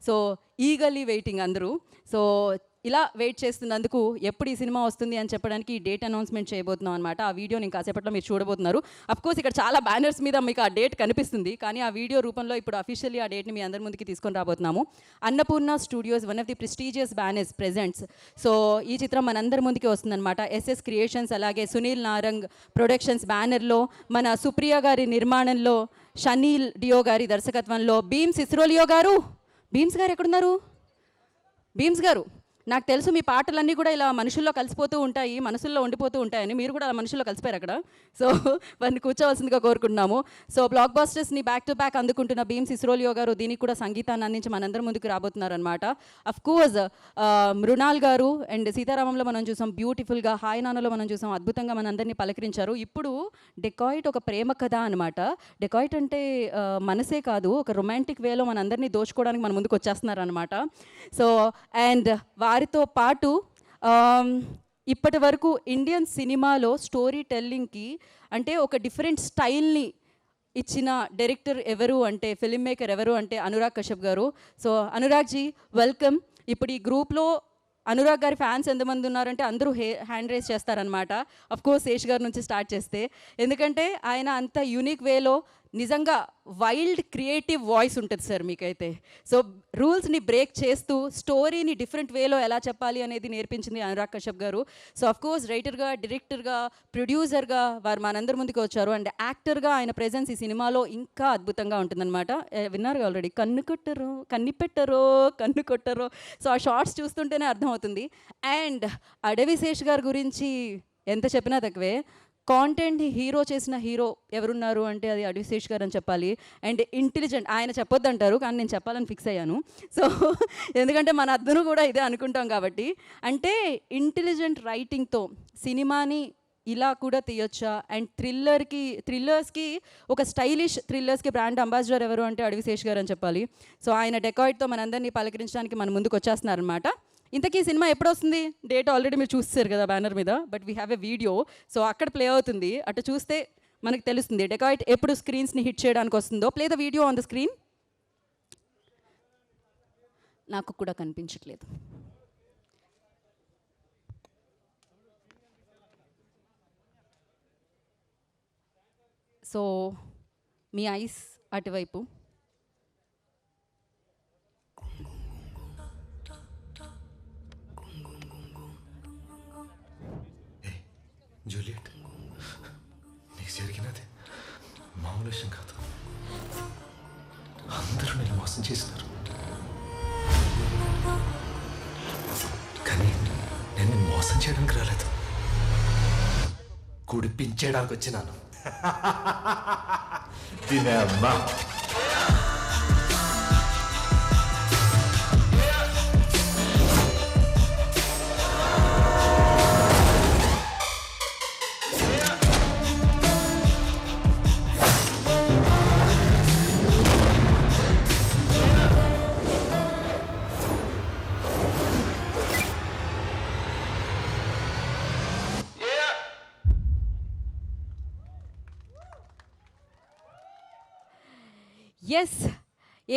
So eagerly waiting అందరూ. So ఇలా wait చేస్తున్నందుకు ఎప్పుడు ఈ సినిమా వస్తుంది అని చెప్పడానికి డేట్ అనౌన్స్మెంట్ చేయబోతున్నాం అనమాట. ఆ వీడియో నేను కాసేపట్లో మీరు చూడబోతున్నారు. అఫ్కోర్స్ ఇక్కడ చాలా బ్యానర్స్ మీద మీకు ఆ డేట్ కనిపిస్తుంది, కానీ ఆ వీడియో రూపంలో ఇప్పుడు అఫీషియల్లీ ఆ డేట్ని మీ అందరి ముందుకి తీసుకొని రాబోతున్నాము. Annapurna studios, one of the prestigious banners presents. So ఈ చిత్రం మనందరి ముందుకి వస్తుందన్నమాట. ఎస్ఎస్ క్రియేషన్స్ అలాగే సునీల్ నారంగ్ ప్రొడక్షన్స్ బ్యానర్లో, మన సుప్రియ గారి నిర్మాణంలో, షనీల్ డియో గారి దర్శకత్వంలో, భీమ్స్ ఇస్రోలియో గారు, భీమ్స్ గారు ఎక్కడున్నారు? భీమ్స్ గారు, నాకు తెలుసు మీ పాటలన్నీ కూడా ఇలా మనుషుల్లో కలిసిపోతూ ఉంటాయి, మనసుల్లో ఉండిపోతూ ఉంటాయని. మీరు కూడా అలా మనుషుల్లో కలిసిపోయారు అక్కడ. సో వారిని కూర్చోవలసిందిగా కోరుకుంటున్నాము. సో బ్లాక్ బాస్టర్స్ని బ్యాక్ టు బ్యాక్ అందుకుంటున్న భీమ్స్ ఇస్రోలియో గారు దీనికి కూడా సంగీతాన్ని అందించి మనందరి ముందుకు రాబోతున్నారు అనమాట. అఫ్కోర్స్ మృణాల్ గారు అండ్ సీతారామంలో మనం చూసాం బ్యూటిఫుల్గా, హాయ్ నాన్నలో మనం చూసాం అద్భుతంగా మనందరినీ పలకరించారు. ఇప్పుడు డెకాయిట్ ఒక ప్రేమ కథ అనమాట. డెకాయిట్ అంటే మనసే కాదు, ఒక రొమాంటిక్ వేలో మనందరినీ దోచుకోవడానికి మన ముందుకు వచ్చేస్తున్నారు అనమాట. సో అండ్ వారితో పాటు ఇప్పటి వరకు ఇండియన్ సినిమాలో స్టోరీ టెల్లింగ్కి అంటే ఒక డిఫరెంట్ స్టైల్ని ఇచ్చిన డైరెక్టర్ ఎవరు అంటే, ఫిల్మ్ మేకర్ ఎవరు అంటే అనురాగ్ కశ్యప్ గారు. So Anurag ji, welcome. ఇప్పుడు ఈ గ్రూప్లో అనురాగ్ గారి ఫ్యాన్స్ ఎంతమంది ఉన్నారంటే అందరూ హ్యాండ్ రైజ్ చేస్తారనమాట. అఫ్కోర్స్ శేష్ గారి నుంచి స్టార్ట్ చేస్తే, ఎందుకంటే ఆయన అంత యూనిక్ వేలో నిజంగా వైల్డ్ క్రియేటివ్ వాయిస్ ఉంటుంది సార్ మీకైతే. సో రూల్స్ని బ్రేక్ చేస్తూ స్టోరీని డిఫరెంట్ వేలో ఎలా చెప్పాలి అనేది నేర్పించింది అనురాగ్ కశ్యప్ గారు. సో అఫ్కోర్స్ రైటర్గా, డైరెక్టర్గా, ప్రొడ్యూసర్గా వారు మనందరి ముందుకు వచ్చారు. అండ్ యాక్టర్గా ఆయన ప్రెజెన్స్ ఈ సినిమాలో ఇంకా అద్భుతంగా ఉంటుందన్నమాట. విన్నారు ఆల్రెడీ, కన్ను కొట్టరు, కన్ను పెట్టరో, కన్ను కొట్టరో. సో ఆ షార్ట్స్ చూస్తుంటేనే అర్థమవుతుంది. అండ్ అడవి శేష్ గారి గురించి ఎంత చెప్పినా తక్కువే. కాంటెంట్ హీరో చేసిన హీరో ఎవరున్నారు అంటే అది అడిశేష్ గారు అని చెప్పాలి. అండ్ ఇంటెలిజెంట్, ఆయన చెప్పొద్దు అంటారు కానీ నేను చెప్పాలని ఫిక్స్ అయ్యాను. సో ఎందుకంటే మన అద్దరు కూడా ఇదే అనుకుంటాం కాబట్టి. అంటే ఇంటెలిజెంట్ రైటింగ్తో సినిమాని ఇలా కూడా తీయొచ్చా. అండ్ థ్రిల్లర్స్కి ఒక స్టైలిష్ థ్రిల్లర్స్కి బ్రాండ్ అంబాసిడర్ ఎవరు అంటే అడిశేష్ గారు అని చెప్పాలి. సో ఆయన డెకాయిట్తో మనందరినీ పలకరించడానికి మన ముందుకు వచ్చేస్తున్నారనమాట. ఇంతకీ సినిమా ఎప్పుడు వస్తుంది? డేట్ ఆల్రెడీ మీరు చూస్తారు కదా బ్యానర్ మీద, but we have a video. So అక్కడ ప్లే అవుతుంది, అటు చూస్తే మనకు తెలుస్తుంది డెకాయిట్ ఎప్పుడు స్క్రీన్స్ని హిట్ చేయడానికి వస్తుందో. Play the video on the screen. నాకు కూడా కనిపించట్లేదు. సో మీ ఐస్ అటువైపు. జూలియట్, నీకు జరిగినది మామూలు విషయం కాదు. అందరూ నేను మోసం చేసినారు, కానీ నేను మోసం చేయడానికి రాలేదు, కుడిపించడానికి వచ్చినాను. తినే అమ్మా. ఎస్,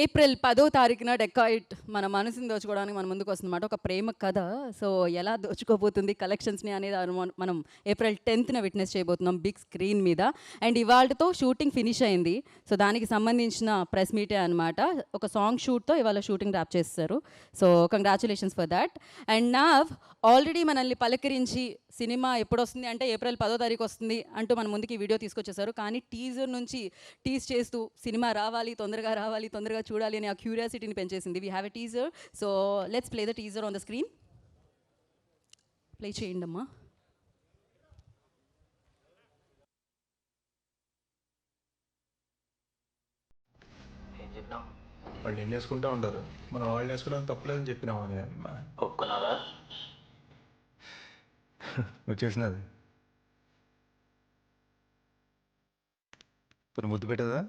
ఏప్రిల్ 10వ తారీఖున డెకాయిట్ మన మనసుని దోచుకోవడానికి మన ముందుకు వస్తుందన్నమాట. ఒక ప్రేమ కథ. సో ఎలా దోచుకోబోతుంది కలెక్షన్స్ని అనేది మనం ఏప్రిల్ 10న విట్నెస్ చేయబోతున్నాం బిగ్ స్క్రీన్ మీద. అండ్ ఇవాళతో షూటింగ్ ఫినిష్ అయింది. సో దానికి సంబంధించిన ప్రెస్ మీటే అనమాట. ఒక సాంగ్ షూట్తో ఇవాళ షూటింగ్ ర్యాప్ చేస్తారు. So congratulations for that. And now already మనల్ని పలకరించి సినిమా ఎప్పుడు వస్తుంది అంటే ఏప్రిల్ 10వ తారీఖు వస్తుంది అంటూ మన ముందుకి వీడియో తీసుకొచ్చేసారు. కానీ టీజర్ నుంచి టీజ్ చేస్తూ సినిమా రావాలి, తొందరగా రావాలి, తొందరగా చూడాలి అని ఆ క్యూరియాసిటీని పెంచేసింది. We have a teaser. So let's play the teaser on the screen. Play చేయండి అమ్మా. వాళ్ళు ఏం చేసుకుంటూ ఉంటారు, మనం వాళ్ళు వేసుకోవడం తప్పలేదని చెప్పినాము. ఒప్పుకున్నావా? వచ్చేసినది ఇప్పుడు ముద్దు పెట్టదా?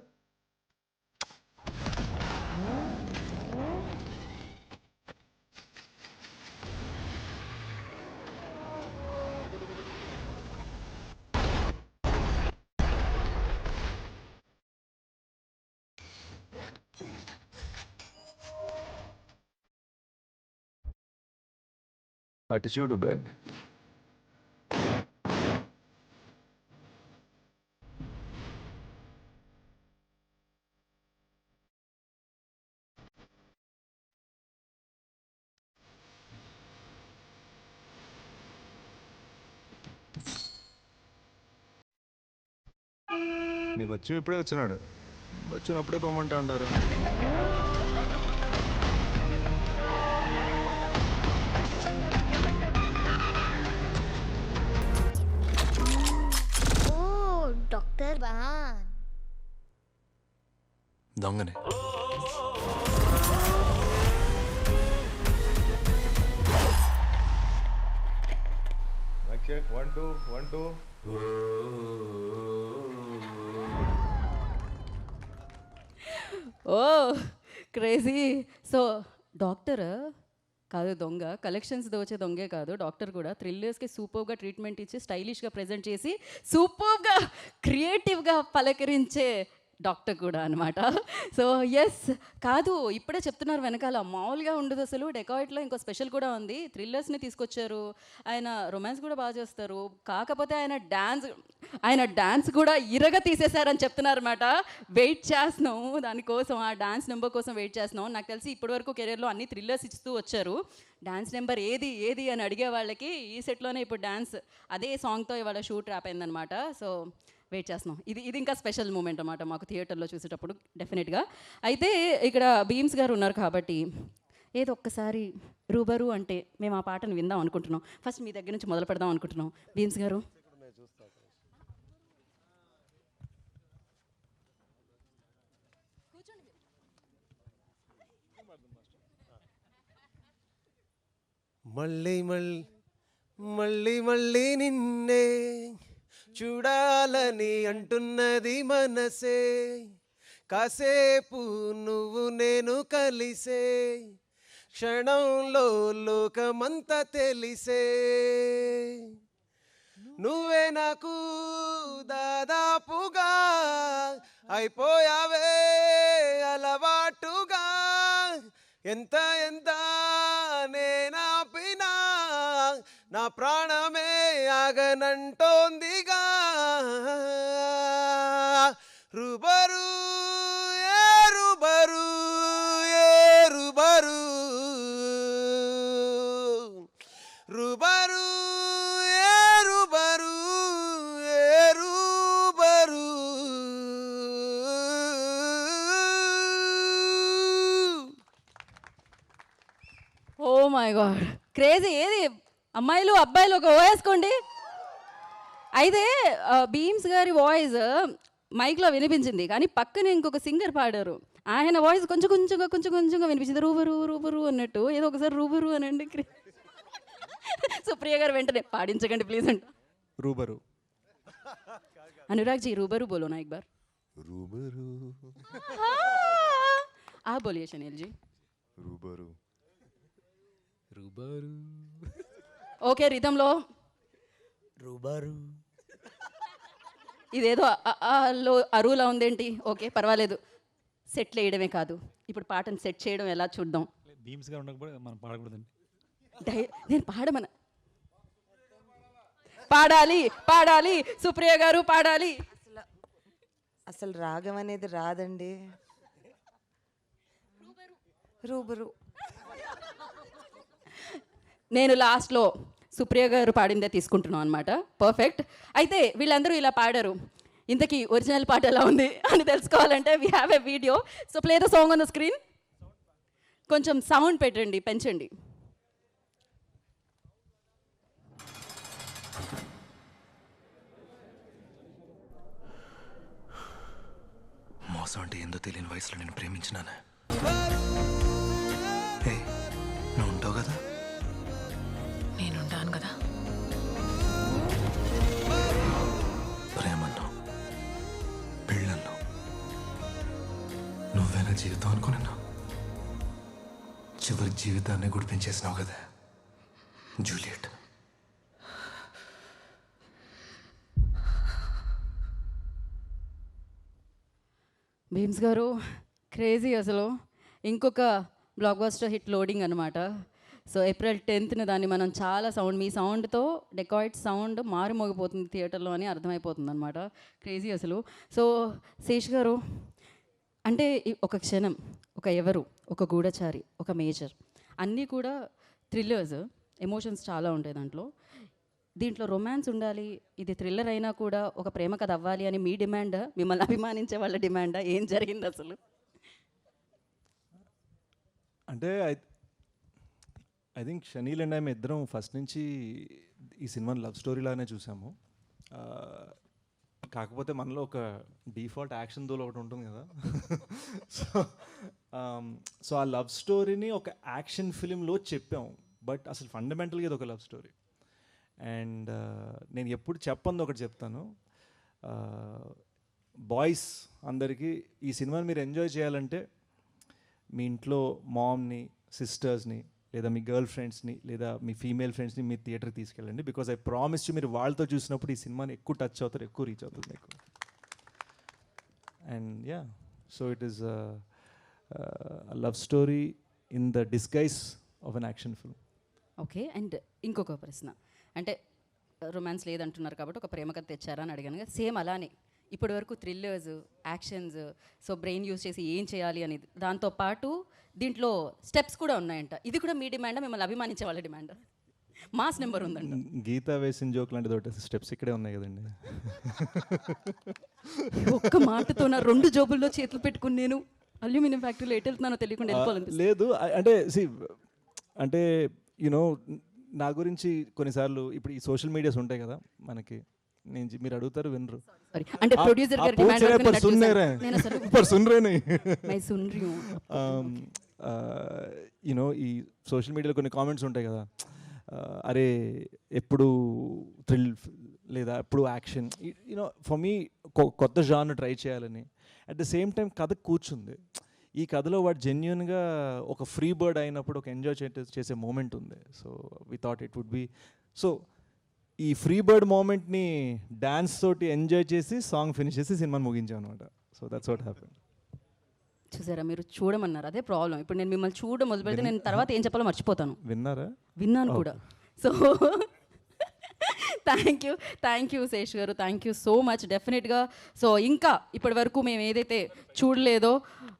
అటు చూడు బేబ్. నీకు వచ్చి ఇప్పుడే వచ్చినాడు. వచ్చినప్పుడే పొమ్మంటా అంటారు. ఓ డాక్టర్ బాన్ దొంగనే. చెక్ 1 2 1 2. ఓ క్రేజీ. సో డాక్టర్ కాదు దొంగ, కలెక్షన్స్ దోచే దొంగే కాదు, డాక్టర్ కూడా థ్రిల్లర్స్కి సూపర్గా ట్రీట్మెంట్ ఇచ్చి స్టైలిష్గా ప్రజెంట్ చేసి సూపర్గా క్రియేటివ్గా పలకరించే డాక్టర్ కూడా అనమాట. సో ఎస్, కాదు ఇప్పుడే చెప్తున్నారు వెనకాల మామూలుగా ఉండదు అసలు. డెకాయిట్లో ఇంకో స్పెషల్ కూడా ఉంది, థ్రిల్లర్స్ని తీసుకొచ్చారు. ఆయన రొమాన్స్ కూడా బాగా చేస్తారు, కాకపోతే ఆయన డ్యాన్స్ కూడా ఇరగా తీసేశారని చెప్తున్నారు అనమాట. వెయిట్ చేస్తున్నాం దానికోసం, ఆ డ్యాన్స్ నెంబర్ కోసం వెయిట్ చేస్తున్నాం. నాకు తెలిసి ఇప్పటివరకు కెరీర్లో అన్ని థ్రిల్లర్స్ ఇస్తూ వచ్చారు. డ్యాన్స్ నెంబర్ ఏది ఏది అని అడిగే వాళ్ళకి ఈ సెట్లోనే ఇప్పుడు డ్యాన్స్ అదే సాంగ్తో ఇవాళ షూట్ ర్యాప్ అయిందనమాట. సో వెయిట్ చేస్తున్నాం. ఇది ఇంకా స్పెషల్ మూమెంట్ అన్నమాట మాకు థియేటర్లో చూసేటప్పుడు డెఫినెట్గా. అయితే ఇక్కడ భీమ్స్ గారు ఉన్నారు కాబట్టి ఏదో ఒక్కసారి రూబరు అంటే మేము ఆ పాటను విందాం అనుకుంటున్నాం. ఫస్ట్ మీ దగ్గర నుంచి మొదలు పెడదాం అనుకుంటున్నాం. భీమ్స్ గారు మళ్ళీ మళ్ళీ నిన్నే చూడాలని అంటున్నది మనసే, కాసేపు నువ్వు నేను కలిసే క్షణంలో లోకమంతా తెలిసే, నువ్వే నాకు దాదాపుగా అయిపోయావే అలవాటుగా, ఎంత నేనాపినా నా ప్రాణమే ఆగనంటోందిగా, రుబరు ఏ రుబరు ఏ రుబరు రుబరు ఏ రుబరు ఏ రుబరు. Oh my god crazy. ఏది అమ్మాయిలు అబ్బాయిలు ఒక వేసుకోండి. అయితే భీమ్స్ గారి వాయిస్ మైక్లో వినిపించింది, కానీ పక్కన ఇంకొక సింగర్ పాడారు, ఆయన వాయిస్ కొంచెంగా వినిపించింది, రూబరు రూబరు అన్నట్టు. ఏదో ఒకసారి రూబరు అనండి. సుప్రియ గారు వెంటనే పాడించకండి ప్లీజ్ అంట. రూబరు అనురాగ్ జీ రూబరు బోలో నా एक बार. రూబరు आप बोलिए शनील जी. రూబరు రూబరు ఓకే రిథంలో రూబరు. ఇదేదో లో అరువులా ఉందేంటి. ఓకే పర్వాలేదు, సెట్లు వేయడమే కాదు ఇప్పుడు పాటను సెట్ చేయడం ఎలా చూద్దాం. భీమ్స్ గారు ఉండకపోతే మనం పాడకూడదండి. నేను పాడాలి సుప్రియ గారు పాడాలి. అసలు రాగం అనేది రాదండి. రూబరు నేను లాస్ట్లో సుప్రియ గారు పాడిందే తీసుకుంటున్నాను అనమాట. పర్ఫెక్ట్. అయితే వీళ్ళందరూ ఇలా పాడారు, ఇంతకీ ఒరిజినల్ పాట ఎలా ఉంది అని తెలుసుకోవాలంటే we have a video. So play the song on the screen. కొంచెం సౌండ్ పెట్టండి, పెంచండి. మోసం అంటే ఏందో తెలియని వయసులో నేను ప్రేమించినానే. హే, నువ్వు ఉంటావు కదా. నేనుంటాను కదా. ప్రేమన్నావు, పెళ్ళన్నావు, నువ్వేనా జీవితం అనుకున్నా. చివరి జీవితాన్ని గుడిపించేసినావు కదా జూలియట్. భీమ్స్ గారు క్రేజీ అసలు. ఇంకొక బ్లాక్ బస్టర్ హిట్ లోడింగ్ అనమాట. సో ఏప్రిల్ 10th దాన్ని మనం చాలా సౌండ్ మీ సౌండ్తో డెకాయిట్ సౌండ్ మారుమోగిపోతుంది థియేటర్లో అని అర్థమైపోతుంది అనమాట. క్రేజీ అసలు. సో శేష్ గారు, అంటే ఒక క్షణం, ఒక ఎవరు, ఒక గూఢచారి, ఒక మేజర్, అన్నీ కూడా థ్రిల్లర్స్, ఎమోషన్స్ చాలా ఉంటాయి దాంట్లో. దీంట్లో రొమాన్స్ ఉండాలి, ఇది థ్రిల్లర్ అయినా కూడా ఒక ప్రేమ కథ అవ్వాలి అని మీ డిమాండ్, మిమ్మల్ని అభిమానించే వాళ్ళ డిమాండా, ఏం జరిగింది అసలు? అంటే ఐ థింక్ షనీల్ అండ్ మేము ఇద్దరం ఫస్ట్ నుంచి ఈ సినిమాని లవ్ స్టోరీ లాగానే చూసాము. కాకపోతే మనలో ఒక డిఫాల్ట్ యాక్షన్ దోలు ఒకటి ఉంటుంది కదా. సో ఆ లవ్ స్టోరీని ఒక యాక్షన్ ఫిలింలో చెప్పాము, బట్ అసలు ఫండమెంటల్గా ఇది ఒక లవ్ స్టోరీ. అండ్ నేను ఎప్పుడు చెప్పంది ఒకటి చెప్తాను, బాయ్స్ అందరికీ ఈ సినిమాని మీరు ఎంజాయ్ చేయాలంటే మీ ఇంట్లో మామ్ని, సిస్టర్స్ని, లేదా మీ గర్ల్ ఫ్రెండ్స్ని, లేదా మీ ఫీమేల్ ఫ్రెండ్స్ని మీ థియేటర్కి తీసుకెళ్ళండి. బికాజ్ ఐ ప్రామిస్ మీరు వాళ్ళతో చూసినప్పుడు ఈ సినిమాని ఎక్కువ టచ్ అవుతారు, ఎక్కువ రీచ్ అవుతుంది మీకు. And yeah, so it is love story in the disguise of an action film. Okay. And ఇంకొక ప్రశ్న, అంటే రొమాన్స్ లేదంటున్నారు కాబట్టి ఒక ప్రేమ కథ తెచ్చారా అని అడిగాను కదా, సేమ్ అలానే ఇప్పటి వరకు thrillers, actions, so brain use చేసి ఏం చేయాలి అనేది, దాంతోపాటు దీంట్లో స్టెప్స్ కూడా ఉన్నాయంట. ఇది కూడా మీ డిమాండా, మిమ్మల్ని అభిమానించే వాళ్ళ డిమాండా? మాస్ నెంబర్ ఉందంట. గీత వేసిన జోక్ లాంటిది ఒకటి స్టెప్స్ ఇక్కడే ఉన్నాయి కదండి. ఒక్క మాటతో నా 2 జోబుల్లో చేతులు పెట్టుకుని నేను అల్యూమినియం ఫ్యాక్టరీలో ఎటు వెళ్తున్నానో తెలియకుండా వెళ్ళిపోవాలి. లేదు అంటే అంటే యూనో నా గురించి కొన్నిసార్లు ఇప్పుడు ఈ సోషల్ మీడియాస్ ఉంటాయి కదా మనకి, మీరు అడుగుతారు వినరు. అంటే ప్రొడ్యూసర్ గారి డిమాండ్ యూనో ఈ సోషల్ మీడియాలో కొన్ని కామెంట్స్ ఉంటాయి కదా, అరే ఎప్పుడు థ్రిల్ లేదా ఎప్పుడు యాక్షన్, యూనో ఫర్ మీ కొత్త జాన్ ట్రై చేయాలని. అట్ ద సేమ్ టైం కథ కూర్చుంది, ఈ కథలో వాడు జెన్యున్గా ఒక ఫ్రీ బర్డ్ అయినప్పుడు ఒక ఎంజాయ్ చేసే మూమెంట్ ఉంది. So we thought it would be, so ఈ ఫ్రీ బర్డ్ మూమెంట్ని డ్యాన్స్ తోటి ఎంజాయ్ చేసి సాంగ్ ఫినిష్ చేసి సినిమాని ముగించాం అనమాట. So that's what happen. చూసారా, మీరు చూడమన్నారు, అదే ప్రాబ్లం. ఇప్పుడు నేను మిమ్మల్ని చూడడం మొదలు పెడితే నేను తర్వాత ఏం చెప్పాలో మర్చిపోతాను. విన్నారా? విన్నాను కూడా. సో థ్యాంక్ యూ శేష్ గారు, థ్యాంక్ యూ సో మచ్. డెఫినెట్గా సో ఇంకా ఇప్పటి వరకు మేము ఏదైతే చూడలేదో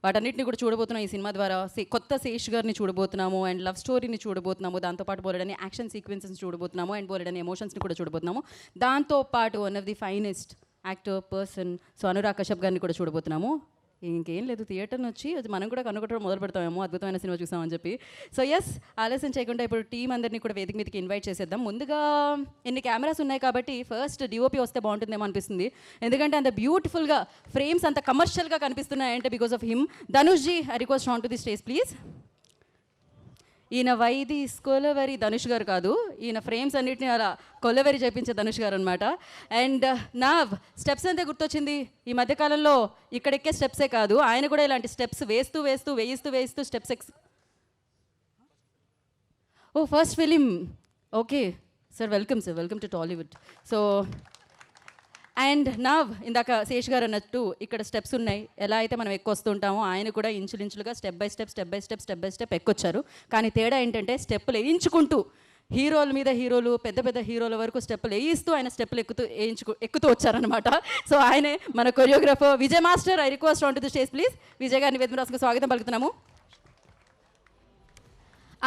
వాటన్నిటిని కూడా చూడబోతున్నాం ఈ సినిమా ద్వారా. కొత్త శేష్ గారిని చూడబోతున్నాము, అండ్ లవ్ స్టోరీని చూడబోతున్నాము, దాంతోపాటు బోలెడని యాక్షన్ సీక్వెన్సెస్ చూడబోతున్నాము, అండ్ బోలెడని ఎమోషన్స్ని కూడా చూడబోతున్నాము. దాంతోపాటు one of the finest actor person so Anurag Kashyap గారిని కూడా చూడబోతున్నాము. ఇంకేం లేదు, థియేటర్ని వచ్చి మనం కూడా కనుగొట్టడం మొదలు పెడతామేమో, అద్భుతమైన సినిమా చూసామని చెప్పి. సో ఎస్, ఆలస్యం చేయకుండా ఇప్పుడు టీం అందరినీ కూడా వేదిక మీదకి ఇన్వైట్ చేసేద్దాం. ముందుగా ఎన్ని కెమెరాస్ ఉన్నాయి కాబట్టి ఫస్ట్ డిఓపి వస్తే బాగుంటుందేమో అనిపిస్తుంది, ఎందుకంటే అంత బ్యూటిఫుల్గా ఫ్రేమ్స్ అంత కమర్షియల్గా కనిపిస్తున్నాయంటే because of him. Dhanush ji, I request on to the stage please. ఈయన వైది కొలవెరి ధనుష్ గారు కాదు, ఈయన ఫ్రేమ్స్ అన్నిటిని అలా కొలవెరి చేపించే ధనుష్ గారు అనమాట. అండ్ నావ్ స్టెప్స్ అంతే గుర్తొచ్చింది, ఈ మధ్యకాలంలో ఇక్కడెక్కే స్టెప్సే కాదు, ఆయన కూడా ఇలాంటి స్టెప్స్ వేస్తూ స్టెప్స్ ఓ first film. Okay sir, welcome to Tollywood. So and now ఇందాక శేష్ గారు అన్నట్టు ఇక్కడ స్టెప్స్ ఉన్నాయి, ఎలా అయితే మనం ఎక్కొస్తుంటామో ఆయన కూడా ఇంచులించులుగా స్టెప్ బై స్టెప్ ఎక్కొచ్చారు. కానీ తేడా ఏంటంటే స్టెప్పులు వేయించుకుంటూ హీరోల మీద హీరోలు, పెద్ద పెద్ద హీరోల వరకు స్టెప్పులు వేయిస్తూ ఆయన స్టెప్పులు ఎక్కుతూ వచ్చారనమాట. సో ఆయనే మన choreographer Vijay master. I request on to the stage please. Vijay గారిని వేదిక రాసుకు స్వాగతం పలుకుతున్నాము.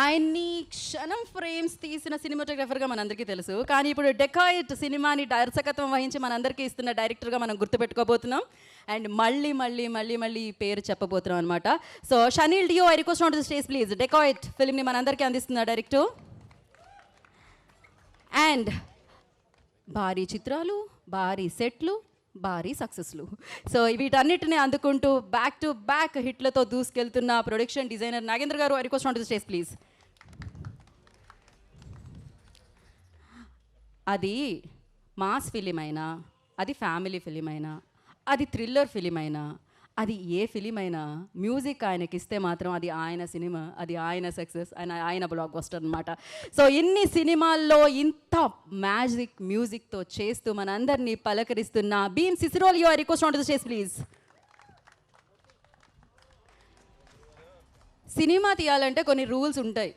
ఆయన్ని క్షణం ఫ్రేమ్స్ తీసిన సినిమాటోగ్రాఫర్గా మనందరికీ తెలుసు, కానీ ఇప్పుడు డెకాయిట్ సినిమాని దర్శకత్వం వహించి మనందరికీ ఇస్తున్న డైరెక్టర్గా మనం గుర్తుపెట్టుకోబోతున్నాం. అండ్ మళ్ళీ ఈ పేరు చెప్పబోతున్నాం అనమాట. So Shaneel Deo, I request on to the stage please. Dacoit ఫిల్మ్ని మనందరికీ అందిస్తున్న డైరెక్టర్. అండ్ భారీ చిత్రాలు, భారీ సెట్లు, భారీ సక్సెస్లు, సో వీటన్నిటిని అందుకుంటూ బ్యాక్ టు బ్యాక్ హిట్లతో దూసుకెళ్తున్న ప్రొడక్షన్ డిజైనర్ నాగేంద్ర గారు, I request on to the stage please. అది మాస్ ఫిలిం అయినా, అది ఫ్యామిలీ ఫిలిం అయినా, అది థ్రిల్లర్ ఫిలిం అయినా, అది ఏ ఫిలిం అయినా మ్యూజిక్ ఆయనకి ఇస్తే మాత్రం అది ఆయన సినిమా, అది ఆయన సక్సెస్, ఆయన బ్లాక్ బస్టర్ అనమాట. సో ఇన్ని సినిమాల్లో ఇంత మ్యూజిక్తో చేస్తూ మనందరినీ పలకరిస్తున్న Bheem Ceciroleo, I request on to the stage please. Cinema తీయాలంటే కొన్ని రూల్స్ ఉంటాయి,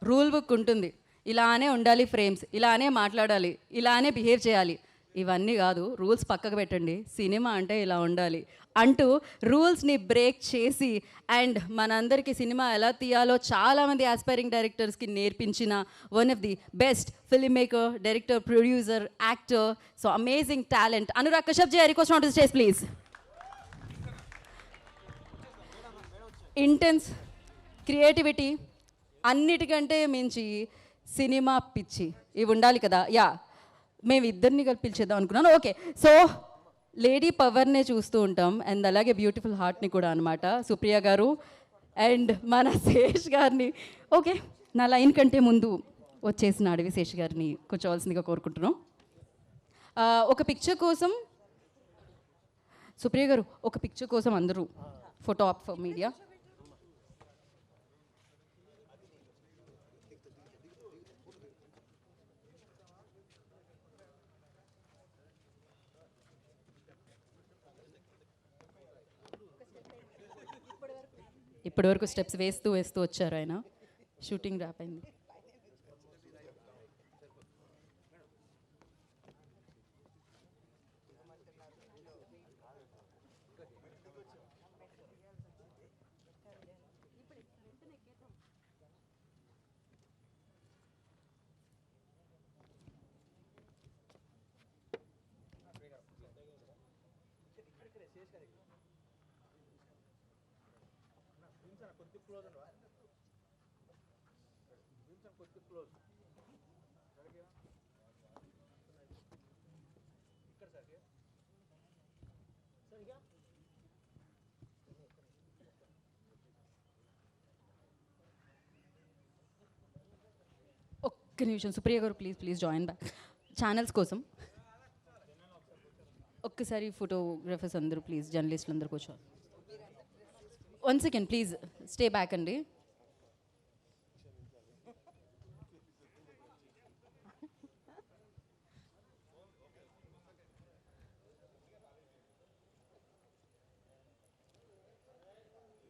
రూల్ బుక్ ఉంటుంది, ఇలానే ఉండాలి ఫ్రేమ్స్, ఇలానే మాట్లాడాలి, ఇలానే బిహేవ్ చేయాలి. ఇవన్నీ కాదు, రూల్స్ పక్కకు పెట్టండి, సినిమా అంటే ఇలా ఉండాలి అంటూ రూల్స్ని బ్రేక్ చేసి అండ్ మనందరికీ సినిమా ఎలా తీయాలో చాలామంది ఆస్పైరింగ్ డైరెక్టర్స్కి నేర్పించిన one of the best film maker, director, producer, actor, so amazing talent Anurag Kashyap ji, I request on to stage please. Intense, creativity, అన్నిటికంటే మించి సినిమా పిచ్చి, ఇవి ఉండాలి కదా. యా, మేము ఇద్దరిని కలిపి పిలిచేద్దాం అనుకున్నాను. ఓకే, సో లేడీ పవర్నే చూస్తూ ఉంటాం అండ్ అలాగే బ్యూటిఫుల్ హార్ట్ని కూడా అనమాట సుప్రియ గారు అండ్ మన శేష్ గారిని. ఓకే, నా లైన్ కంటే ముందు వచ్చేసిన అడవి శేష్ గారిని కూర్చోవలసిందిగా కోరుకుంటున్నాం. ఒక పిక్చర్ కోసం సుప్రియ గారు, ఒక పిక్చర్ కోసం అందరూ ఫోటో ఆప్ ఫర్ మీడియా. ఇప్పటివరకు స్టెప్స్ వేస్తూ వేస్తూ వచ్చారు ఆయన. షూటింగ్ ర్యాప్ అయింది. ఒక్క నిమిషం సుప్రియ గారు, please please join back. Channels కోసం ఒక్కసారి ఫోటోగ్రఫర్స్ అందరూ ప్లీజ్, జర్నలిస్టులు అందరూ కూర్చోవాలి. 1 సెకండ్ ప్లీజ్, స్టే బ్యాక్ అండి.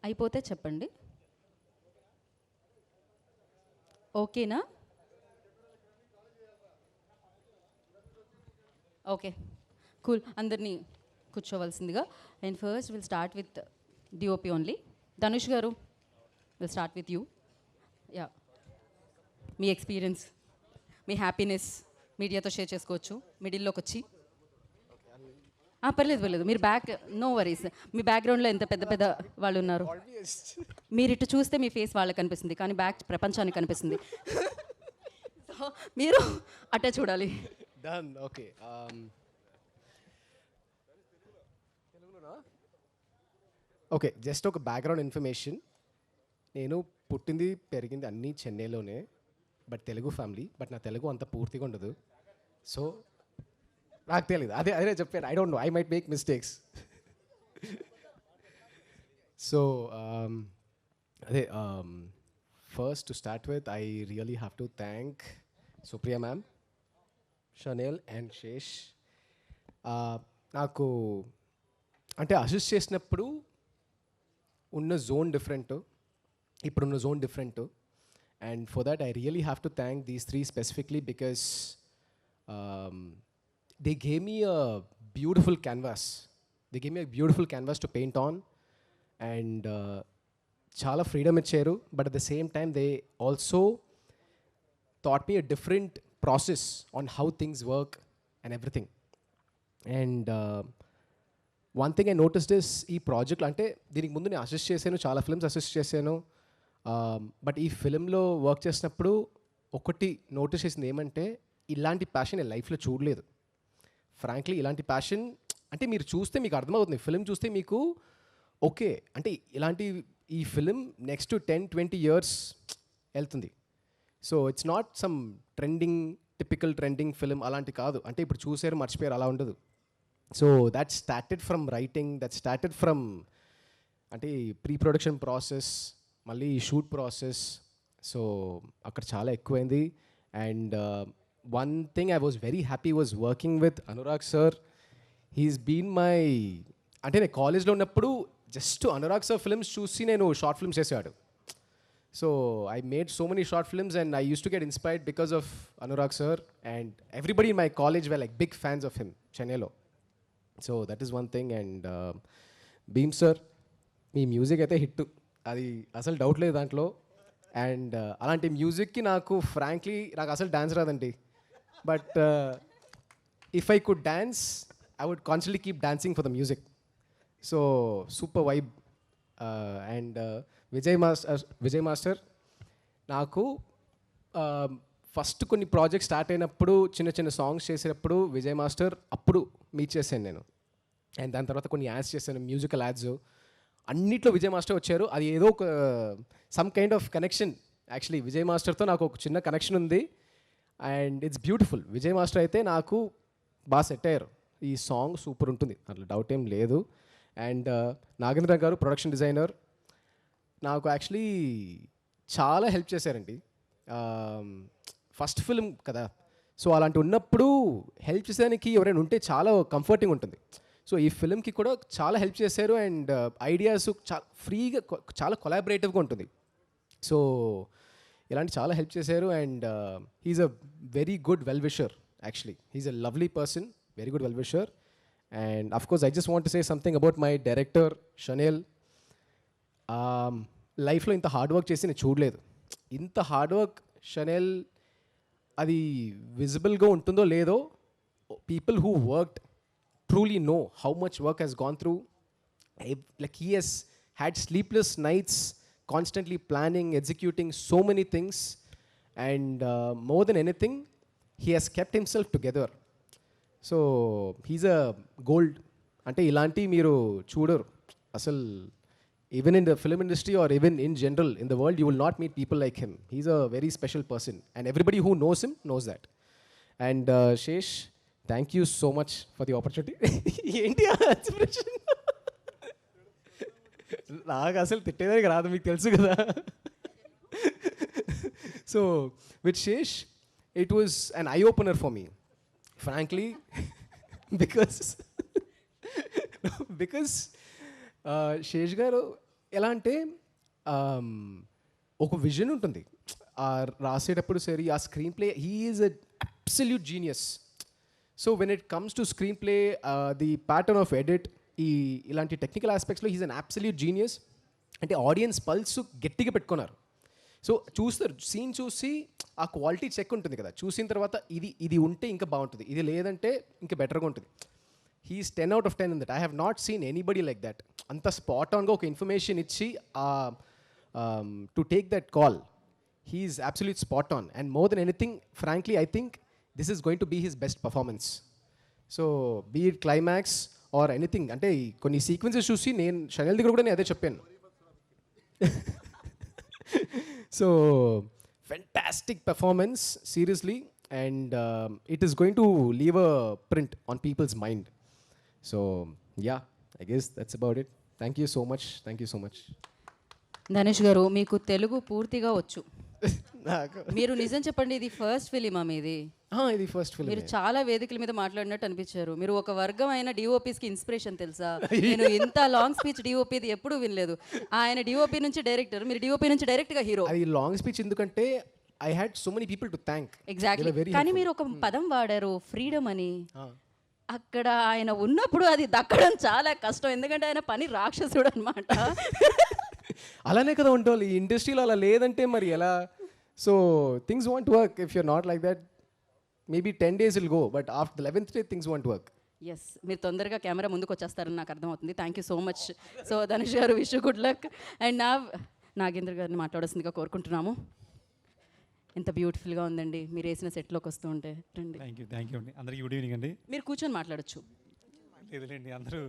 అయిపోతే చెప్పండి. ఓకేనా? Okay, cool. అందరినీ కూర్చోవలసిందిగా. And first will start with DOP only. Dhanush గారు, will start with you. Ya, మీ ఎక్స్పీరియన్స్, మీ హ్యాపీనెస్ మీడియాతో షేర్ చేసుకోవచ్చు. మిడిల్లోకి వచ్చి పర్లేదు పర్లేదు, మీరు బ్యాక్, నో వరీస్. మీ బ్యాక్గ్రౌండ్లో ఎంత పెద్ద పెద్ద వాళ్ళు ఉన్నారు. మీరు ఇటు చూస్తే మీ ఫేస్ వాళ్ళకి కనిపిస్తుంది, కానీ బ్యాక్ ప్రపంచానికి కనిపిస్తుంది. సో మీరు అట్టే చూడాలి. డన్. ఓకే, ఓకే, జస్ట్ ఒక బ్యాక్గ్రౌండ్ ఇన్ఫర్మేషన్. నేను పుట్టింది పెరిగింది అన్నీ చెన్నైలోనే, బట్ తెలుగు ఫ్యామిలీ. బట్ నా తెలుగు అంత పూర్తిగా ఉండదు. సో నాకు తెలియదు, అదే అదే చెప్పాను. I don't know, I might make mistakes. So అదే, first to start with, I really have to thank Supriya ma'am, Shaneil and Sesh. నాకు అంటే అసిస్ట్ చేసినప్పుడు ఉన్న జోన్ డిఫరెంట్, ఇప్పుడున్న zone different. And for that I really have to thank these three specifically because they gave me a beautiful canvas. They gave me a beautiful canvas to paint on, and chala freedom icharu. But at the same time, they also taught me a different process on how things work and everything. And one thing I noticed is ee project ante దీనికి ముందు నేను assist చేశాను, చాలా films assist చేశాను. But ఈ ఫిల్మ్లో work చేసినప్పుడు ఒకటి notice చేసింది ఏమంటే, ఇలాంటి ప్యాషన్ నేను లైఫ్లో చూడలేదు. ఫ్రాంక్లీ ఇలాంటి ప్యాషన్ అంటే మీరు చూస్తే మీకు అర్థమవుతుంది. ఫిలిం చూస్తే మీకు ఓకే అంటే ఇలాంటి ఈ ఫిలిం నెక్స్ట్ 10-20 years వెళ్తుంది. So it's not some trending, typical trending film అలాంటి కాదు. అంటే ఇప్పుడు చూసారు మర్చిపోయారు అలా ఉండదు. So that started from writing, that started from అంటే ప్రీ ప్రొడక్షన్ ప్రాసెస్, మళ్ళీ షూట్ ప్రాసెస్. సో అక్కడ చాలా ఎక్కువైంది. And one thing I was very happy was working with Anurag sir. He's been my అంటే నేను కాలేజ్లో ఉన్నప్పుడు జస్ట్ అనురాగ్ సార్ ఫిల్మ్స్ చూసి నేను షార్ట్ ఫిల్మ్స్ చేసేవాడు. So I made so many short films, and I used to get inspired because of Anurag sir, and everybody in my college were like big fans of him, Chennaiలో. So that is one thing. And Bheem sir, మీ music అయితే hit, అది అసలు doubt లేదు దాంట్లో. And అలాంటి మ్యూజిక్కి నాకు ఫ్రాంక్లీ నాకు అసలు డాన్స్ రాదండి. But if I could dance, I would constantly keep dancing for the music. So super vibe. And Vijay master నాకు ఫస్ట్ కొన్ని ప్రాజెక్ట్స్ స్టార్ట్ అయినప్పుడు చిన్న చిన్న సాంగ్స్ చేసేటప్పుడు విజయ్ మాస్టర్ అప్పుడు మీట్ చేశాను నేను. అండ్ దాని తర్వాత కొన్ని యాడ్స్ చేశాను, మ్యూజికల్ యాడ్స్. అన్నిట్లో విజయ్ మాస్టర్ వచ్చారు. అది ఏదో ఒక some kind of connection. Actually Vijay మాస్టర్తో నాకు ఒక చిన్న కనెక్షన్ ఉంది, and it's beautiful. Vijay master అయితే నాకు బాగా సెట్ అయ్యారు. ఈ సాంగ్ సూపర్ ఉంటుంది, అట్లా డౌట్ ఏం లేదు. అండ్ నాగేంద్ర గారు ప్రొడక్షన్ డిజైనర్ నాకు యాక్చువల్లీ చాలా హెల్ప్ చేశారండి. ఫస్ట్ ఫిల్మ్ కదా, సో అలాంటి ఉన్నప్పుడు హెల్ప్ చేసేదానికి ఎవరైనా ఉంటే చాలా కంఫర్టింగ్ ఉంటుంది. సో ఈ ఫిల్మ్కి కూడా చాలా హెల్ప్ చేశారు. అండ్ ఐడియాస్ చాలా ఫ్రీగా, చాలా కొలాబరేటివ్గా ఉంటుంది. సో ఇలాంటి చాలా హెల్ప్ చేశారు. And he's a very good well wisher. Actually he's a lovely person, very good well wisher. And of course I just want to say something about my director Shaneil. లైఫ్లో ఇంత hard work చేసి నేను చూడలేదు. ఇంత hard work షనేల్, అది విజిబుల్గా ఉంటుందో లేదో, people who worked truly know how much work has gone through. Like he has had sleepless nights, constantly planning, executing so many things, and more than anything, he has kept himself together. So he's a gold. Ante ilanti meeru chudaru asal, even in the film industry or even in general in the world, you will not meet people like him. He's a very special person, and everybody who knows him knows that. And Shesh, thank you so much for the opportunity. ఏంటి expression? నాకు అసలు తిట్టేదానికి రాదు, మీకు తెలుసు కదా. So with Sesh, it was an eye opener for me, frankly, because Sesh garu ఎలా అంటే ఒక విజన్ ఉంటుంది రాసేటప్పుడు సరే, ఆ screenplay, he is a absolute genius. So when it comes to screenplay, the pattern of edit, ఇలాంటి టెక్నికల్ ఆస్పెక్ట్స్లో he's an absolute genius. అంటే ఆడియన్స్ పల్స్ గట్టిగా పెట్టుకున్నారు. సో చూస్తారు, సీన్ చూసి ఆ క్వాలిటీ చెక్ ఉంటుంది కదా, చూసిన తర్వాత ఇది ఉంటే ఇంకా బాగుంటుంది, ఇది లేదంటే ఇంకా బెటర్గా ఉంటుంది. He's 10 out of 10 in that. I have not seen anybody like that. అంత స్పాట్ ఆన్గా ఒక ఇన్ఫర్మేషన్ ఇచ్చి to take that call, he's absolute spot on. And more than anything, frankly, I think this is going to be his best performance. So be it climax or anything, అంటే కొన్ని sequences చూసి నేను షనల్ దగ్గర కూడా నేను అదే చెప్పాను. So fantastic performance, seriously, and it is going to leave a print on people's mind. So yeah, I guess that's about it. Thank you so much. Thank you so much. Dhanush గారు, మీకు తెలుగు పూర్తిగా వచ్చు. నాకు మీరు నిజం చెప్పండి, ఇది ఫస్ట్ ఫిలిమా మీది? ఇది ఫస్ట్ ఫిల్మ్. మీరు చాలా వేదికల మీద మాట్లాడినట్టు అనిపించారు. మీరు ఒక వర్గం అయిన డిఓపీస్కి ఇన్స్పిరేషన్ తెలుసా? నేను ఇంత లాంగ్ స్పీచ్ డిఓపీది ఎప్పుడూ వినలేదు. ఆయన డిఓపీ నుంచి డైరెక్టర్, మీరు డిఓపీ నుంచి డైరెక్ట్గా హీరో. అది లాంగ్ స్పీచ్ ఎందుకంటే I had so many people to thank. Exactly. కానీ మీరు ఒక పదం వాడారు, ఫ్రీడమ్ అని. అక్కడ ఆయన ఉన్నప్పుడు అది దక్కడం చాలా కష్టం, ఎందుకంటే ఆయన పని రాక్షసుడు అనమాట. అలానే కదా ఉండాలి ఈ ఇండస్ట్రీలో, అలా లేదంటే మరి ఎలా? So things won't work. If you're not like that, maybe 10 days will go, but after 11th day things won't work. Yes, మీరు తొందరగా కెమెరా ముందుకు వచ్చేస్తారని నాకు అర్థమవుతుంది. Thank you so much. So Dhanush garu, wish you good luck. And Nagendra గారిని మాట్లాడాల్సిందిగా కోరుకుంటున్నాము. ఎంత బ్యూటిఫుల్గా ఉందండి మీరు వేసిన సెట్లోకి వస్తూ ఉంటే. రండి. థ్యాంక్ యూ అండి. అందరికీ గుడ్ ఈవినింగ్ అండి. మీరు కూర్చొని మాట్లాడచ్చు. లేదులేండి, అందరూ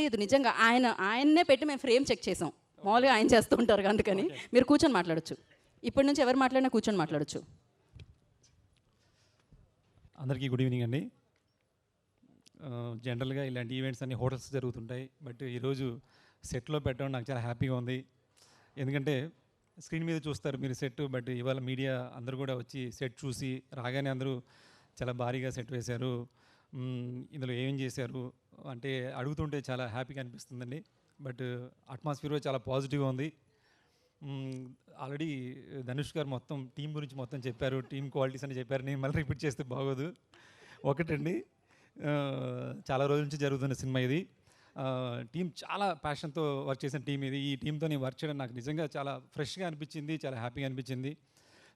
లేదు నిజంగా ఆయన్నే పెట్టి మేము ఫ్రేమ్ చెక్ చేసాం. మామూలుగా ఆయన చేస్తూ ఉంటారు, అందుకని మీరు కూర్చొని మాట్లాడచ్చు. ఇప్పటి నుంచి ఎవరు మాట్లాడినా కూర్చొని మాట్లాడచ్చు. అందరికీ గుడ్ ఈవినింగ్ అండి. జనరల్గా ఇలాంటి ఈవెంట్స్ అన్ని హోటల్స్ జరుగుతుంటాయి, బట్ ఈరోజు సెట్లో పెట్టడం నాకు చాలా హ్యాపీగా ఉంది. ఎందుకంటే స్క్రీన్ మీద చూస్తారు మీరు సెట్, బట్ ఇవాళ మీడియా అందరూ కూడా వచ్చి సెట్ చూసి రాగానే అందరూ చాలా భారీగా సెట్ వేశారు. ఇందులో ఏం చేశారు అంటే అడుగుతుంటే చాలా హ్యాపీగా అనిపిస్తుందండి. బట్ అట్మాస్ఫియర్ చాలా పాజిటివ్గా ఉంది. ఆల్రెడీ ధనుష్ గారు మొత్తం టీం గురించి మొత్తం చెప్పారు, టీం క్వాలిటీస్ అని చెప్పారు. నేను మళ్ళీ రిపీట్ చేస్తే బాగోదు. ఒకటండి, చాలా రోజుల నుంచి జరుగుతున్న సినిమా ఇది. టీం చాలా ప్యాషన్తో వర్క్ చేసిన టీం ఇది. ఈ టీంతో నేను వర్క్ చేయడం నాకు నిజంగా చాలా ఫ్రెష్గా అనిపించింది, చాలా హ్యాపీగా అనిపించింది.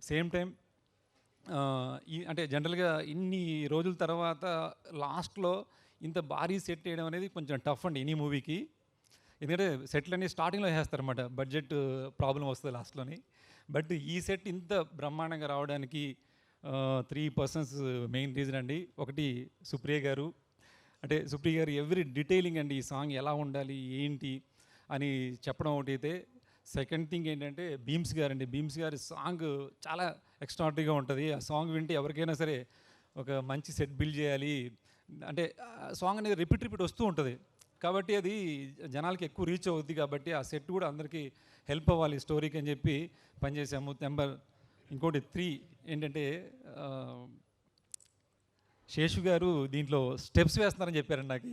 సేమ్ టైం అంటే జనరల్గా ఇన్ని రోజుల తర్వాత లాస్ట్లో ఇంత భారీ సెట్ వేయడం అనేది కొంచెం టఫ్ అండి ఎనీ మూవీకి. ఎందుకంటే సెట్లన్నీ స్టార్టింగ్లో వేస్తారన్నమాట, బడ్జెట్ ప్రాబ్లం వస్తుంది లాస్ట్లోని. బట్ ఈ సెట్ ఇంత బ్రహ్మాండంగా రావడానికి 3 పర్సన్స్ మెయిన్ రీజన్ అండి. ఒకటి సుప్రియ గారు, అంటే సుప్రియ గారు ఎవ్రీ డీటెయిలింగ్ అండి, ఈ సాంగ్ ఎలా ఉండాలి ఏంటి అని చెప్పడం ఒకటి అయితే. సెకండ్ థింగ్ ఏంటంటే భీమ్స్ గారు అండి. భీమ్స్ గారి సాంగ్ చాలా ఎక్స్ట్రాడనరీగా ఉంటుంది. ఆ సాంగ్ వింటే ఎవరికైనా సరే ఒక మంచి సెట్ బిల్డ్ చేయాలి అంటే సాంగ్ అనేది రిపీట్ వస్తూ ఉంటుంది. కాబట్టి అది జనాలకి ఎక్కువ రీచ్ అవుద్ది. కాబట్టి ఆ సెట్ కూడా అందరికీ హెల్ప్ అవ్వాలి స్టోరీకి అని చెప్పి పనిచేసాము. ఇంకోటి 3 ఏంటంటే శేషు గారు దీంట్లో స్టెప్స్ వేస్తున్నారని చెప్పారండి నాకు.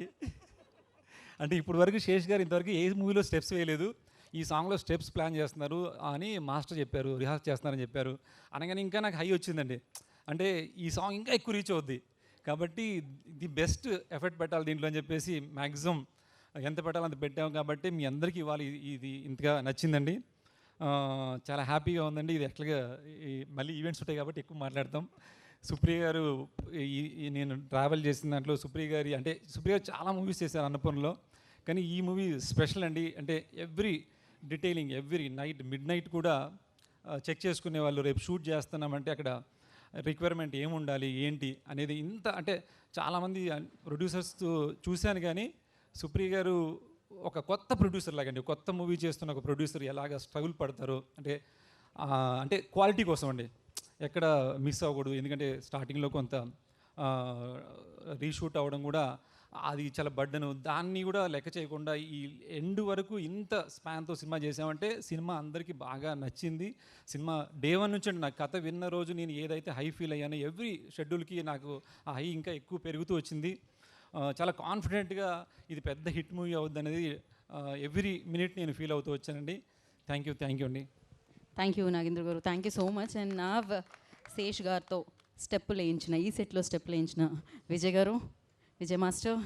అంటే ఇప్పుడు వరకు శేషు గారు ఇంతవరకు ఏ మూవీలో స్టెప్స్ వేయలేదు, ఈ సాంగ్లో స్టెప్స్ ప్లాన్ చేస్తున్నారు అని మాస్టర్ చెప్పారు, రిహార్స్ చేస్తున్నారని చెప్పారు. అనగానే ఇంకా నాకు హై వచ్చిందండి. అంటే ఈ సాంగ్ ఇంకా ఎక్కువ రీచ్ అవుద్ది కాబట్టి ది బెస్ట్ ఎఫర్ట్ పెట్టాలి దీంట్లో అని చెప్పేసి మ్యాక్సిమం ఎంత పెట్టాలో అంత పెట్టాము. కాబట్టి మీ అందరికీ ఇవాళ ఇది ఇంతగా నచ్చిందండి. చాలా హ్యాపీగా ఉందండి. ఇది యాక్చువల్గా మళ్ళీ ఈవెంట్స్ ఉంటాయి కాబట్టి ఎక్కువ మాట్లాడతాం. సుప్రియ గారు నేను ట్రావెల్ చేసిన దాంట్లో సుప్రియ గారు చాలా మూవీస్ చేశారు అన్నపూర్ణలో, కానీ ఈ మూవీ స్పెషల్ అండి. అంటే every detailing every night mid night కూడా చెక్ చేసుకునే వాళ్ళు. రేపు షూట్ చేస్తున్నామంటే అక్కడ రిక్వైర్మెంట్ ఏముండాలి ఏంటి అనేది ఇంత అంటే చాలామంది ప్రొడ్యూసర్స్ చూశాను, కానీ సుప్రియ గారు ఒక కొత్త ప్రొడ్యూసర్ లాగండి. కొత్త మూవీ చేస్తున్న ఒక ప్రొడ్యూసర్ ఎలాగ స్ట్రగుల్ పడతారు అంటే క్వాలిటీ కోసం అండి, ఎక్కడ మిస్ అవ్వకూడదు. ఎందుకంటే స్టార్టింగ్లో కొంత రీషూట్ అవ్వడం కూడా అది చాలా బర్డెను, దాన్ని కూడా లెక్క చేయకుండా ఈ ఎండ్ వరకు ఇంత స్పాన్తో సినిమా చేసామంటే సినిమా అందరికీ బాగా నచ్చింది. సినిమా డే 1 నుంచి అండి, నాకు కథ విన్న రోజు నేను ఏదైతే హై ఫీల్ అయ్యానో ఎవ్రీ షెడ్యూల్కి నాకు ఆ హై ఇంకా ఎక్కువ పెరుగుతూ వచ్చింది. చాలా కాన్ఫిడెంట్గా ఇది పెద్ద హిట్ మూవీ అవుద్ది అనేది ఎవ్రీ మినిట్ నేను ఫీల్ అవుతూ వచ్చానండి. థ్యాంక్ యూ అండి. థ్యాంక్ యూ నాగేంద్ర గారు, thank you so much. And నా శేష్ గారితో స్టెప్పులు వేయించిన, ఈ సెట్లో స్టెప్పులు వేయించిన విజయ్ గారు, విజయ్ మాస్టర్.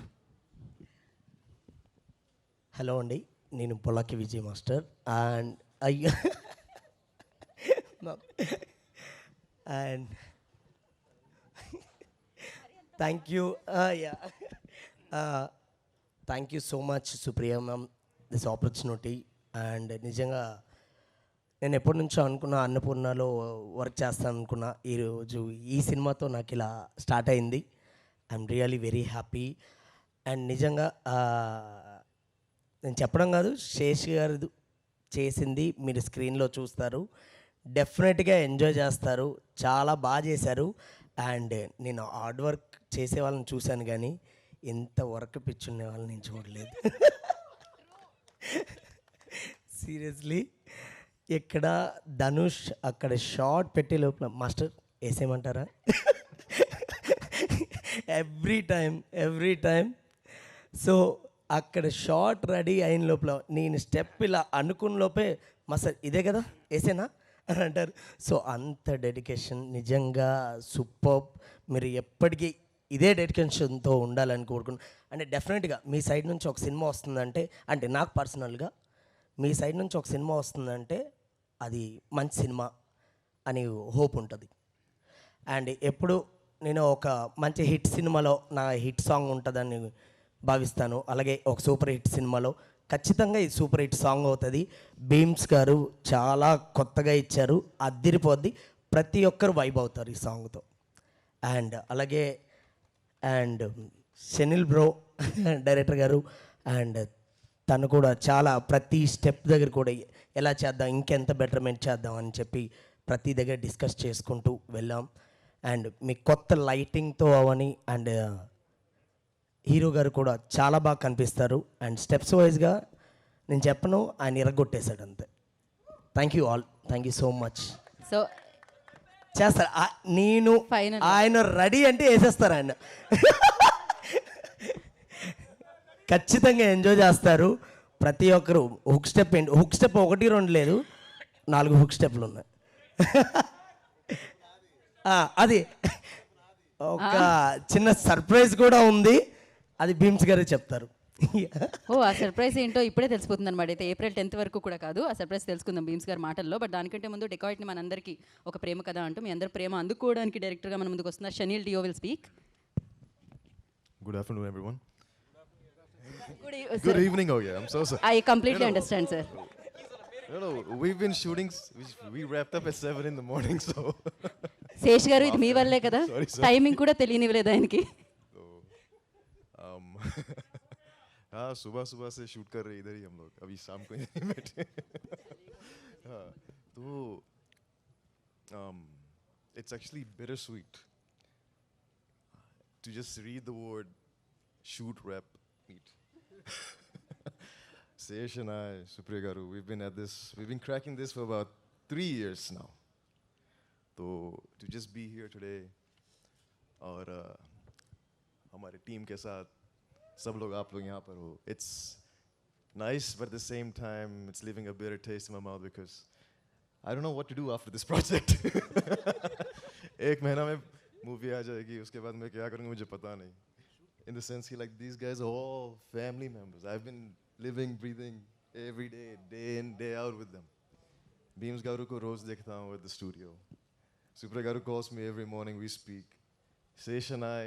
హలో అండి, నేను పొలాకి విజయ్ మాస్టర్. అండ్ అయ్యో and thank you so much Supriya ma'am this opportunity. And నిజంగా నేను ఎప్పటి నుంచో అనుకున్నా అన్నపూర్ణలో వర్క్ చేస్తాను అనుకున్నా. ఈరోజు ఈ సినిమాతో నాకు ఇలా స్టార్ట్ అయింది. I'm really very happy. And నిజంగా నేను చెప్పడం కాదు, శేష్ గారు చేసింది మీరు స్క్రీన్లో చూస్తారు, డెఫినెట్గా ఎంజాయ్ చేస్తారు. చాలా బాగా చేశారు. అండ్ నేను హార్డ్ వర్క్ చేసే వాళ్ళని చూశాను, కానీ ఎంత వర్క్ పిచ్చుండే వాళ్ళని నేను చూడలేదు. సీరియస్లీ, ఇక్కడ ధనుష్ అక్కడ షార్ట్ పెట్టే లోపల మాస్టర్ వేసేయమంటారా ఎవ్రీ టైం. సో అక్కడ షార్ట్ రెడీ అయిన లోపల నేను స్టెప్ ఇలా అనుకున్న లోపే మాస్టర్ ఇదే కదా వేసేనా అని అంటారు. సో అంత డెడికేషన్ నిజంగా సూపర్. మీరు ఎప్పటికీ ఇదే డెడికేషన్తో ఉండాలని కోరుకున్నాను. అంటే డెఫినెట్గా మీ సైడ్ నుంచి ఒక సినిమా వస్తుందంటే, అంటే నాకు పర్సనల్గా మీ సైడ్ నుంచి ఒక సినిమా వస్తుందంటే అది మంచి సినిమా అని హోప్ ఉంటుంది. అండ్ ఎప్పుడు నేను ఒక మంచి హిట్ సినిమాలో నా హిట్ సాంగ్ ఉంటుందని భావిస్తాను. అలాగే ఒక సూపర్ హిట్ సినిమాలో ఖచ్చితంగా ఇది సూపర్ హిట్ సాంగ్ అవుతుంది. భీమ్స్ గారు చాలా కొత్తగా ఇచ్చారు, అద్దిరిపోద్ది. ప్రతి ఒక్కరు వైబ్ అవుతారు ఈ సాంగ్తో. అండ్ అలాగే సెనిల్ బ్రో డైరెక్టర్ గారు, అండ్ తను కూడా చాలా ప్రతి స్టెప్ దగ్గర కూడా ఎలా చేద్దాం, ఇంకెంత బెటర్మెంట్ చేద్దాం అని చెప్పి ప్రతి దగ్గర డిస్కస్ చేసుకుంటూ వెళ్ళాం. అండ్ మీ కొత్త లైటింగ్తో అవని, అండ్ హీరో గారు కూడా చాలా బాగా కనిపిస్తారు. అండ్ స్టెప్స్ వైజ్గా నేను చెప్పను, ఆయన ఇరగొట్టేశాడు అంతే. Thank you all, thank you so much. So చేస్తారు నేను Final. ఆయన రెడీ అంటే వేసేస్తారు ఆయన. ఖచ్చితంగా ఎంజాయ్ చేస్తారు. ప్రతి ఒక్కరు హుక్ స్టెప్ ఏంటి, హుక్ స్టెప్ 1 2 లేదు, 4 హుక్ స్టెప్లు ఉన్నాయి. అది ఒక చిన్న సర్ప్రైజ్ కూడా ఉంది, అది భీమ్స్ గారే చెప్తారు. ఓ ఆ సర్ప్రైజ్ ఏంటో ఇప్పుడే తెలిసిపోతుంది అనమాట. అయితే ఏప్రిల్ 10th వరకు కూడా కాదు, ఆ సర్ప్రైజ్ తెలుసుకుందాం భీమ్స్ గారి మాటల్లో. బట్ దానికంటే ముందు డెకాయిట్ని మనందరికీ ఒక ప్రేమ కథ అంటూ మీ అందరి ప్రేమ అందుకోవడానికి డైరెక్టర్గా మన ముందుకు వస్తున్నారు Shaneel Deo will speak. Good afternoon, everyone. Good Good evening. Oh yeah, I'm so sorry. I completely understand, sir. No, we've been shooting. We wrapped up at 7 in the morning, so. Sesh గారు ఇది మీ వల్లే కదా, Sorry, sir. టైమింగ్ కూడా తెలియనివ్వలేదు ఆయనకి. हाँ सुबह सुबह से शूट कर रहे इधर ही हम लोग, अभी शाम को यहीं बैठे. हाँ तो it's actually bittersweet to just read the word shoot wrap meet. Sesh and I, Supriya Garu, we've been cracking this for about 3 years now. So to just be here today और हमारे टीम के साथ सब लोग आप लोग यहाँ पर हो, it's nice but at the same time it's leaving a bitter taste in my mouth because I don't know what to do after this project. एक महीना में मूवी आ जाएगी, उसके बाद मैं क्या करूँगा मुझे पता नहीं. In the sense कि like these guys are all family members. I've been living, breathing every day, day in, day out with them. Beams Garu ko roz dekhta hu at the studio. Supriya Garu calls me every morning, we speak. Sesh and I,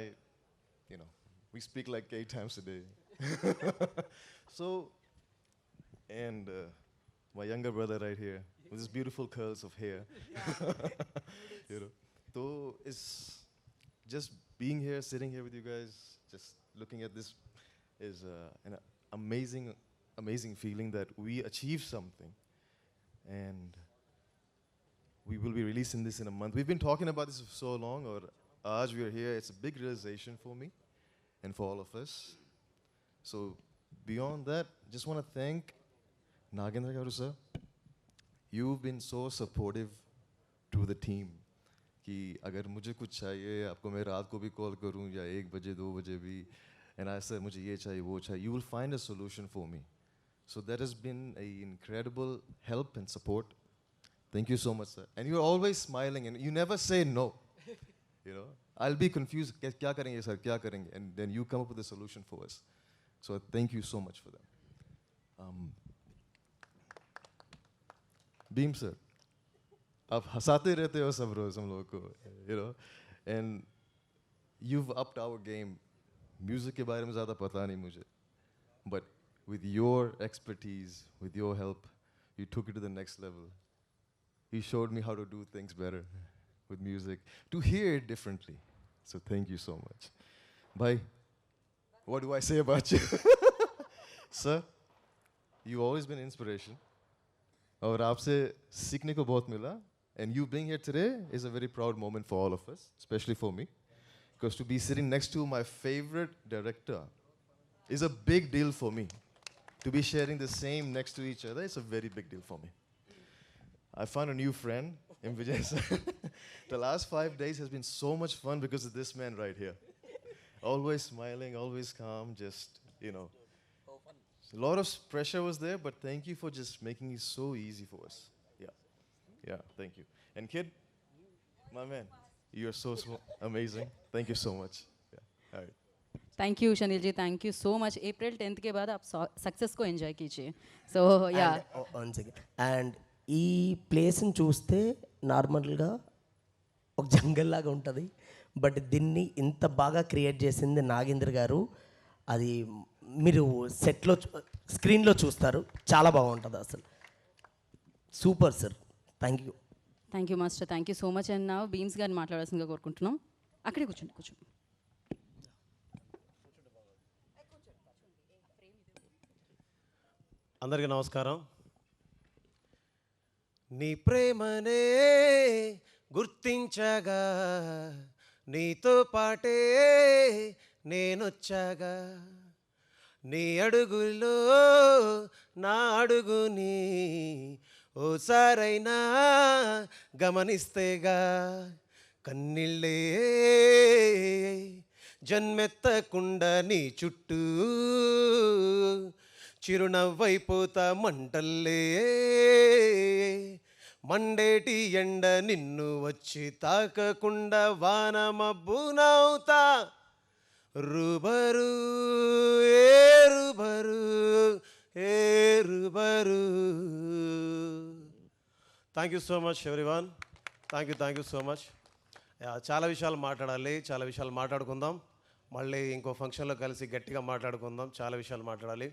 you know, we speak like 8 times a day. So, and my younger brother right here, with his beautiful curls of hair. You know, so it's just being here, sitting here with you guys, just looking at this is an amazing feeling that we achieved something. And we will be releasing this in a month. We've been talking about this for so long, or as we are here, it's a big realization for me and for all of us. So beyond that, just want to thank Nagendra Garu sir. You've been so supportive to the team कि अगर मुझे कुछ चाहिए आपको मैं रात को भी कॉल करूं या 1 बजे 2 बजे भी and I said मुझे ये चाहिए वो चाहिए, you will find a solution for me. So that has been an incredible help and support. Thank you so much sir. And you're always smiling and you never say no. You know, I'll be confused. क्या करेंगे sir, क्या करेंगे? And then you come up with a solution for us. So thank you so much for that. Beam sir, आप हंसाते रहते हो सब रोज हम लोगों को, you know, and you've upped our game. Music के बारे में ज़्यादा पता नहीं मुझे, but with your expertise, with your help, you took it to the next level. You showed me how to do things better with music, to hear it differently. So thank you so much. Bye. What do I say about you? Sir, you've always been inspiration. और आपसे सीखने को बहुत मिला. And you being here today is a very proud moment for all of us, especially for me. Because to be sitting next to my favorite director is a big deal for me. To be sharing the same next to each other is a very big deal for me. I found a new friend in Vijay sir. The last 5 days has been so much fun because of this man right here. Always smiling, always calm, just, you know. A lot of pressure was there, but thank you for just making it so easy for us. Yeah, thank you. And kid, my man, you're so amazing. Thank you so much. Yeah, all right. Thank you Shaneel ji, thank you so much. April 10th के बाद आप success को enjoy कीजिए. So yeah and ఈ ప్లేస్ని చూస్తే నార్మల్గా ఒక జంగల్ లాగా ఉంటుంది, బట్ దీన్ని ఇంత బాగా క్రియేట్ చేసింది నాగేంద్ర గారు. అది మీరు సెట్లో స్క్రీన్లో చూస్తారు, చాలా బాగుంటుంది అసలు. Super sir, thank you. Thank you master, thank you so much. And నా బీమ్స్ గారిని మాట్లాడాల్సిందిగా కోరుకుంటున్నాం. అక్కడే కూర్చోండి కూర్చోండి. అందరికీ నమస్కారం. నీ ప్రేమనే గుర్తించగా నీతో పాటే నేనొచ్చాగా, నీ అడుగులో నా అడుగుని ఓసారైనా గమనిస్తేగా, కన్నీళ్ళే జన్మెత్తకుండా నీ చుట్టూ చిరునవ్వైపోతా మంటల్లే మండేటి ఎండ నిన్ను వచ్చి తాకకుండా వాన మబ్బునవుతా రుబరు ఏరుబరు ఏరుబరు. Thank you so much everyone. Thank you so much. చాలా విషయాలు మాట్లాడాలి, చాలా విషయాలు మాట్లాడుకుందాం. మళ్ళీ ఇంకో ఫంక్షన్లో కలిసి గట్టిగా మాట్లాడుకుందాం. చాలా విషయాలు మాట్లాడాలి.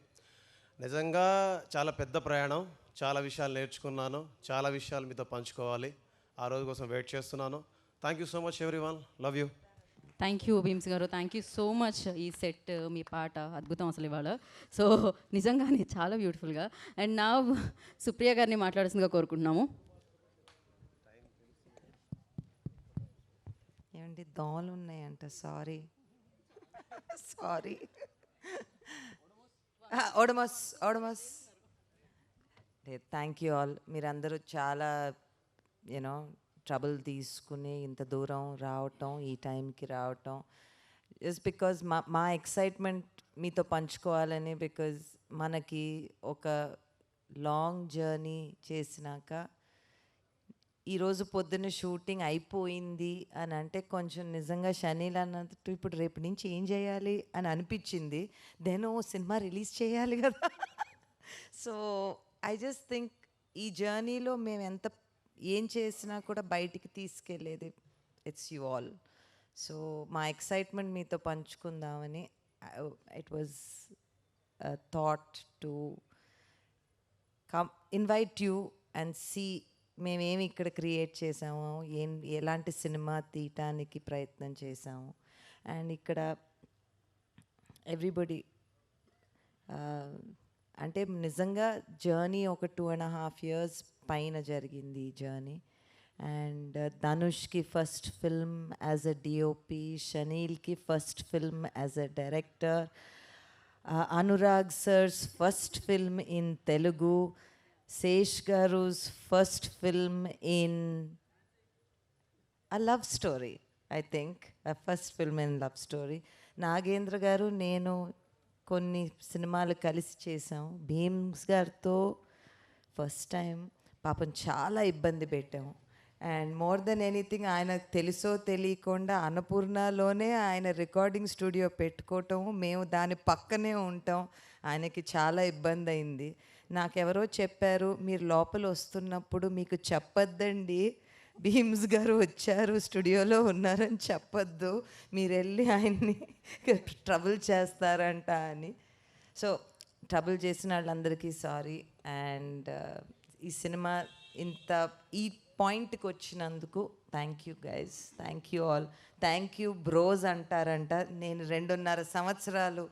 నిజంగా చాలా పెద్ద ప్రయాణం, చాలా విషయాలు నేర్చుకున్నాను, చాలా విషయాలు మీతో పంచుకోవాలి. ఆ రోజు కోసం వెయిట్ చేస్తున్నాను. Thank you so much everyone. Love you. Thank you Bheems గారు, థ్యాంక్ యూ సో మచ్. ఈ సెట్, మీ పాట అద్భుతం అసలు ఇవాళ. సో నిజంగానే చాలా బ్యూటిఫుల్గా. అండ్ నా సుప్రియ గారిని మాట్లాడాల్సిందిగా కోరుకుంటున్నాము. ఏమండి దోమలు ఉన్నాయంట, సారీ సారీ. ఓడమస్ ఓడమస్. Thank you all. మీరందరూ చాలా యూనో ట్రబుల్ తీసుకుని ఇంత దూరం రావటం, ఈ టైంకి రావటం, జస్ట్ బికాజ్ మా ఎక్సైట్మెంట్ మీతో పంచుకోవాలని. బికాజ్ మనకి ఒక లాంగ్ జర్నీ చేసినాక ఈరోజు పొద్దున్న షూటింగ్ అయిపోయింది అని అంటే కొంచెం నిజంగా షనీల్ అన్నట్టు ఇప్పుడు రేపు నుంచి ఏం చేయాలి అని అనిపించింది. దెన్ ఓ సినిమా రిలీజ్ చేయాలి కదా. సో ఐ జస్ట్ థింక్ ఈ జర్నీలో మేము ఎంత ఏం చేసినా కూడా బయటికి తీసుకెళ్ళేది ఇట్స్ యూ ఆల్. సో మా ఎక్సైట్మెంట్ మీతో పంచుకుందామని it was thought to come invite you and see మేమేమి ఇక్కడ క్రియేట్ చేసాము, ఎలాంటి సినిమా తీయటానికి ప్రయత్నం చేసాము. అండ్ ఇక్కడ ఎవ్రీబడి అంటే నిజంగా జర్నీ ఒక 2.5 years పైన జరిగింది ఈ జర్నీ. అండ్ ధనుష్కి first film as a DOP, షనీల్కి first film as a director, Anurag sir's first film in Telugu, Sesh గారు's first film in a love story, I think, a first film in love story. Nagendra గారు నేను కొన్ని సినిమాలు కలిసి చేసాం. భీమ్స్ గారితో ఫస్ట్ టైం పాపం చాలా ఇబ్బంది పెట్టాము. అండ్ మోర్ దెన్ ఎనీథింగ్ ఆయన తెలుసో తెలియకుండా అన్నపూర్ణలోనే ఆయన రికార్డింగ్ స్టూడియో పెట్టుకోవటం, మేము దాని పక్కనే ఉంటాం. ఆయనకి చాలా ఇబ్బంది అయింది. నాకెవరో చెప్పారు, మీరు లోపల వస్తున్నప్పుడు మీకు చెప్పొద్దండి, భీమ్స్ గారు వచ్చారు స్టూడియోలో ఉన్నారని చెప్పొద్దు, మీరు వెళ్ళి ఆయన్ని ట్రబుల్ చేస్తారంట అని. సో ట్రబుల్ చేసిన వాళ్ళందరికీ సారీ. అండ్ ఈ సినిమా ఇంత ఈ పాయింట్కి వచ్చినందుకు thank you guys, thank you all. Thank you bros అంటారంట. నేను 2.5 సంవత్సరాలు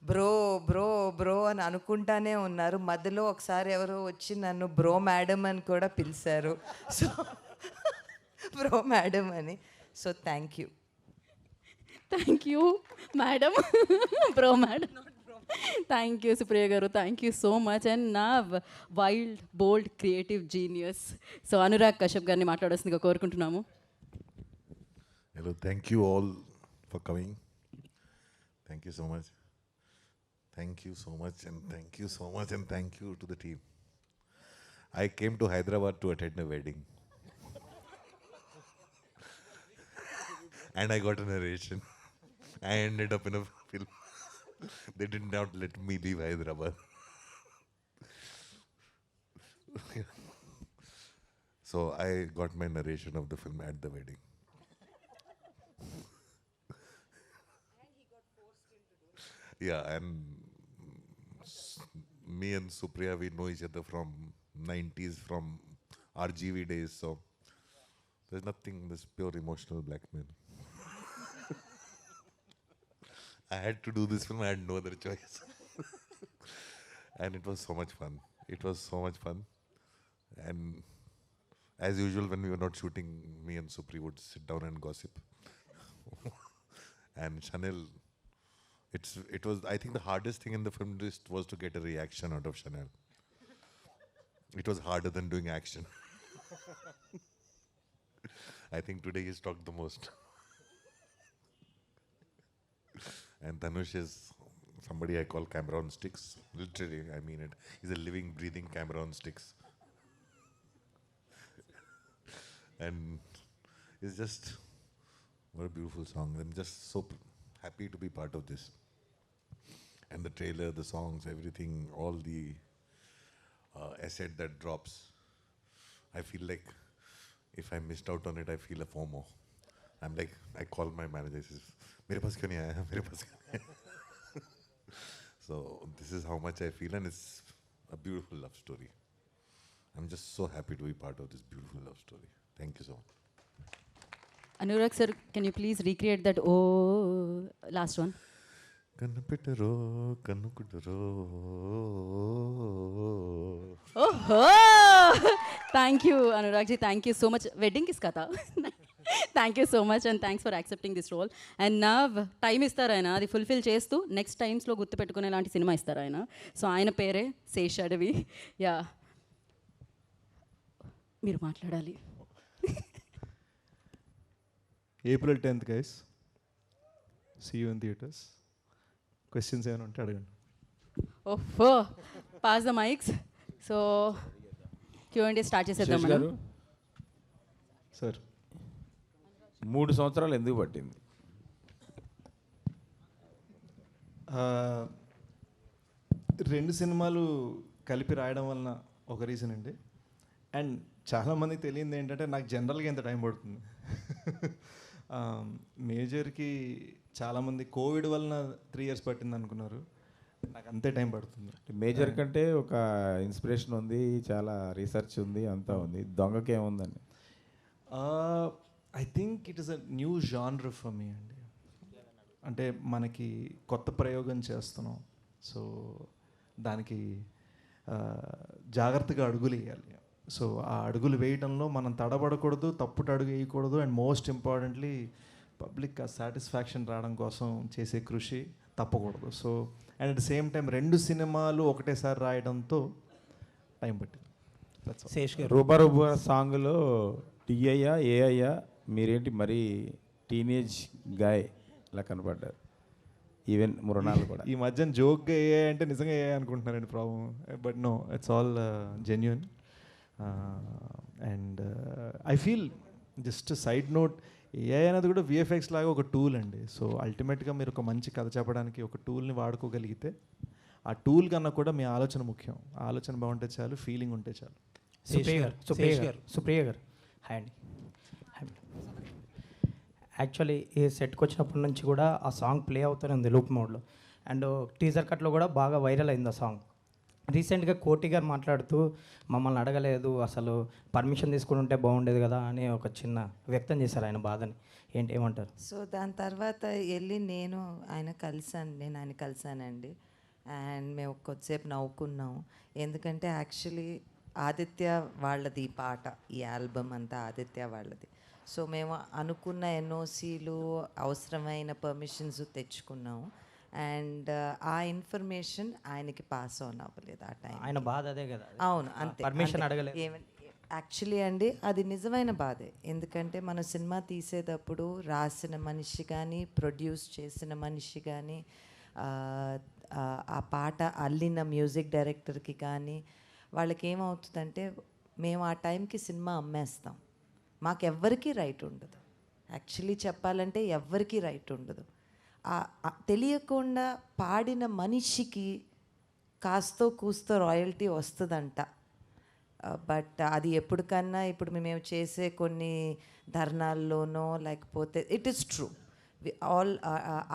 బ్రో బ్రో బ్రో అని అనుకుంటానే ఉన్నారు. మధ్యలో ఒకసారి ఎవరో వచ్చి నన్ను బ్రో మేడం అని కూడా పిలిచారు. సో బ్రో మేడం అని. So thank you. Thank you madam, bro madam. Thank you Supriya garu, thank you so much. And నా wild bold creative genius so Anurag Kashyap గారిని మాట్లాడాల్సిందిగా కోరుకుంటున్నాము. Hello, thank you all for coming. Thank you so much. Thank you so much, and thank you so much, and thank you to the team. I came to Hyderabad to attend a wedding. And I got a narration. I ended up in a film. They did not let me leave Hyderabad. So I got my narration of the film at the wedding. Yeah, and me and Supriya, we know each other from 90s, from RGV days, so there's nothing, this pure emotional blackmail. I had to do this film, I had no other choice. And it was so much fun. It was so much fun. And as usual, when we were not shooting, me and Supri would sit down and gossip. And Chanel, it was, I think the hardest thing in the film was to get a reaction out of Chanel. It was harder than doing action. I think today he's talked the most. And Dhanush is somebody I call camera on sticks. Literally, I mean it. He's a living, breathing camera on sticks. And it's just, what a beautiful song. I'm just so happy to be part of this. And the trailer, the songs, everything, all the asset that drops. I feel like if I missed out on it, I feel a FOMO. I'm like, I call my manager, he says, "Mere paas kyun nahi aaya? Mere paas kyun nahi aaya?" So this is how much I feel, and it's a beautiful love story. I'm just so happy to be part of this beautiful love story. Thank you so much. Anurag sir, can you please recreate that last one? Kannu pittaro, kannu kuddaro. Thank you, Anurag ji. Thank you so much. Wedding kiska tha? Thank you so much and thanks for accepting this role. And now time ఇస్తారు ఆయన అది fulfil చేస్తూ next టైమ్స్లో గుర్తుపెట్టుకునే లాంటి cinema ఇస్తారు ఆయన. So ఆయన పేరే శేష్ అడవి. యా, మీరు మాట్లాడాలి. April 10th, guys. See you in theaters. Questions ఏమైనా ఉంటే అడగండి. ఓహో, pass the mics. So Q&A start చేసేద్దాం శేష్ గారు, సార్ 3 సంవత్సరాలు ఎందుకు పట్టింది? రెండు సినిమాలు కలిపి రాయడం వలన ఒక రీజన్ అండి. అండ్ చాలామందికి తెలియంది ఏంటంటే నాకు జనరల్గా ఎంత టైం పడుతుంది. మేజర్కి చాలామంది కోవిడ్ వలన 3 years పట్టింది అనుకున్నారు. నాకు అంతే టైం పడుతుంది. మేజర్ కంటే ఒక ఇన్స్పిరేషన్ ఉంది, చాలా రీసెర్చ్ ఉంది, అంతా ఉంది. దొంగకి ఏముందండి? I think it is a new genre for me అండి. అంటే మనకి కొత్త ప్రయోగం చేస్తున్నాం. సో దానికి జాగ్రత్తగా అడుగులు వేయాలి. సో ఆ అడుగులు వేయడంలో మనం తడబడకూడదు, తప్పుట అడుగు వేయకూడదు. అండ్ మోస్ట్ ఇంపార్టెంట్లీ పబ్లిక్ ఆ సాటిస్ఫాక్షన్ రావడం కోసం చేసే కృషి తప్పకూడదు. So and at the same time 2 సినిమాలు ఒకటేసారి రాయడంతో టైం పట్టింది. శేష్ గారు, రూబా రూబా సాంగ్లో టీఐయా ఏఐయా మీరేంటి మరీ టీనేజ్ గాయ్ ఇలా కనపడ్డారు. ఈవెన్ మృణాలు కూడా ఈ మధ్యన జోక్గా ఏ అంటే నిజంగా ఏ అనుకుంటున్నారండి problem. But no, it's all genuine. And I feel just side note, AI అనేది కూడా విఎఫ్ఎక్స్ లాగా ఒక టూల్ అండి. సో అల్టిమేట్గా మీరు ఒక మంచి కథ చెప్పడానికి ఒక టూల్ని వాడుకోగలిగితే ఆ టూల్ కన్నా కూడా మీ ఆలోచన ముఖ్యం. ఆలోచన బాగుంటే చాలు, ఫీలింగ్ ఉంటే చాలు. సుప్రియ గారు హాయ్ అండి. యాక్చువల్లీ ఈ సెట్కి వచ్చినప్పటి నుంచి కూడా ఆ సాంగ్ ప్లే అవుతూనే ఉంది లూప్ మోడ్లో. అండ్ టీజర్ కట్లో కూడా బాగా వైరల్ అయింది ఆ సాంగ్. రీసెంట్గా కోటి గారు మాట్లాడుతూ మమ్మల్ని అడగలేదు, అసలు పర్మిషన్ తీసుకుని ఉంటే బాగుండేది కదా అని ఒక చిన్న వ్యక్తం చేశారు ఆయన బాధని. ఏమంటారు? సో దాని తర్వాత వెళ్ళి నేను ఆయన కలిసానండి. అండ్ మేము కొద్దిసేపు నవ్వుకున్నాం. ఎందుకంటే యాక్చువల్లీ ఆదిత్య వాళ్ళది ఈ పాట, ఈ ఆల్బమ్ అంతా ఆదిత్య వాళ్ళది. సో మేము అనుకున్న ఎన్ఓసీలు, అవసరమైన పర్మిషన్స్ తెచ్చుకున్నాము. అండ్ ఆ ఇన్ఫర్మేషన్ ఆయనకి పాస్ ఆన్ అవ్వలేదు ఆ టైం. ఆయన బాధ అదే కదా. అవును, అంతే. పర్మిషన్ అడగలేదు. యాక్చువల్లీ అండి అది నిజమైన బాధే. ఎందుకంటే మనం సినిమా తీసేటప్పుడు రాసిన మనిషి కానీ, ప్రొడ్యూస్ చేసిన మనిషి కానీ, ఆ పాట అల్లిన మ్యూజిక్ డైరెక్టర్కి కానీ వాళ్ళకి ఏమవుతుందంటే మేము ఆ టైంకి సినిమా అమ్మేస్తాం. మాకెవ్వరికీ రైట్ ఉండదు. యాక్చువల్లీ చెప్పాలంటే ఎవ్వరికీ రైట్ ఉండదు. తెలియకుండా పాడిన మనిషికి కాస్తో కూస్తో రాయల్టీ వస్తుందంట. బట్ అది ఎప్పటికన్నా ఇప్పుడు మేము చేసే కొన్ని ధర్నాల్లోనో లేకపోతే ఇట్ ఈస్ ట్రూ ఆల్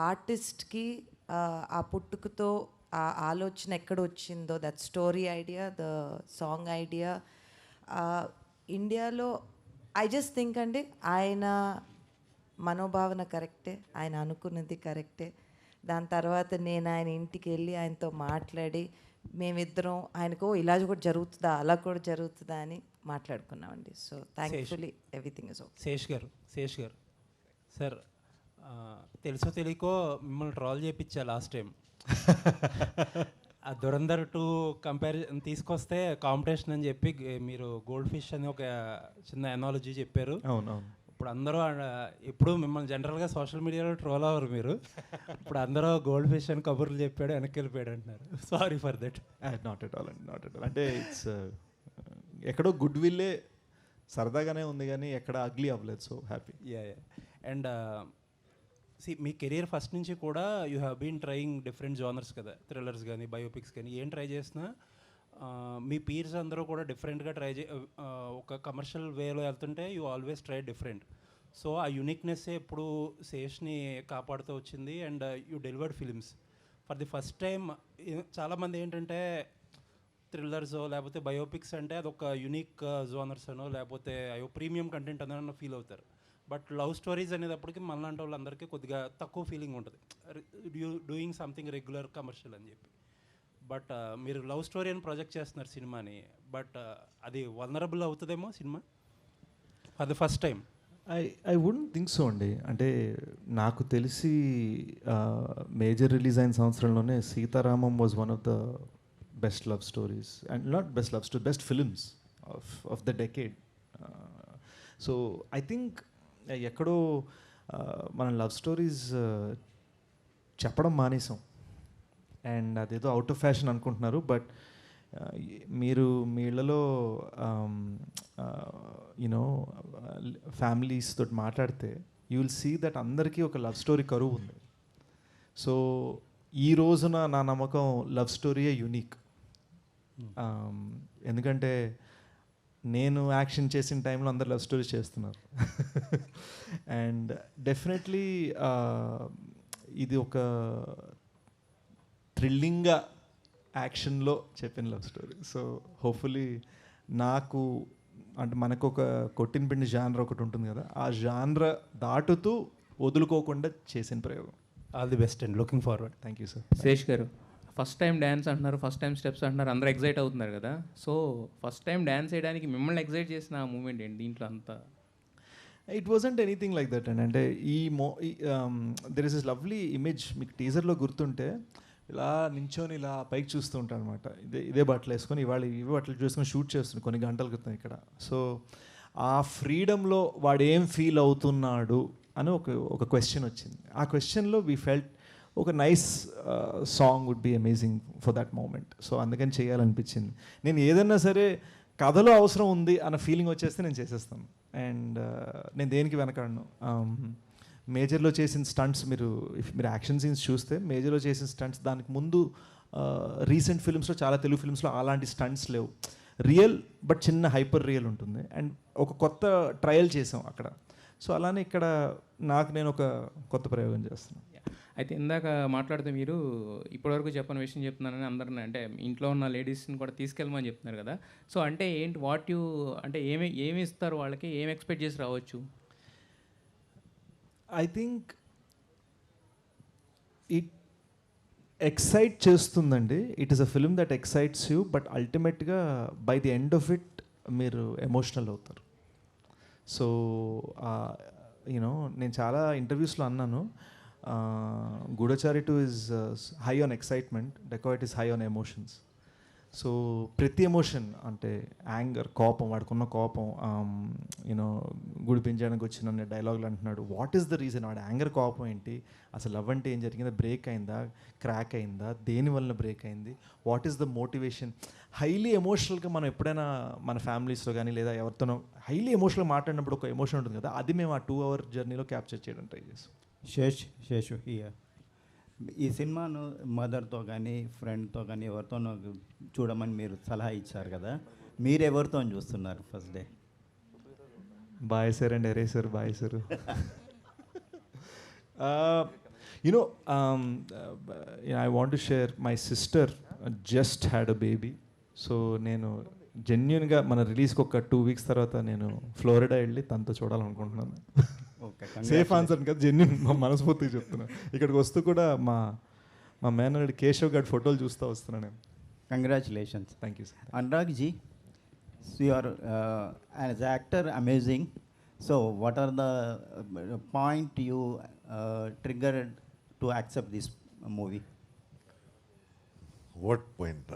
ఆర్టిస్ట్కి ఆ పుట్టుకతో ఆ ఆలోచన ఎక్కడ వచ్చిందో, that story idea, the song idea ఇండియాలో ఐ జస్ట్ థింక్ అండి ఆయన మనోభావన కరెక్టే, ఆయన అనుకున్నది కరెక్టే. దాని తర్వాత నేను ఆయన ఇంటికి వెళ్ళి ఆయనతో మాట్లాడి మేమిద్దరం ఆయనకు ఇలా కూడా జరుగుతుందా, అలా కూడా జరుగుతుందా అని మాట్లాడుకున్నామండి. So thankfully everything is okay. Sesh garu sir, తెలుసో తెలియకో మిమ్మల్ని ట్రాల్ చేయించా లాస్ట్ టైం. ఆ దురంధర్ 2 కంపారిజన్ తీసుకొస్తే కాంపిటీషన్ అని చెప్పి మీరు గోల్డ్ ఫిష్ అని ఒక చిన్న ఎనాలజీ చెప్పారు. అవునవును. ఇప్పుడు అందరూ ఎప్పుడు మిమ్మల్ని జనరల్గా సోషల్ మీడియాలో ట్రోల్ అవ్వరు మీరు. ఇప్పుడు అందరూ గోల్డ్ ఫిష్ అని కబుర్లు చెప్పాడు, వెనక్కి వెళ్ళిపోయాడు అంటున్నారు. Sorry for that. Not at all అండి, నాట్ ఎట్ ఆల్. అంటే ఇట్స్ ఎక్కడో గుడ్ విల్లే సరదాగానే ఉంది కానీ ఎక్కడ అగ్లీ అవ్వలేదు. So happy. యా. అండ్ మీ కెరీర్ ఫస్ట్ నుంచి కూడా you have been trying different genres కదా, థ్రిల్లర్స్ కానీ బయోపిక్స్ కానీ ఏం ట్రై చేసినా మీ పీర్స్ అందరూ కూడా డిఫరెంట్గా ఒక కమర్షియల్ వేలో వెళ్తుంటే you always try different. So ఆ యూనిక్నెస్సే ఎప్పుడు శేష్ని కాపాడుతూ వచ్చింది. And you delivered films for the first time. చాలామంది ఏంటంటే థ్రిల్లర్సో లేకపోతే బయోపిక్స్ అంటే అదొక యూనిక్ జోనర్స్ అనో లేకపోతే అయ్యో ప్రీమియం కంటెంట్ అనో ఫీల్ అవుతారు. బట్ లవ్ స్టోరీస్ అనేటప్పటికి మనలాంటి వాళ్ళందరికీ కొద్దిగా తక్కువ ఫీలింగ్ ఉంటుంది, డూయింగ్ సంథింగ్ రెగ్యులర్ కమర్షియల్ అని చెప్పి. బట్ మీరు లవ్ స్టోరీ అని ప్రొజెక్ట్ చేస్తున్నారు సినిమాని. బట్ అది వల్నరబుల్ అవుతుందేమో సినిమా for the first time. I wouldn't think so అండి. అంటే నాకు తెలిసి మేజర్ రిలీజ్ అయిన సంవత్సరంలోనే Sita Ramam was one of the best love stories, and not best love story, best films of the decade. So I think ఎక్కడో మనం లవ్ స్టోరీస్ చెప్పడం మానేసాం, అండ్ అదేదో అవుట్ ఆఫ్ ఫ్యాషన్ అనుకుంటున్నారు. బట్ మీరు మీ ఇళ్ళలో యూనో ఫ్యామిలీస్ తోటి మాట్లాడితే యూ విల్ సీ దట్ అందరికీ ఒక లవ్ స్టోరీ కరువు ఉంది. సో ఈ రోజున నా నమ్మకం లవ్ స్టోరీయే యూనిక్. ఎందుకంటే నేను యాక్షన్ చేసిన టైంలో అందరు లవ్ స్టోరీస్ చేస్తున్నారు. అండ్ డెఫినెట్లీ ఇది ఒక థ్రిల్లింగ్గా యాక్షన్లో చెప్పిన లవ్ స్టోరీ. సో హోప్ఫుల్లీ నాకు అంటే మనకు ఒక కొట్టిన పిండి జానర్ ఒకటి ఉంటుంది కదా, ఆ జానర్ దాటుతూ వదులుకోకుండా చేసిన ప్రయోగం. All the best and looking forward. Thank you sir. Sesh గారు, ఫస్ట్ టైం డ్యాన్స్ అంటున్నారు, ఫస్ట్ టైం స్టెప్స్ అంటున్నారు, అందరూ ఎగ్జైట్ అవుతున్నారు కదా. సో ఫస్ట్ టైం డ్యాన్స్ చేయడానికి మిమ్మల్ని ఎగ్జైట్ చేసిన ఆ మూమెంట్ ఏంటి దీంట్లో అంతా? It wasn't anything like that అండి. అంటే there is is lovely image, మీకు టీజర్లో గుర్తుంటే ఇలా నించొని ఇలా పైకి చూస్తూ ఉంటాను అనమాట. ఇదే బట్టలు వేసుకొని ఇవాళ ఇవే బట్టలు చూసుకొని షూట్ చేస్తుంది కొన్ని గంటల క్రితం ఇక్కడ. సో ఆ ఫ్రీడమ్లో వాడు ఏం ఫీల్ అవుతున్నాడు అని ఒక క్వశ్చన్ వచ్చింది. ఆ క్వశ్చన్లో వీ ఫెల్ట్ ఒక nice song would be amazing for that moment. So అందుకని చేయాలనిపించింది. నేను ఏదన్నా సరే కథలో అవసరం ఉంది అన్న ఫీలింగ్ వచ్చేస్తే నేను చేసేస్తాను. అండ్ నేను దేనికి వెనకాడను. మేజర్లో చేసిన స్టంట్స్ మీరు యాక్షన్ సీన్స్ చూస్తే మేజర్లో చేసిన స్టంట్స్ దానికి ముందు రీసెంట్ ఫిల్మ్స్లో చాలా తెలుగు ఫిల్మ్స్లో అలాంటి స్టంట్స్ లేవు. రియల్ బట్ చిన్న హైపర్ రియల్ ఉంటుంది. అండ్ ఒక కొత్త ట్రయల్ చేసాం అక్కడ. సో అలానే ఇక్కడ నేను ఒక కొత్త ప్రయోగం చేస్తున్నాను. అయితే ఇందాక మాట్లాడితే మీరు ఇప్పటివరకు చెప్పని విషయం చెప్తున్నానని అందరిని అంటే ఇంట్లో ఉన్న లేడీస్ని కూడా తీసుకెళ్ళమని చెప్తున్నారు కదా. సో అంటే ఏంటి అంటే ఏమి ఇస్తారు వాళ్ళకి, ఏమి ఎక్స్పెక్ట్ చేసి రావచ్చు? ఐ థింక్ ఇట్ ఎక్సైట్ చేస్తుందండి. It is a film that excites you, but అల్టిమేట్గా by the end of it మీరు ఎమోషనల్ అవుతారు. సో యూనో నేను చాలా ఇంటర్వ్యూస్లో అన్నాను, Goodachari 2 is high on excitement, Dacoit is high on emotions. So ప్రతి ఎమోషన్ అంటే యాంగర్, కోపం, వాడుకున్న కోపం, యూనో గుడి పెంచడానికి వచ్చిన డైలాగులు అంటున్నాడు. What is the reason? వాడు యాంగర్, కోపం ఏంటి, అసలు లవ్ అంటే ఏం జరిగిందా, బ్రేక్ అయిందా, క్రాక్ అయిందా, దేని వలన బ్రేక్ అయింది, what is the motivation. Highly ఎమోషనల్గా మనం ఎప్పుడైనా మన ఫ్యామిలీస్లో కానీ లేదా ఎవరితోనో హైలీ ఎమోషనల్గా మాట్లాడినప్పుడు ఒక ఎమోషన్ ఉంటుంది కదా, అది మేము ఆ 2 hour జర్నీలో క్యాప్చర్ చేయడం ట్రై చేస్తాం. శేషు ఈ సినిమాను మదర్తో కానీ ఫ్రెండ్తో కానీ ఎవరితోనో చూడమని మీరు సలహా ఇచ్చారు కదా, మీరు ఎవరితో చూస్తున్నారు ఫస్ట్ డే? బాయ్ సార్ అండ్ ఎరే సార్, బాయ్ sir. You know I want to share, my sister just had a baby. So నేను జెన్యున్గా మన రిలీజ్కి ఒక 2 weeks తర్వాత నేను ఫ్లోరిడా వెళ్ళి తనతో చూడాలనుకుంటున్నాను. సేఫ్ ఆన్సర్ కదా, జెన్యున్ మనస్ఫూర్తిగా చెప్తున్నాను. ఇక్కడికి వస్తూ కూడా మా మేనల్లుడు కేశవ్ గారి ఫోటోలు చూస్తూ వస్తున్నాను నేను. Congratulations. Thank you sir. Anurag ji, you are as actor amazing. So what are the point you triggered to accept this movie? What point?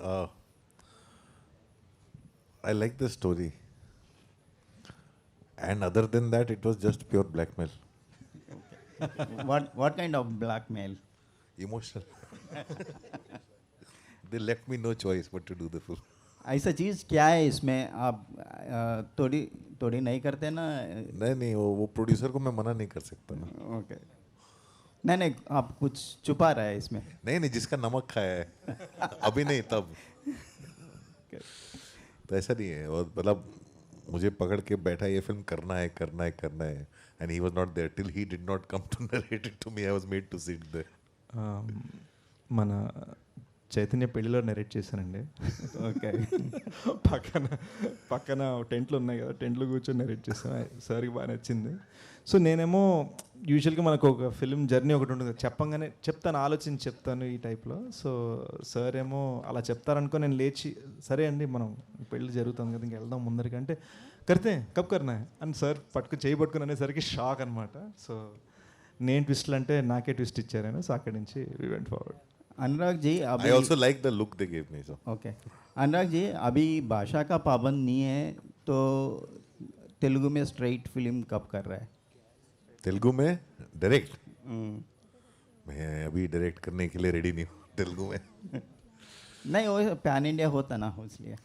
I like the story. And other than that, it was just pure blackmail. What kind of blackmail? Emotional. They left me no choice but to do the film. ऐसा चीज़ क्या है इसमें आप थोड़ी थोड़ी नहीं करते ना? नहीं वो प्रोड्यूसर को मैं मना नहीं कर सकता ना. ओके. नहीं आप कुछ छुपा रहा है इसमें. नहीं जिसका नमक खाया है अभी नहीं तब. तो ऐसा नहीं है. और मतलब मुझे पकड़ के बैठा ये फिल्म करना है and he was not there till he did not come to narrate it to me. I was made to sit there. మన చైతన్య పెళ్లిలో నెరేట్ చేశానండి. ఓకే. పక్కన టెంట్లు ఉన్నాయి కదా, టెంట్లు కూర్చొని నెరేట్ చేశాను. సార్కి బాగా నచ్చింది. సో నేనేమో యూజువల్గా మనకు ఒక ఫిల్మ్ జర్నీ ఒకటి ఉంటుంది, చెప్పంగానే ఆలోచించి చెప్తాను ఈ టైప్లో. సో సార్ ఏమో అలా చెప్తారనుకో నేను లేచి సరే అండి మనం పెళ్ళి జరుగుతుంది కదా ఇంక వెళ్దాం ముందరికి అంటే కడితే కప్ కర్నా అని సార్ చేయబట్టుకుని అనేసరికి షాక్ అనమాట. సో నేను ట్విస్ట్లు అంటే నాకే ట్విస్ట్ ఇచ్చారు. సో అక్కడి నుంచి వి వెంట్ ఫార్వర్డ్. अनुराग जी अभी I also like the look they gave me. So. Okay. Anurag ji अभी भाषा का पाबंद नहीं है तो तेलुगु में स्ट्रेट फिल्म कब कर रहा है? तेलुगु में डायरेक्ट? मैं अभी डायरेक्ट करने के लिए रेडी नहीं हूँ तेलुगु में. नहीं वो पैन इंडिया होता ना इसलिए.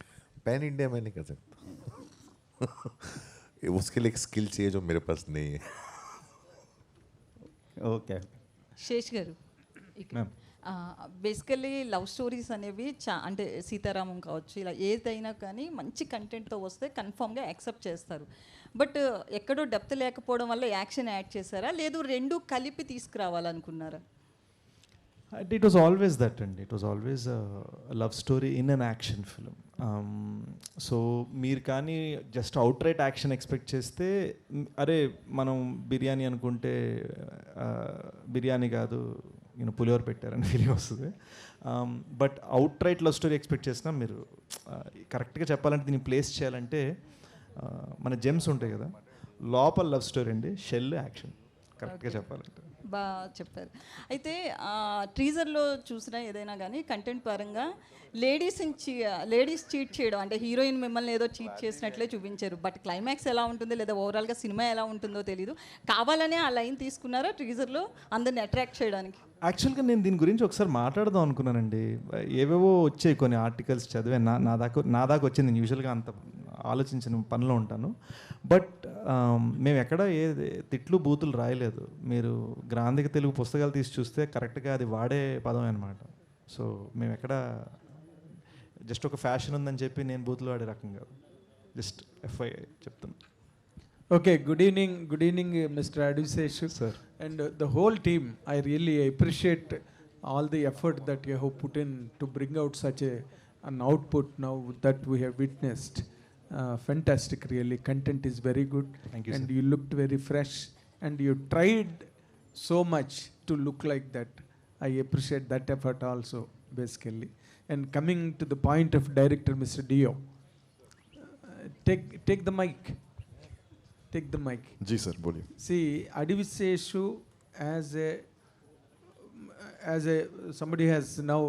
पैन इंडिया मैं नहीं कर सकता. उसके लिए एक स्किल चाहिए जो मेरे पास नहीं है. ఓకే. శేష్ గారు బేసికల్లీ లవ్ స్టోరీస్ అనేవి అంటే సీతారామం కావచ్చు ఇలా ఏదైనా కానీ మంచి కంటెంట్తో వస్తే కన్ఫామ్గా యాక్సెప్ట్ చేస్తారు. బట్ ఎక్కడో డెప్త్ లేకపోవడం వల్ల యాక్షన్ యాడ్ చేశారా లేదు రెండు కలిపి తీసుకురావాలనుకున్నారా? It was always that, and it was always a love story in an action film. So మీరు కానీ just out right action expect చేస్తే అరే మనం బిర్యానీ అనుకుంటే బిర్యానీ కాదు పులిహోర పెట్టారని ఫీలింగ్ వస్తుంది. But out right love story expect చేసినా మీరు కరెక్ట్గా చెప్పాలంటే దీన్ని ప్లేస్ చేయాలంటే మన జెమ్స్ ఉంటాయి కదా, లోపల లవ్ స్టోరీ అండి, షెల్ యాక్షన్ కరెక్ట్గా చెప్పాలంటే. బాగా చెప్పారు. అయితే టీజర్లో చూసిన ఏదైనా కానీ కంటెంట్ పరంగా లేడీస్ చీట్ చేయడం అంటే హీరోయిన్ మిమ్మల్ని ఏదో చీట్ చేసినట్లే చూపించారు. బట్ క్లైమాక్స్ ఎలా ఉంటుంది లేదా ఓవరాల్గా సినిమా ఎలా ఉంటుందో తెలీదు. కావాలనే ఆ లైన్ తీసుకున్నారా టీజర్లో అందరిని అట్రాక్ట్ చేయడానికి? యాక్చువల్గా నేను దీని గురించి ఒకసారి మాట్లాడదాం అనుకున్నానండి. ఏవేవో వచ్చాయి కొన్ని ఆర్టికల్స్ చదివే నా దాకా వచ్చింది. నేను యూజువల్గా అంత ఆలోచించిన పనిలో ఉంటాను. బట్ మేము ఎక్కడ ఏ తిట్లు బూతులు రాయలేదు. మీరు గ్రాంధిక తెలుగు పుస్తకాలు తీసి చూస్తే కరెక్ట్గా అది వాడే పదమే అనమాట. సో మేము ఎక్కడ జస్ట్ ఒక ఫ్యాషన్ ఉందని చెప్పి నేను బూతులు వాడే రకం కాదు. జస్ట్ ఎఫ్ఐ చెప్తాను. Okay, good evening, Mr. Adviseshu. Sir. And the whole team, I really appreciate all the effort that you have put in to bring out such an output now that we have witnessed. Fantastic, really. Content is very good. Thank you, and sir. you looked very fresh. And you tried so much to look like that. I appreciate that effort also, basically. And coming to the point of director, Mr. Dio, take the mic. Take the mic. जी sir बोलिए. See, Adviseshu as a somebody has now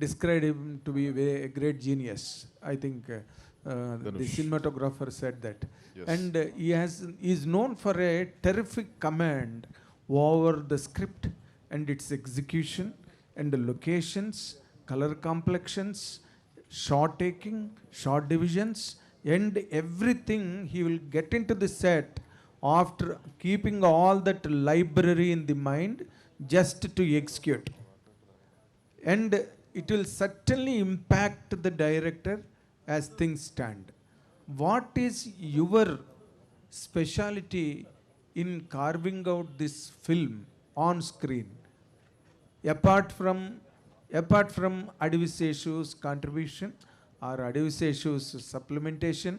described him to be a great genius. I think the cinematographer said that. Yes. And he is known for a terrific command over the script and its execution and the locations, color complexions, shot taking, shot divisions, and everything. He will get into the set after keeping all that library in the mind just to execute. And it will certainly impact the director as things stand. What is your speciality in carving out this film on screen? Apart from Adviseshu's contribution, or Adviseshu's supplementation,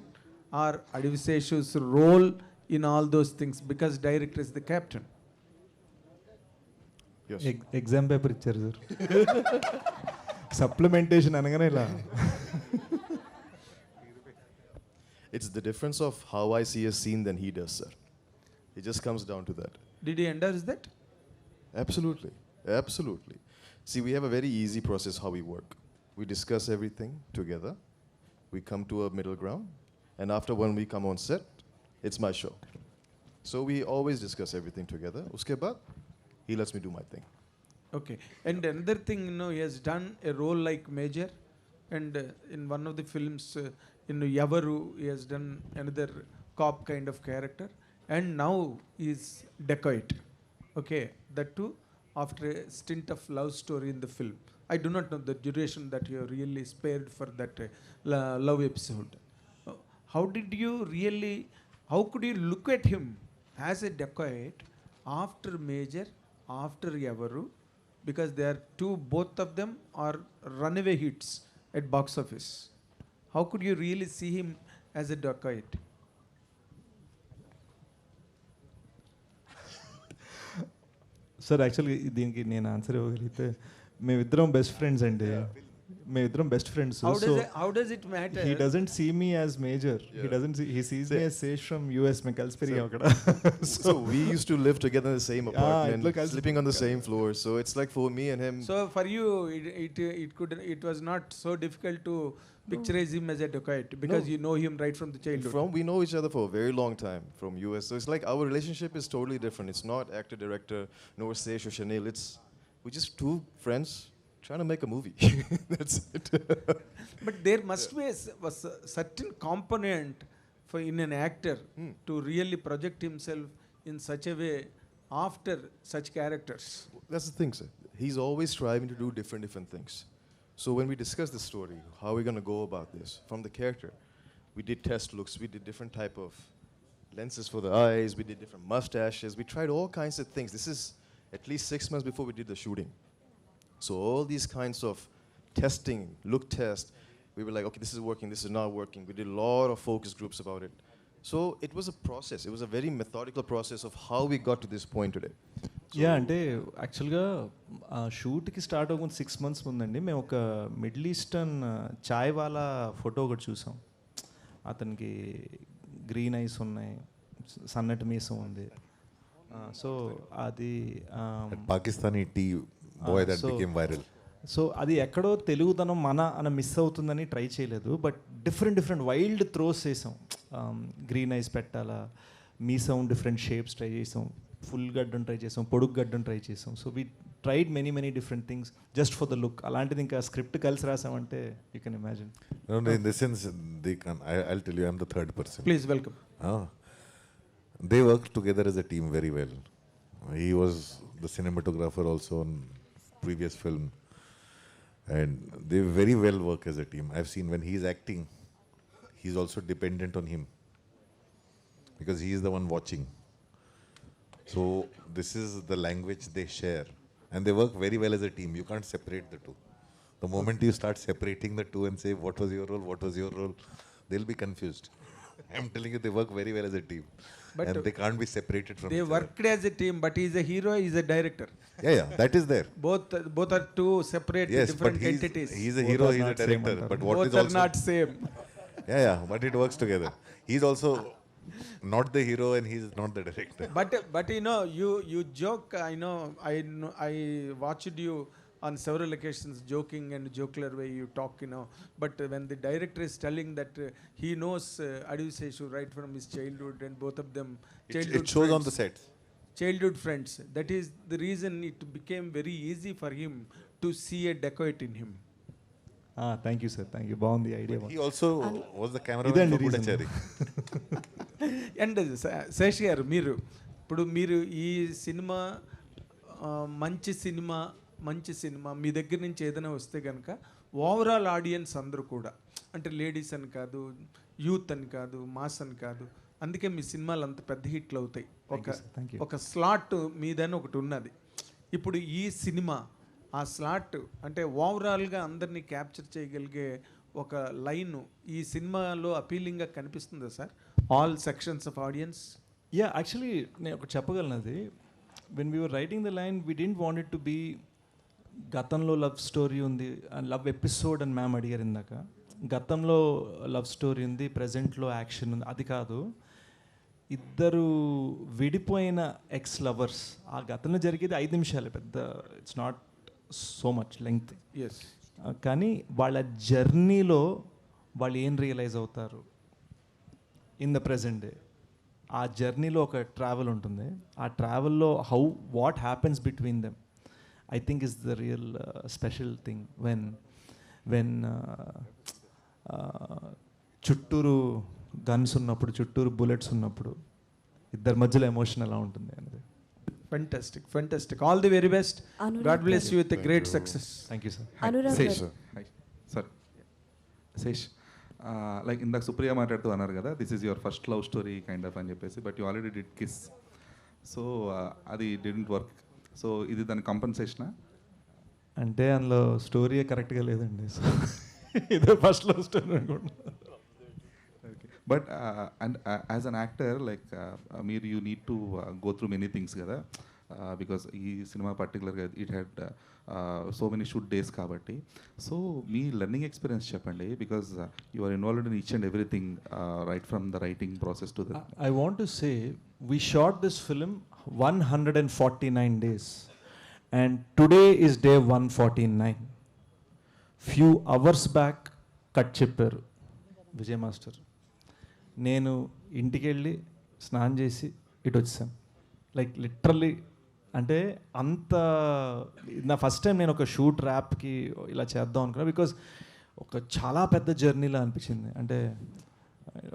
or Adviseshu's role in all those things, because director is the captain. Yes. Exam paper ఇచ్చారు sir. Supplementation అనగానే ఇలా. It's the difference of how I see a scene than he does, sir. It just comes down to that. Did he endorse that? Absolutely. Absolutely. See, we have a very easy process how we work. We discuss everything together. We come to a middle ground. And after when we come on set, it's my show. So we always discuss everything together. Uske baad, he lets me do my thing. Okay. And another thing, he has done a role like Major, and in one of the films, in Yavaru, he has done another cop kind of character, and now he is dacoit. Okay, that too after a stint of love story in the film. I do not know the duration that you really spared for that love episode. How did you really? How could you look at him as a dacoit after Major, after Yavaru? Because they are both of them are runaway hits at box office. How could you really see him as a dacoit? Sir యాక్చువల్గా దీనికి నేను answer ఇవ్వగలిగితే మేమిద్దరం best friends అండి. మేమిద్దరం best friends. How does it matter? He doesn't see me as Major. He sees me as Sesh from US. మేము కలిసిపోయి అక్కడ. So we used to live together in the same apartment, sleeping on the same floor. So it's like for me and him. So for you, it was not so difficult to picturize him as a dacoit because you know him right from the childhood. We know each other for a very long time from US. So it's like our relationship is totally different. It's not actor director nor Sesh or Chanel. We're just two friends trying to make a movie. That's it. But there must be a certain component for in an actor to really project himself in such a way after such characters. That's the thing, sir. He's always striving to do different things. So when we discuss the story, how are we going to go about this from the character? We did test looks. We did different type of lenses for the eyes. We did different mustaches. We tried all kinds of things. This is at least 6 months before we did the shooting. So all these kinds of testing, look test, we were like, okay, this is working, this is not working. We did a lot of focus groups about it. So it was a process. It was a very methodical process of how we got to this point today. Yeah అంటే యాక్చువల్గా షూట్కి start అవ్వకుండా 6 months ముందండి మేము ఒక middle eastern చాయ్ వాలా photo ఒకటి చూసాం. అతనికి green ice ఉన్నాయి, సన్నటి మీసం ఉంది. సో అది Pakistani tea boy that became viral. So అది ఎక్కడో తెలుగుతనం అన్న మిస్ అవుతుందని ట్రై చేయలేదు. బట్ డిఫరెంట్ వైల్డ్ త్రోస్ చేసాం. గ్రీన్ ఐస్ పెట్టాలా, మీసం డిఫరెంట్ షేప్స్ ట్రై చేసాం, ఫుల్ గడ్డం ట్రై చేసాం, పొడుగు గడ్డం ట్రై చేసాం. So we tried many different things just for the look. అలాంటిది ఇంకా స్క్రిప్ట్ కలిసి రాసామంటే you can imagine. In this sense, I'll tell you, I'm the third person. Please welcome. They worked together as a team very well. He was the cinematographer also on previous film, and they very well work as a team. I've seen when he's acting, he's also dependent on him because he is the one watching. So this is the language they share, and they work very well as a team. You can't separate the two. The moment you start separating the two and say what was your role, they'll be confused. I'm telling you, they work very well as a team. But and they can't be separated from they each worked as a team, but he's a hero, he's a director. Yeah, that is there. Both are two separate different entities. He's a hero, he's a director. But what both is are also not same. Yeah, but it works together. He's also not the hero and he's not the director. But you joke. I watched you on several occasions joking and jocular way you talk, but when the director is telling that he knows Adu Seshu right from his childhood, and both of them childhood it shows friends, on the set. Childhood friends. That is the reason it became very easy for him to see a dacoit in him. Thank you sir, thank you. బాగుంది idea. He also was the cameraman for Gudachari. And Sesh garu, మీరు ఈ cinema మంచి cinema మీ దగ్గర నుంచి ఏదైనా వస్తే కనుక overall audience అందరూ కూడా, అంటే లేడీస్ అని కాదు, యూత్ అని కాదు, మాస్ అని కాదు, అందుకే మీ సినిమాలు అంత పెద్ద హిట్లు అవుతాయి. ఒక స్లాట్ మీదని ఒకటి ఉన్నది. ఇప్పుడు ఈ సినిమా ఆ స్లాట్ అంటే ఓవరాల్గా అందరినీ క్యాప్చర్ చేయగలిగే ఒక లైన్ ఈ సినిమాలో అపీలింగ్గా కనిపిస్తుందా sir, all sections of audiences? Yeah, actually నేను ఒకటి చెప్పగలను. అది when we were writing the line we didn't want it to be గతంలో లవ్ స్టోరీ ఉంది, లవ్ ఎపిసోడ్ అని మ్యామ్ అడిగారు ఇందాక. గతంలో లవ్ స్టోరీ ఉంది, ప్రజెంట్లో యాక్షన్ ఉంది, అది కాదు. ఇద్దరు విడిపోయిన ఎక్స్ లవర్స్, ఆ గతంలో జరిగేది 5 నిమిషాలే, పెద్ద it's not so much length. Yes, కానీ వాళ్ళ జర్నీలో వాళ్ళు ఏం రియలైజ్ అవుతారు ఇన్ ద ప్రజెంట్ డే, ఆ జర్నీలో ఒక ట్రావెల్ ఉంటుంది. ఆ ట్రావెల్లో what happens between them I think is the real special thing when చుట్టూరు గన్స్ ఉన్నప్పుడు, చుట్టూరు బుల్లెట్స్ ఉన్నప్పుడు ఇద్దరి మధ్యలో ఎమోషన్ ఎలా ఉంటుంది అనేది. Fantastic. All the very best. God bless you with a great success. Thank you, sir. Sesh. Hi. Sir. Sesh. Like ఇందాక సుప్రియ మాట్లాడుతూ అన్నారు కదా, this is your first love story kind of అని చెప్పేసి, but you already did kiss. So అది didn't work. So ఇది దాని కంపెన్సేషనా? అంటే అందులో స్టోరీ కరెక్ట్గా లేదండి. సో ఇదే ఫస్ట్ లవ్ స్టోరీ అనుకుంటున్నా. But and as an actor like మీరు you need to go through many things కదా, బికాస్ ఈ సినిమా పర్టికులర్గా it had so many shoot days కాబట్టి. సో మీ లెర్నింగ్ ఎక్స్పీరియన్స్ చెప్పండి, because you are involved in each and everything right from the writing process to the. I want to say we shot this film 149 days and today is day 149. Few hours back cut చెప్పారు Vijay master. నేను ఇంటికి వెళ్ళి స్నానం చేసి ఇటు వచ్చాను. Like literally అంటే అంత నా ఫస్ట్ టైం నేను ఒక షూట్ ర్యాప్కి ఇలా చేద్దాం అనుకున్నా. బికాజ్ ఒక చాలా పెద్ద జర్నీలా అనిపించింది, అంటే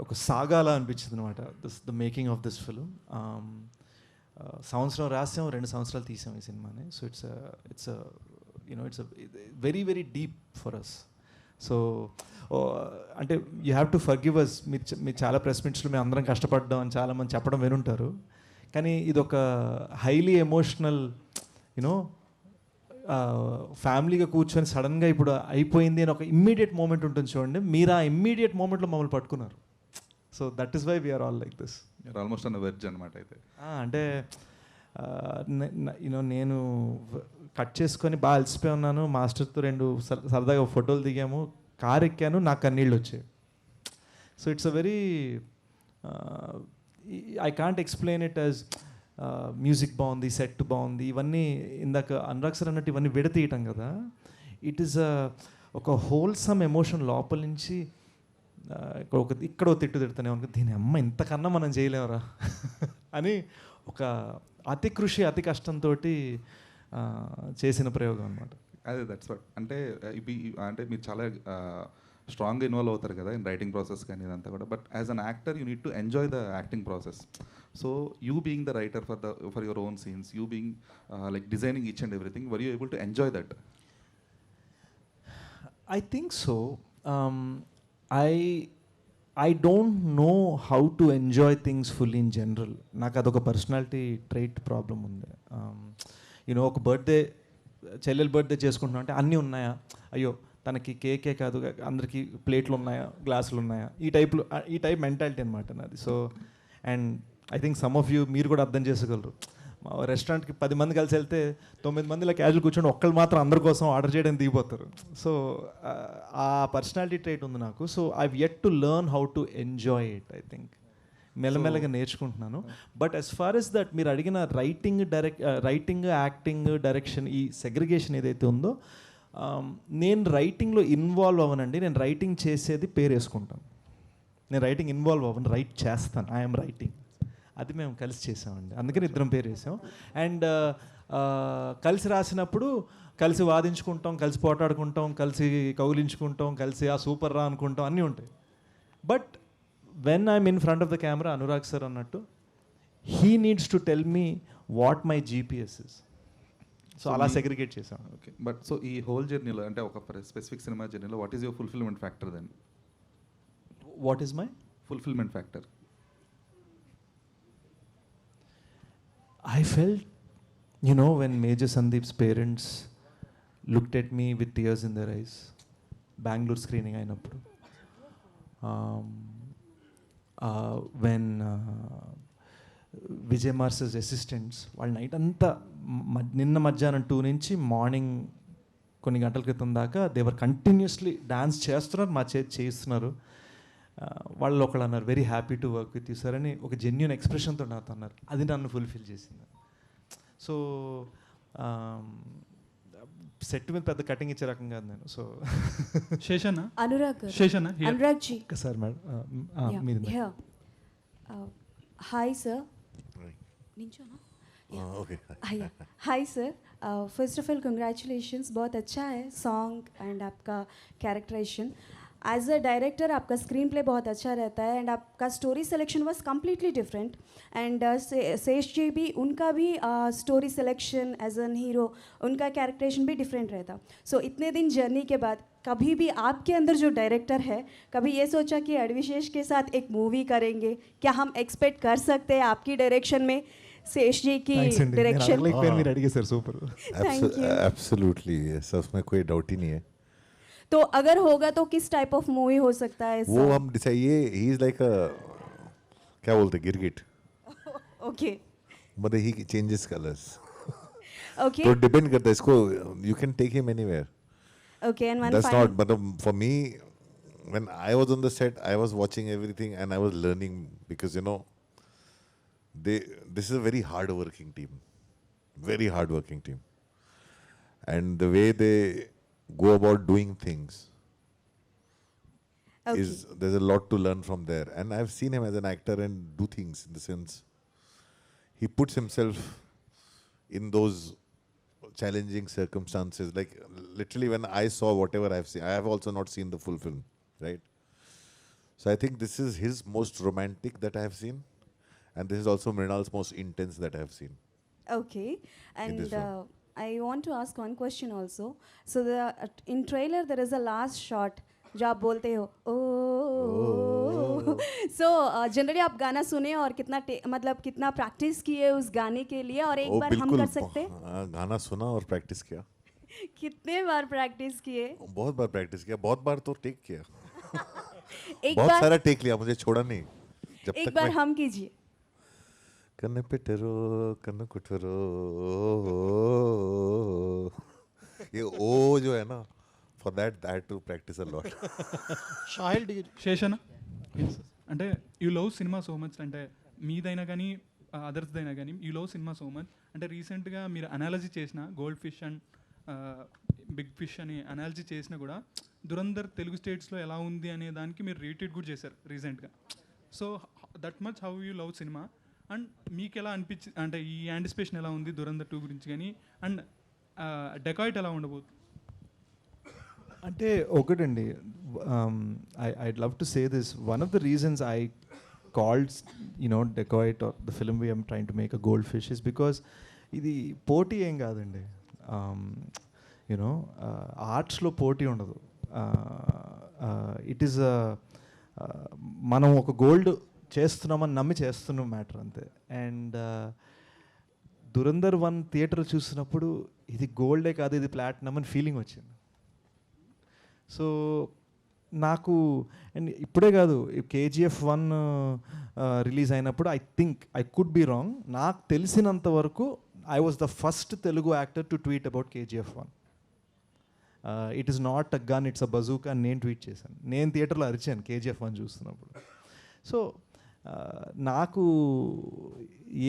ఒక సాగాలా అనిపించింది అనమాట the making of this film. సంవత్సరం రాసాం, 2 సంవత్సరాలు తీసాం ఈ సినిమాని. So it's very very deep for us. So అంటే you have to forgive us. మీరు చాలా ప్రెస్ మీట్స్లో మేము అందరం కష్టపడ్డాం అని చాలామంది చెప్పడం వినుంటారు, కానీ ఇది ఒక హైలీ ఎమోషనల్ యూనో ఫ్యామిలీగా కూర్చొని సడన్గా ఇప్పుడు అయిపోయింది అని ఒక ఇమ్మీడియట్ మూమెంట్ ఉంటుంది చూడండి. మీరు ఆ ఇమ్మీడియట్ మూమెంట్లో మమ్మల్ని పట్టుకున్నారు. So that is why we're all like this. Almost అన్న వెర్జ్ అనమాట. అయితే అంటే నేను కట్ చేసుకొని బాగా అలసిపోయి ఉన్నాను. మాస్టర్తో 2 సరదాగా ఫోటోలు దిగాము, కార్ ఎక్కాను, నాకు కన్నీళ్ళు వచ్చాయి. So it's a very I can't explain it as music బాగుంది, సెట్ బాగుంది, ఇవన్నీ ఇందాక అనురాగ్ సార్ అన్నట్టు ఇవన్నీ విడతీయటం కదా. ఇట్ ఈస్ ఒక హోల్సమ్ ఎమోషన్ లోపల నుంచి. ఇక్కడ తిట్టు తిడుతూనే అనుకో, దీని అమ్మ ఇంతకన్నా మనం చేయలేమరా అని ఒక అతి కృషి అతి కష్టంతో చేసిన ప్రయోగం అనమాట. అదే దట్స్ వాట్. అంటే అంటే మీరు చాలా స్ట్రాంగ్గా ఇన్వాల్వ్ అవుతారు కదా ఇన్ రైటింగ్ ప్రాసెస్ కానీ ఇదంతా కూడా. But as an actor you need to enjoy the acting process. So you being the writer for your own scenes, you being like designing each and everything, were you able to enjoy that? I think so. I don't know how to enjoy things fully in general. నాకు అదొక personality trait problem ఉంది. ఒక birthday, చెల్లెలు birthday చేసుకుంటున్నాం అంటే అన్నీ ఉన్నాయా, అయ్యో తనకి కేకే కాదు అందరికీ ప్లేట్లు ఉన్నాయా, గ్లాసులు ఉన్నాయా, ఈ టైప్ మెంటాలిటీ అనమాట నాది. So and I think some of you మీరు కూడా అర్థం చేసుకోగలరు. మా రెస్టారెంట్కి 10 మంది కలిసి వెళ్తే 9 మందిలో క్యాజువల్ కూర్చొని ఒక్కళ్ళు మాత్రం అందరి కోసం ఆర్డర్ చేయడానికి దిగిపోతారు. సో ఆ పర్సనాలిటీ ట్రైట్ ఉంది నాకు. So I've yet to learn how to enjoy it. I think మెల్లమెల్లగా నేర్చుకుంటున్నాను. But as far as that మీరు అడిగిన రైటింగ్ యాక్టింగ్ డైరెక్షన్ ఈ సెగ్రిగేషన్ ఏదైతే ఉందో, నేను రైటింగ్లో ఇన్వాల్వ్ అవ్వనండి. నేను రైటింగ్ చేసేది పేరు వేసుకుంటాను. నేను రైటింగ్ ఇన్వాల్వ్ అవ్వను, రైట్ చేస్తాను. I'm writing. అది మేము కలిసి చేసామండి, అందుకని ఇద్దరం పేరు వేసాం. అండ్ కలిసి రాసినప్పుడు కలిసి వాదించుకుంటాం, కలిసి పోటాడుకుంటాం, కలిసి కౌలించుకుంటాం, కలిసి ఆ సూపర్ రా అనుకుంటాం, అన్నీ ఉంటాయి. But when I'm in front of the camera, Anurag sir అన్నట్టు he needs to tell me what my GPS is. So అలా సెగ్రిగేట్ చేసాం. ఓకే. బట్ సో ఈ హోల్ జర్నీలో అంటే ఒక స్పెసిఫిక్ సినిమా జర్నీలో what is your fulfilment factor then? What is my fulfilment factor? I felt, when Major Sandeep's parents looked at me with tears in their eyes, Bangalore screening అయినప్పుడు, when Vijay Mars's assistants వాళ్ళ night అంతా నిన్న మధ్యాహ్నం 2 నుంచి morning కొన్ని గంటల క్రితం దాకా దేవర్ కంటిన్యూస్లీ డాన్స్ చేస్తున్నారు, మా చేస్తున్నారు. వాళ్ళు ఒకళ్ళు అన్నారు, very happy to work with you sir అని ఒక జెన్యున్ ఎక్స్ప్రెషన్తో నాతో అన్నారు. అది నన్ను ఫుల్ఫిల్ చేసింది. సో సెట్ మీద పెద్ద కటింగ్ ఇచ్చే రకం కాదు నేను. సో శేషన్న, అనురాగ్ శేషన్న, Anurag ji sir madam Hi, sir. Okay. Hi, sir. First of all, congratulations. बहुत अच्छा है सॉन्ग एंड आपका कैरेक्टराइजेशन. एज अ डायरेक्टर आपका स्क्रीन प्ले बहुत अच्छा रहता है एंड आपका story selection was completely different. And Sesh ji भी उनका भी story selection as an hero उनका कैरेक्टराइजेशन भी डिफरेंट रहता. सो इतने दिन जर्नी के बाद कभी भी आपके अंदर जो डायरेक्टर है कभी ये सोचा कि अडविशेष के साथ एक मूवी करेंगे? क्या हम एक्सपेक्ट कर सकते हैं आपकी डायरेक्शन में शेष जी की डायरेक्शन? మీరు అడిగేశారు super. Thank you. Absolutely yes, उसमें कोई डाउट ही नहीं है. तो अगर होगा तो किस टाइप ऑफ मूवी हो सकता है? वो हम डिसाइड, ये ही इज लाइक अ क्या बोलते हैं, गिरगिट. ओके मतलब ही चेंजेस कलर्स. ओके तो डिपेंड करता है इसको, you can take him anywhere. Okay and one That's not, but for me, when I was on the set, I was watching everything and I was learning because, you know, this is a very hard-working team. Very hard-working team. And the way they go about doing things is, there's a lot to learn from there. And I've seen him as an actor and do things in the sense, he puts himself in those challenging circumstances. Like literally when I saw whatever I've seen, I have also not seen the full film, right? So I think this is his most romantic that I have seen, and this is also Mrinal's most intense that I have seen. Okay, and this film. I want to ask one question also. So in trailer there is a last shot जो आप बोलते हो ओ. So generally आप गाना सुने और कितना मतलब कितना प्रैक्टिस किए उस गाने के लिए, और एक बार हम कर सकते हैं? गाना सुना और प्रैक्टिस किया. कितने बार प्रैक्टिस किए? बहुत बार प्रैक्टिस किया, बहुत बार तो टेक किया. एक बहुत बार सारा टेक लिया, मुझे छोड़ा नहीं. जब एक तक बार मैं हम कीजिए. कन्न पिटरो कन्न कुटरो, ये ओ जो है ना, for that I had to practice a lot. శేషన అంటే యూ లవ్ సినిమా సో మచ్, అంటే మీదైనా కానీ అదర్స్దైనా కానీ యూ లవ్ సినిమా సో మచ్. అంటే రీసెంట్గా మీరు అనాలజీ చేసిన goldfish and big fish అని అనాలజీ చేసినా కూడా దురంధర్ తెలుగు స్టేట్స్లో ఎలా ఉంది అనే దానికి మీరు రీట్వీట్ కూడా చేశారు రీసెంట్గా. So that much how you love cinema, and మీకు ఎలా అనిపించింది, అంటే ఈ యాంటిసిపేషన్ ఎలా ఉంది దురంధర్ 2 గురించి కానీ, అండ్ డెకాయిట్ ఎలా ఉండబోతుంది? అంటే ఒకటండి, I'd love to say this, one of the reasons I called Dacoit or the film we're trying to make a goldfish is because ఇది పోటీ ఏం కాదండి. యూనో ఆర్ట్స్లో పోటీ ఉండదు. ఇట్ ఈస్ మనం ఒక గోల్డ్ చేస్తున్నామని నమ్మి చేస్తున్న మ్యాటర్ అంతే. అండ్ దురంధర్ 1 థియేటర్ చూసినప్పుడు ఇది గోల్డే కాదు ఇది ప్లాటినం అని ఫీలింగ్ వచ్చింది. సో నాకు, అండ్ ఇప్పుడే కాదు, KGF 1 రిలీజ్ అయినప్పుడు I think I could be wrong, నాకు తెలిసినంత వరకు I was the first Telugu actor to tweet about KGF 1. It is not a gun, it's a bazooka అని నేను ట్వీట్ చేశాను. నేను థియేటర్లో అరిచాను KGF 1 చూస్తున్నప్పుడు. సో నాకు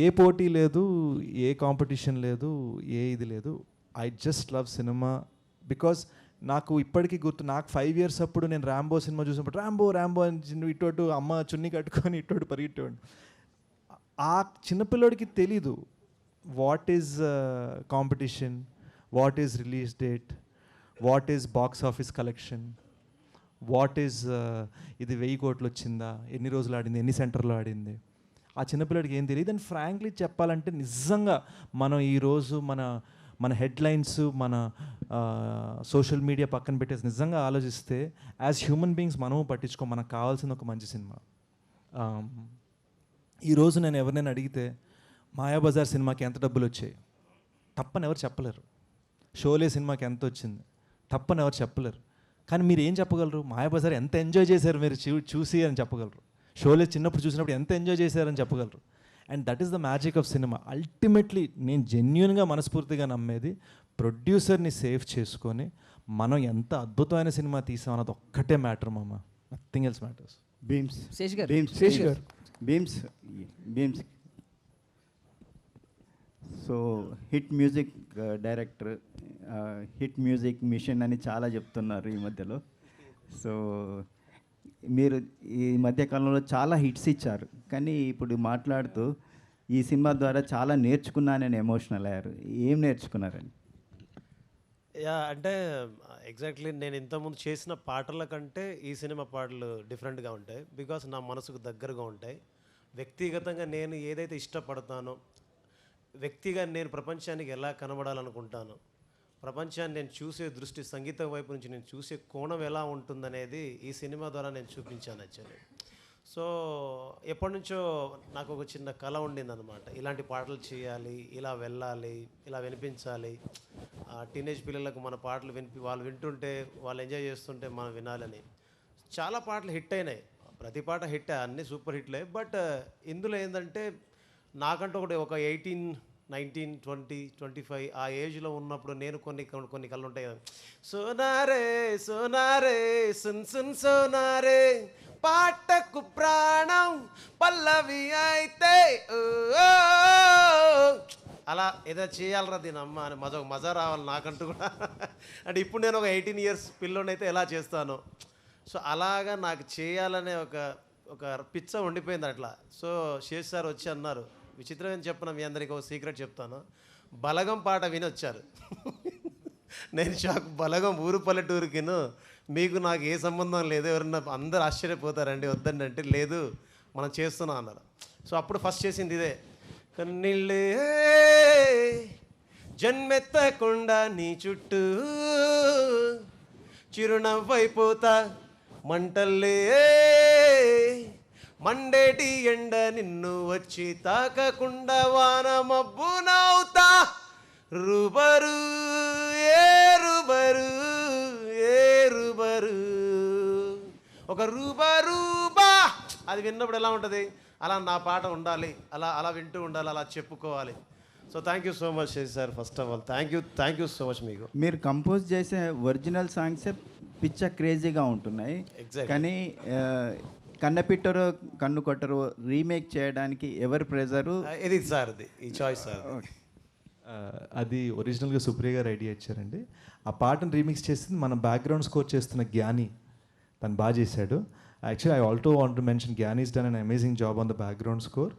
ఏ పోటీ లేదు, ఏ కాంపిటీషన్ లేదు, ఏ ఇది లేదు. I just love cinema because నాకు ఇప్పటికీ గుర్తు, నాకు 5 years అప్పుడు నేను ర్యాంబో సినిమా చూసినప్పుడు ర్యాంబో అని ఇటు అమ్మ చున్ని కట్టుకొని ఇటు పరిగెట్టేవాడు. ఆ చిన్నపిల్లోడికి తెలీదు what is competition, what is release date, what is box office collection, what is ఇది 1000 కోట్లు వచ్చిందా, ఎన్ని రోజులు ఆడింది, ఎన్ని సెంటర్లో ఆడింది. ఆ చిన్నపిల్లడికి ఏం తెలియదు. అండ్ ఫ్రాంక్లీ చెప్పాలంటే నిజంగా మనం ఈరోజు మన హెడ్లైన్స్, మన సోషల్ మీడియా పక్కన పెట్టేసి నిజంగా ఆలోచిస్తే యాజ్ హ్యూమన్ బీయింగ్స్ మనము పట్టించుకో, మనకు కావాల్సిన ఒక మంచి సినిమా. ఈరోజు నేను ఎవరినైనా అడిగితే మాయాబజార్ సినిమాకి ఎంత డబ్బులు వచ్చాయి తప్పని ఎవరు చెప్పలేరు. షోలే సినిమాకి ఎంత వచ్చింది తప్పని ఎవరు చెప్పలేరు. కానీ మీరు ఏం చెప్పగలరు? మాయాబజార్ ఎంత ఎంజాయ్ చేశారు మీరు చూసి అని చెప్పగలరు. షోలే చిన్నప్పుడు చూసినప్పుడు ఎంత ఎంజాయ్ చేశారని చెప్పగలరు. And that is the magic of cinema. Ultimately నేను జెన్యున్గా మనస్ఫూర్తిగా నమ్మేది ప్రొడ్యూసర్ని సేవ్ చేసుకొని మనం ఎంత అద్భుతమైన సినిమా తీసాం అన్నది ఒక్కటే మ్యాటర్ మామ, nothing else matters. Bheems so hit music director, hit music machine అని చాలా చెప్తున్నారు ఈ మధ్యలో. సో మీరు ఈ మధ్యకాలంలో చాలా హిట్స్ ఇచ్చారు, కానీ ఇప్పుడు మాట్లాడుతూ ఈ సినిమా ద్వారా చాలా నేర్చుకున్నానని ఎమోషనల్ అయ్యారు. ఏం నేర్చుకున్నారండి? యా అంటే ఎగ్జాక్ట్లీ నేను ఇంతకుముందు చేసిన పాటల కంటే ఈ సినిమా పాటలు డిఫరెంట్గా ఉంటాయి. బికాస్ నా మనసుకు దగ్గరగా ఉంటాయి. వ్యక్తిగతంగా నేను ఏదైతే ఇష్టపడతానో, వ్యక్తిగా నేను ప్రపంచానికి ఎలా కనబడాలనుకుంటానో, ప్రపంచాన్ని నేను చూసే దృష్టి, సంగీతం వైపు నుంచి నేను చూసే కోణం ఎలా ఉంటుందనేది ఈ సినిమా ద్వారా నేను చూపించాను యాక్చువల్లీ. సో ఎప్పటి నుంచో నాకు ఒక చిన్న కళ ఉండిందనమాట, ఇలాంటి పాటలు చేయాలి, ఇలా వెళ్ళాలి, ఇలా వినిపించాలి, టీనేజ్ పిల్లలకు మన పాటలు వాళ్ళు వింటుంటే, వాళ్ళు ఎంజాయ్ చేస్తుంటే మనం వినాలని. చాలా పాటలు హిట్ అయినాయి, ప్రతి పాట హిట్, అన్నీ సూపర్ హిట్లే. బట్ ఇందులో ఏంటంటే నాకంటూ ఒక 18, 19, 20, 25 ఆ ఏజ్లో ఉన్నప్పుడు నేను కొన్ని కళ్ళు ఉంటాయి కదా, సోనారే సోనారే సున్ సున్ సోనారే పాటకు ప్రాణం పల్లవి అయితే అలా ఏదో చేయాలరా దీని అమ్మ అని మజా రావాలి నాకంటూ కూడా. అంటే ఇప్పుడు నేను ఒక 18 years పిల్లోనైతే ఎలా చేస్తాను, సో అలాగా నాకు చేయాలనే ఒక పిచ్చ ఉండిపోయింది అట్లా. సో శేష్ సార్ వచ్చి అన్నారు, విచిత్రం ఏం చెప్పను, మీ అందరికీ ఒక సీక్రెట్ చెప్తాను, బలగం పాట విని వచ్చారు. నేను షాక్, బలగం ఊరు పల్లెటూరుకిను మీకు నాకు ఏ సంబంధం లేదు, ఎవరన్నా అందరు ఆశ్చర్యపోతారండి వద్దండి అంటే, లేదు మనం చేస్తున్నాం అన్నారు. సో అప్పుడు ఫస్ట్ చేసింది ఇదే, కన్నీళ్ళే జన్మెత్తకుండా నీ చుట్టూ చిరునవ్వైపోతా మంటల్లే మండేటి ఎండ నిన్ను వచ్చి తాకకుండా వాన మబ్బు నవ్వుతా రుబరు ఏ రుబరు ఏ రుబరు ఒక రూబా అది విన్నప్పుడు ఎలా ఉంటుంది, అలా నా పాట ఉండాలి, అలా వింటూ ఉండాలి, అలా చెప్పుకోవాలి. So thank you so much Sesh sir, first of all thank you so much. మీకు మీరు కంపోజ్ చేసే ఒరిజినల్ సాంగ్సే పిచ్చ క్రేజీగా ఉంటున్నాయి, కానీ కన్నపిట్టరు కన్ను కొట్టరు రీమేక్ చేయడానికి ఎవరి ప్రెజరు? ఇది సార్, ఈ చాయిస్ సార్. అది ఒరిజినల్గా సుప్రియ గారు ఐడియా ఇచ్చారండి. ఆ పాటను రీమిక్స్ చేసింది మన బ్యాక్గ్రౌండ్ స్కోర్ చేస్తున్న జ్ఞాని, తను బాగా చేశాడు. Actually I also want to mention Gnani is done an amazing job on the background score.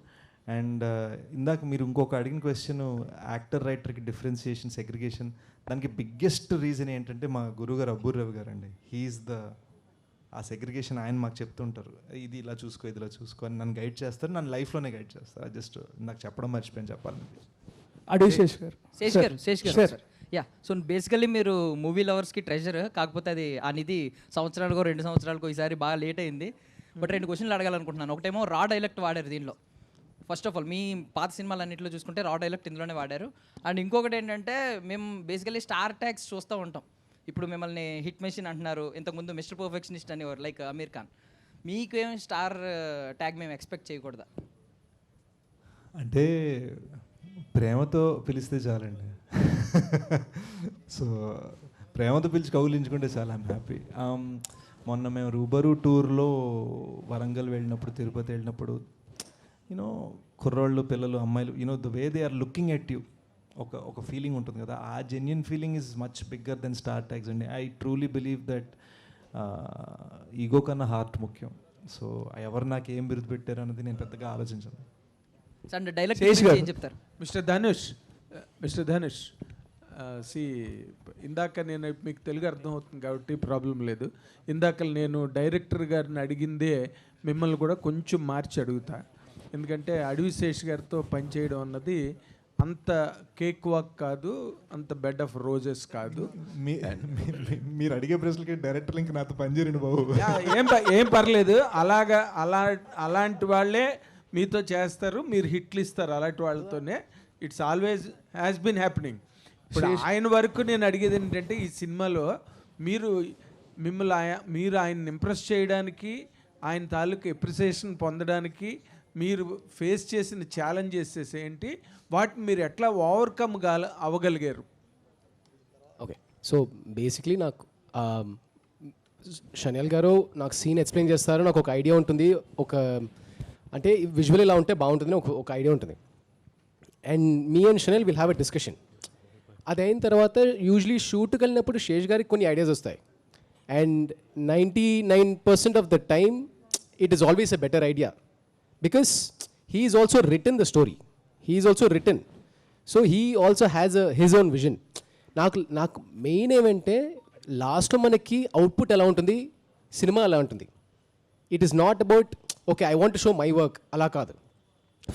And ఇందాక మీరు ఇంకొక అడిగిన క్వశ్చన్, యాక్టర్ రైటర్కి డిఫరెన్సియేషన్, సెగ్రిగేషన్, దానికి బిగ్గెస్ట్ రీజన్ ఏంటంటే మా గురుగారు అబ్బూర్ రవి గారు అండి. హీఈస్ ఆ సెగ్రిగేషన్ ఆయన మాకు చెప్తుంటారు, ఇది ఇలా చూసుకో, ఇది ఇలా చూసుకో అని నన్ను గైడ్ చేస్తారు, నన్ను లైఫ్లోనే గైడ్ చేస్తారు. జస్ట్ నాకు చెప్పడం మర్చిపోయాను చెప్పాలని. Sesh garu sir, yeah. So basically మీరు మూవీ లవర్స్కి ట్రెజర్, కాకపోతే అది ఆ నిధి సంవత్సరాలకో 2 సంవత్సరాలకో ఈసారి బాగా లేట్ అయింది. బట్ 2 క్వశ్చన్లు అడగాలనుకుంటున్నాను. ఒకటేమో రా డైలెక్ట్ వాడారు దీనిలో, ఫస్ట్ ఆఫ్ ఆల్ మీ పాత సినిమాలన్నింటిలో చూసుకుంటే రా డైలెక్ట్ ఇందులోనే వాడారు. అండ్ ఇంకొకటి ఏంటంటే మేము బేసికల్లీ స్టార్ ట్యాగ్స్ చూస్తూ ఉంటాం. ఇప్పుడు మిమ్మల్ని హిట్ మెషిన్ అంటున్నారు, ఇంతకుముందు మిస్టర్ పర్ఫెక్షనిస్ట్ అనేవారు లైక్ అమీర్ ఖాన్. మీకు ఏం స్టార్ ట్యాగ్ మేము ఎక్స్పెక్ట్ చేయకూడదా? అంటే ప్రేమతో పిలిస్తే చాలండి. సో ప్రేమతో పిలిచి కౌలించుకుంటే చాలా ఐమ్ హ్యాపీ. మొన్న మేము రూబరు టూర్లో వరంగల్ వెళ్ళినప్పుడు, తిరుపతి వెళ్ళినప్పుడు, యూనో కుర్రోళ్ళు, పిల్లలు, అమ్మాయిలు, you know the way they are looking at you, ఒక ఫీలింగ్ ఉంటుంది కదా, ఆ genuine feeling is much bigger than star tags అండి. I truly believe that ego కన్నా హార్ట్ ముఖ్యం. సో ఎవరు నాకు ఏం బిరుదు పెట్టారు అన్నది నేను పెద్దగా ఆలోచించాను. ఏం చెప్తారు? మిస్టర్ ధనుష్, ఇందాక నేను మీకు తెలుగు అర్థం అవుతుంది కాబట్టి ప్రాబ్లం లేదు. ఇందాక నేను డైరెక్టర్ గారిని అడిగిందే మిమ్మల్ని కూడా కొంచెం మార్చి అడుగుతా. ఎందుకంటే అడవి శేష్ గారితో పనిచేయడం అన్నది అంత కేక్ వాక్ కాదు, అంత బెడ్ ఆఫ్ రోజెస్ కాదు. మీరు అడిగే ప్రశ్నలకి డైరెక్టర్ లింక్ నాతో పనిచేయండి బాబు. ఏం పర్లేదు, అలాంటి వాళ్ళే మీతో చేస్తారు, మీరు హిట్లు ఇస్తారు అలాంటి వాళ్ళతోనే. It's always has been happening. ఇప్పుడు ఆయన వరకు నేను అడిగేది ఏంటంటే, ఈ సినిమాలో మీరు ఆయన్ని ఇంప్రెస్ చేయడానికి, ఆయన తాలూకు ఎప్రిసియేషన్ పొందడానికి మీరు ఫేస్ చేసిన ఛాలెంజెస్ ఏంటి, వాటిని మీరు ఎట్లా ఓవర్కమ్ అవ్వగలిగారు? ఓకే, సో బేసిక్లీ నాకు షనియల్ గారు నాకు సీన్ ఎక్స్ప్లెయిన్ చేస్తారు, నాకు ఒక ఐడియా ఉంటుంది, అంటే విజువల్ ఇలా ఉంటే బాగుంటుందని ఒక ఐడియా ఉంటుంది. And me and Shaneil will have a discussion. అది అయిన తర్వాత యూజువలీ షూట్కి వెళ్ళినప్పుడు శేష్ గారికి కొన్ని ఐడియాస్ వస్తాయి. And 99% of the time, it is always a better idea. Because he is also written the story. He is also written. So he also has his own vision. నాకు main ఏమంటే లాస్ట్లో మనకి output ఎలా ఉంటుంది, cinema ఎలా ఉంటుంది. It is not about okay I want show my work, అలా కాదు.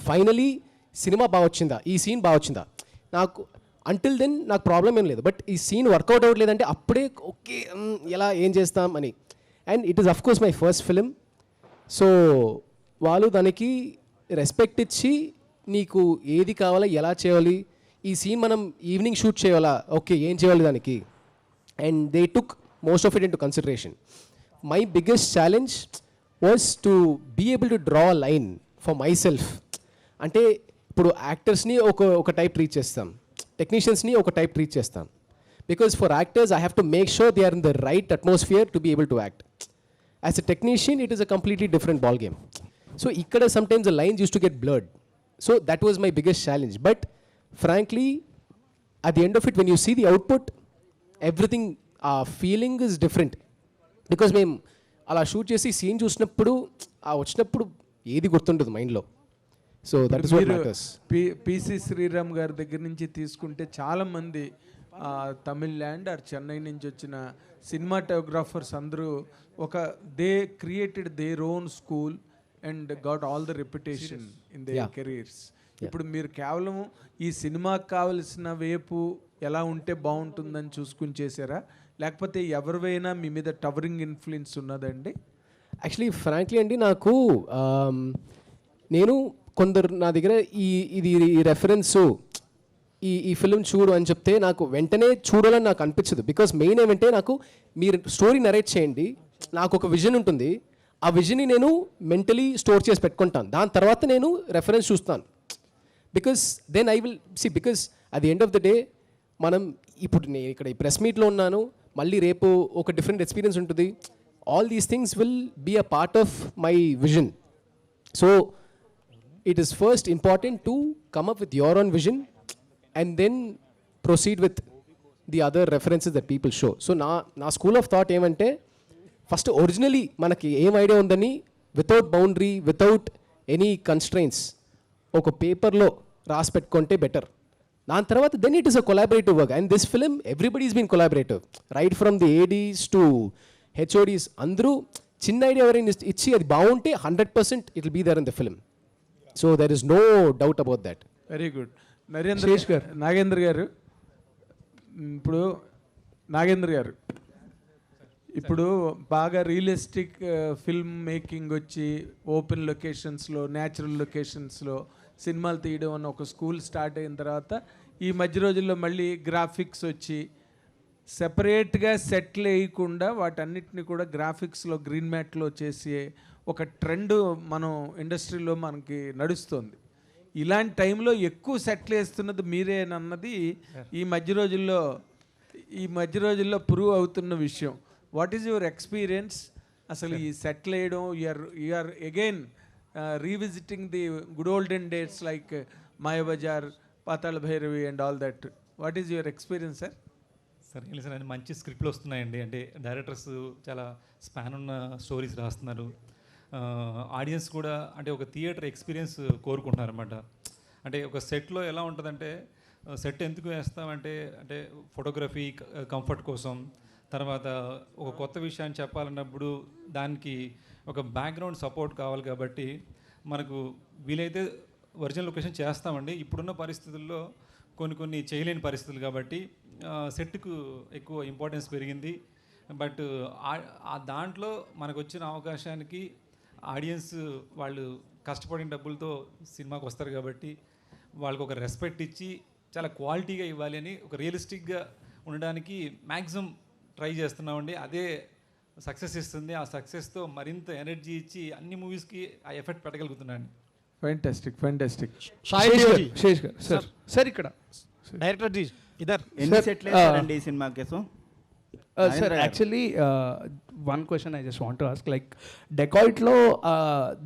ఫైనలీ సినిమా బాగా వచ్చిందా, ఈ సీన్ బాగా వచ్చిందా, నాకు అంటిల్ దెన్ నాకు ప్రాబ్లం ఏం లేదు. బట్ ఈ సీన్ వర్కౌట్ అవ్వట్లేదంటే అప్పుడే ఓకే ఎలా ఏం చేస్తాం అని. And it is of course my first film. So వాళ్ళు దానికి రెస్పెక్ట్ ఇచ్చి నీకు ఏది కావాలా, ఎలా చేయాలి, ఈ సీన్ మనం ఈవినింగ్ షూట్ చేయాలా, ఓకే ఏం చేయాలి దానికి. And they took most of it into consideration. My biggest challenge was to be able to draw a line for myself. అంటే ఇప్పుడు యాక్టర్స్ని ఒక టైప్ ట్రీట్ చేస్తాం, టెక్నీషియన్స్ని ఒక టైప్ ట్రీట్ చేస్తాం. Because for actors I have to make sure they are in the right atmosphere to be able to act. As a technician it is a completely different ball game. So ఇక్కడ sometimes the lines use to get blurred. So that was my biggest challenge. But frankly, at the end of it, when you see the output, everything, feeling is different. Because మేము అలా shoot చేసి scene చూసినప్పుడు వచ్చినప్పుడు ఏది గుర్తుండదు మైండ్లో. So that is what matters. PC Sreeram గారి దగ్గర నుంచి తీసుకుంటే చాలామంది తమిళనాడు ఆర్ చెన్నై నుంచి వచ్చిన సినిమాటోగ్రాఫర్స్ అందరూ they created their own school and got all the reputation in there careers. ఇప్పుడు మీరు కేవలం ఈ సినిమాకి కావలసిన వైపు ఎలా ఉంటే బాగుంటుందని చూసుకుని చేశారా, లేకపోతే ఎవరివైనా మీ మీద టవరింగ్ ఇన్ఫ్లుయెన్స్ ఉన్నదండి? యాక్చువల్లీ ఫ్రాంక్లీ అండి, నాకు నేను కొందరు నా దగ్గర ఇది రెఫరెన్సు ఈ ఫిల్మ్ చూడు అని చెప్తే నాకు వెంటనే చూడాలని నాకు అనిపించదు. బికాస్ మెయిన్ ఏమంటే నాకు మీరు స్టోరీ నరేట్ చేయండి, నాకు ఒక విజన్ ఉంటుంది, ఆ విజన్ని నేను మెంటలీ స్టోర్ చేసి పెట్టుకుంటాను, దాని తర్వాత నేను రెఫరెన్స్ చూస్తాను. Because then I will see, because at the end of the day మనం ఇప్పుడు నేను ఇక్కడ ఈ ప్రెస్ మీట్లో ఉన్నాను, మళ్ళీ రేపు ఒక డిఫరెంట్ ఎక్స్పీరియన్స్ ఉంటుంది. All these things will be a part of my vision. So it is first important to come up with your own vision and then proceed with the other references that people show. So నా school of thought ఏమంటే first originally మనకి ఏం idea ఉందని without boundary, without any constraints ఒక పేపర్లో రాసి పెట్టుకుంటే better. దాని తర్వాత then it is a collaborative work. And this film everybody is been collaborative, right from the ADs to HODs. అందరూ చిన్న ఐడియా ఎవరైనా ఇచ్చి అది బాగుంటే 100% it will be there in the film. So there is no doubt about that. Very good. Nagendra గారు, ఇప్పుడు నాగేంద్ర గారు ఇప్పుడు బాగా రియలిస్టిక్ ఫిల్మ్ మేకింగ్ వచ్చి ఓపెన్ లొకేషన్స్లో, న్యాచురల్ లొకేషన్స్లో సినిమాలు తీయడం అన్న ఒక స్కూల్ స్టార్ట్ అయిన తర్వాత ఈ మధ్య రోజుల్లో మళ్ళీ గ్రాఫిక్స్ వచ్చి సెపరేట్గా సెట్లు వేయకుండా వాటన్నిటిని కూడా గ్రాఫిక్స్లో గ్రీన్ మ్యాట్లో చేసే ఒక ట్రెండ్ మనం ఇండస్ట్రీలో మనకి నడుస్తుంది. ఇలాంటి టైంలో ఎక్కువ సెట్లు వేస్తున్నది మీరేనన్నది ఈ మధ్య రోజుల్లో ప్రూవ్ అవుతున్న విషయం. What is your experience? అసలు ఈ సెటిల్ వేయడం, you're again revisiting the good olden days like Mayabazar, Patala Bhairavi and all that. What is your experience sir? Sir ఏం లేదు సార్, మంచి స్క్రిప్ట్లు వస్తున్నాయండి. అంటే డైరెక్టర్స్ చాలా స్పాన్ ఉన్న స్టోరీస్ రాస్తున్నారు. ఆడియన్స్ కూడా అంటే ఒక థియేటర్ ఎక్స్పీరియన్స్ కోరుకుంటున్నారు అనమాట. అంటే ఒక సెట్లో ఎలా ఉంటుందంటే, సెట్ ఎందుకు వేస్తామంటే అంటే ఫోటోగ్రఫీ కంఫర్ట్ కోసం, తర్వాత ఒక కొత్త విషయాన్ని చెప్పాలన్నప్పుడు దానికి ఒక బ్యాక్గ్రౌండ్ సపోర్ట్ కావాలి. కాబట్టి మనకు వీలైతే ఒరిజినల్ లొకేషన్ చేస్తామండి. ఇప్పుడున్న పరిస్థితుల్లో కొన్ని చేయలేని పరిస్థితులు కాబట్టి సెట్కు ఎక్కువ ఇంపార్టెన్స్ పెరిగింది. బట్ దాంట్లో మనకు వచ్చిన అవకాశానికి ఆడియన్స్ వాళ్ళు కష్టపడిన డబ్బులతో సినిమాకి వస్తారు కాబట్టి వాళ్ళకు ఒక రెస్పెక్ట్ ఇచ్చి చాలా క్వాలిటీగా ఇవ్వాలి అని ఒక రియలిస్టిక్గా ఉండడానికి మ్యాక్సిమం ట్రై చేస్తున్నామండి. అదే సక్సెస్ ఇస్తుంది. ఆ సక్సెస్తో మరింత ఎనర్జీ ఇచ్చి అన్ని మూవీస్కి ఆ effect పెట్టగలుగుతున్నాను. Fantastic. Sesh garu sir ఇక్కడ డైరెక్టర్ జీ ఇదర్ ఎన్ని సెట్లు వేస్తారండి ఈ cinema case? Sir, actually, one question I just want to ask, like Decoit-lo,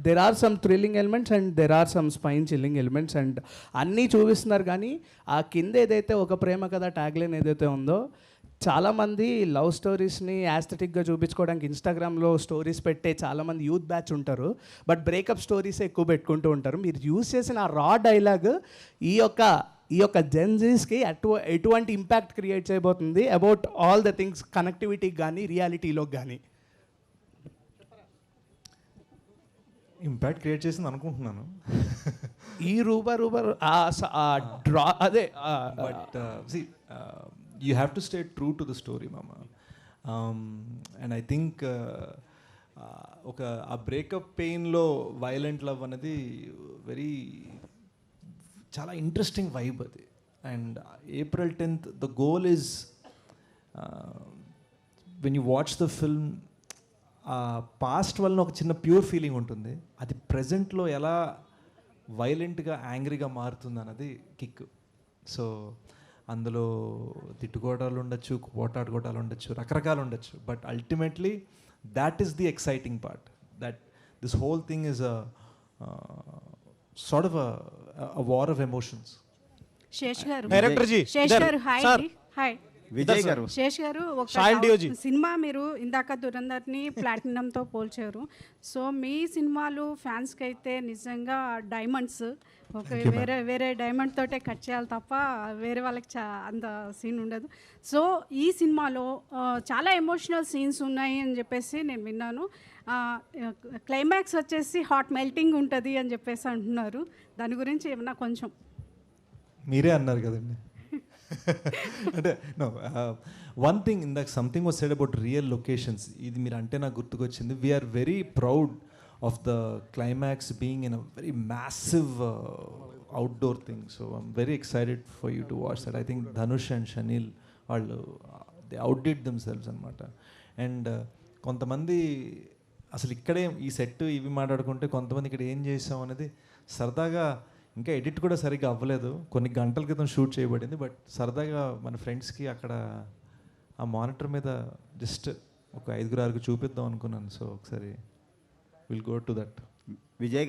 there are some thrilling elements and there are some spine-chilling elements, and అన్నీ చూపిస్తున్నారు కానీ ఆ కింద ఏదైతే ఒక ప్రేమ కథ ట్యాగ్లైన్ ఏదైతే ఉందో చాలామంది లవ్ స్టోరీస్ని యాస్థెటిక్గా చూపించుకోవడానికి ఇన్స్టాగ్రామ్లో స్టోరీస్ పెట్టే చాలామంది యూత్ బ్యాచ్ ఉంటారు, బట్ బ్రేకప్ స్టోరీస్ ఎక్కువ పెట్టుకుంటూ ఉంటారు. మీరు యూజ్ చేసిన ఆ రా డైలాగ్ ఈ యొక్క జెన్జీస్కి ఎటువంటి ఇంపాక్ట్ క్రియేట్ చేయబోతుంది అబౌట్ ఆల్ ద థింగ్స్, కనెక్టివిటీకి కానీ రియాలిటీలోకి కానీ? ఇంపాక్ట్ క్రియేట్ చేసింది అనుకుంటున్నాను. ఈ రూబర్ డ్రా అదే, but you have to stay true to the story, mama. And I think ఒక ఆ బ్రేకప్ పెయిన్లో వైలెంట్ లవ్ అనేది చాలా ఇంట్రెస్టింగ్ వైబ్ అది. And April 10th the goal is when you watch the film, past వలన ఒక చిన్న pure feeling ఉంటుంది, అది ప్రజెంట్లో ఎలా వైలెంట్గా యాంగ్రీగా మారుతుంది అన్నది కిక్. సో అందులో తిట్టుకోవడాలు ఉండొచ్చు, పోటాడుకోవడాలు ఉండొచ్చు, రకరకాలు ఉండొచ్చు, but ultimately that is the exciting part, that this whole thing is sort of a war of emotions. Sesh గారు, డైరెక్టర్ జీ, శేష్ గారు హాయ్ అండి. హాయ్ విజయ్ గారు. శేష్ గారు, ఒక సినిమా మీరు ఇందాక దురంధర్ని ప్లాటినంతో పోల్చారు. సో మీ సినిమాలు ఫ్యాన్స్కి అయితే నిజంగా డైమండ్స్. ఒక వేరే డైమండ్ తోటే కట్ చేయాలి తప్ప వేరే వాళ్ళకి అంత సీన్ ఉండదు. సో ఈ సినిమాలో చాలా ఎమోషనల్ సీన్స్ ఉన్నాయి అని చెప్పేసి నేను విన్నాను. క్లైమాక్స్ వచ్చేసి హాట్ మెల్టింగ్ ఉంటుంది అని చెప్పేసి అంటున్నారు. దాని గురించి ఏమన్నా కొంచెం మీరే అన్నారు కదండి. అంటే నో, వన్ థింగ్ ఇందాక something was said about real locations. ఇది మీరు అంటే నాకు గుర్తుకొచ్చింది. We're very proud of the climax being in a very massive outdoor thing. So I'm very excited for you to watch that. I think Dhanush and Shaneel వాళ్ళు they outdid themselves అనమాట. And కొంతమంది అసలు ఇక్కడే ఈ సెట్ ఇవి మాట్లాడుకుంటే, కొంతమంది ఇక్కడ ఏం చేసాం అనేది సరదాగా, ఇంకా ఎడిట్ కూడా సరిగ్గా అవ్వలేదు, కొన్ని గంటల క్రితం షూట్ చేయబడింది, బట్ సరదాగా మన ఫ్రెండ్స్కి అక్కడ ఆ మానిటర్ మీద జస్ట్ ఒక 5-6 చూపిద్దాం అనుకున్నాను. సో ఒకసారి will go to that. Vijay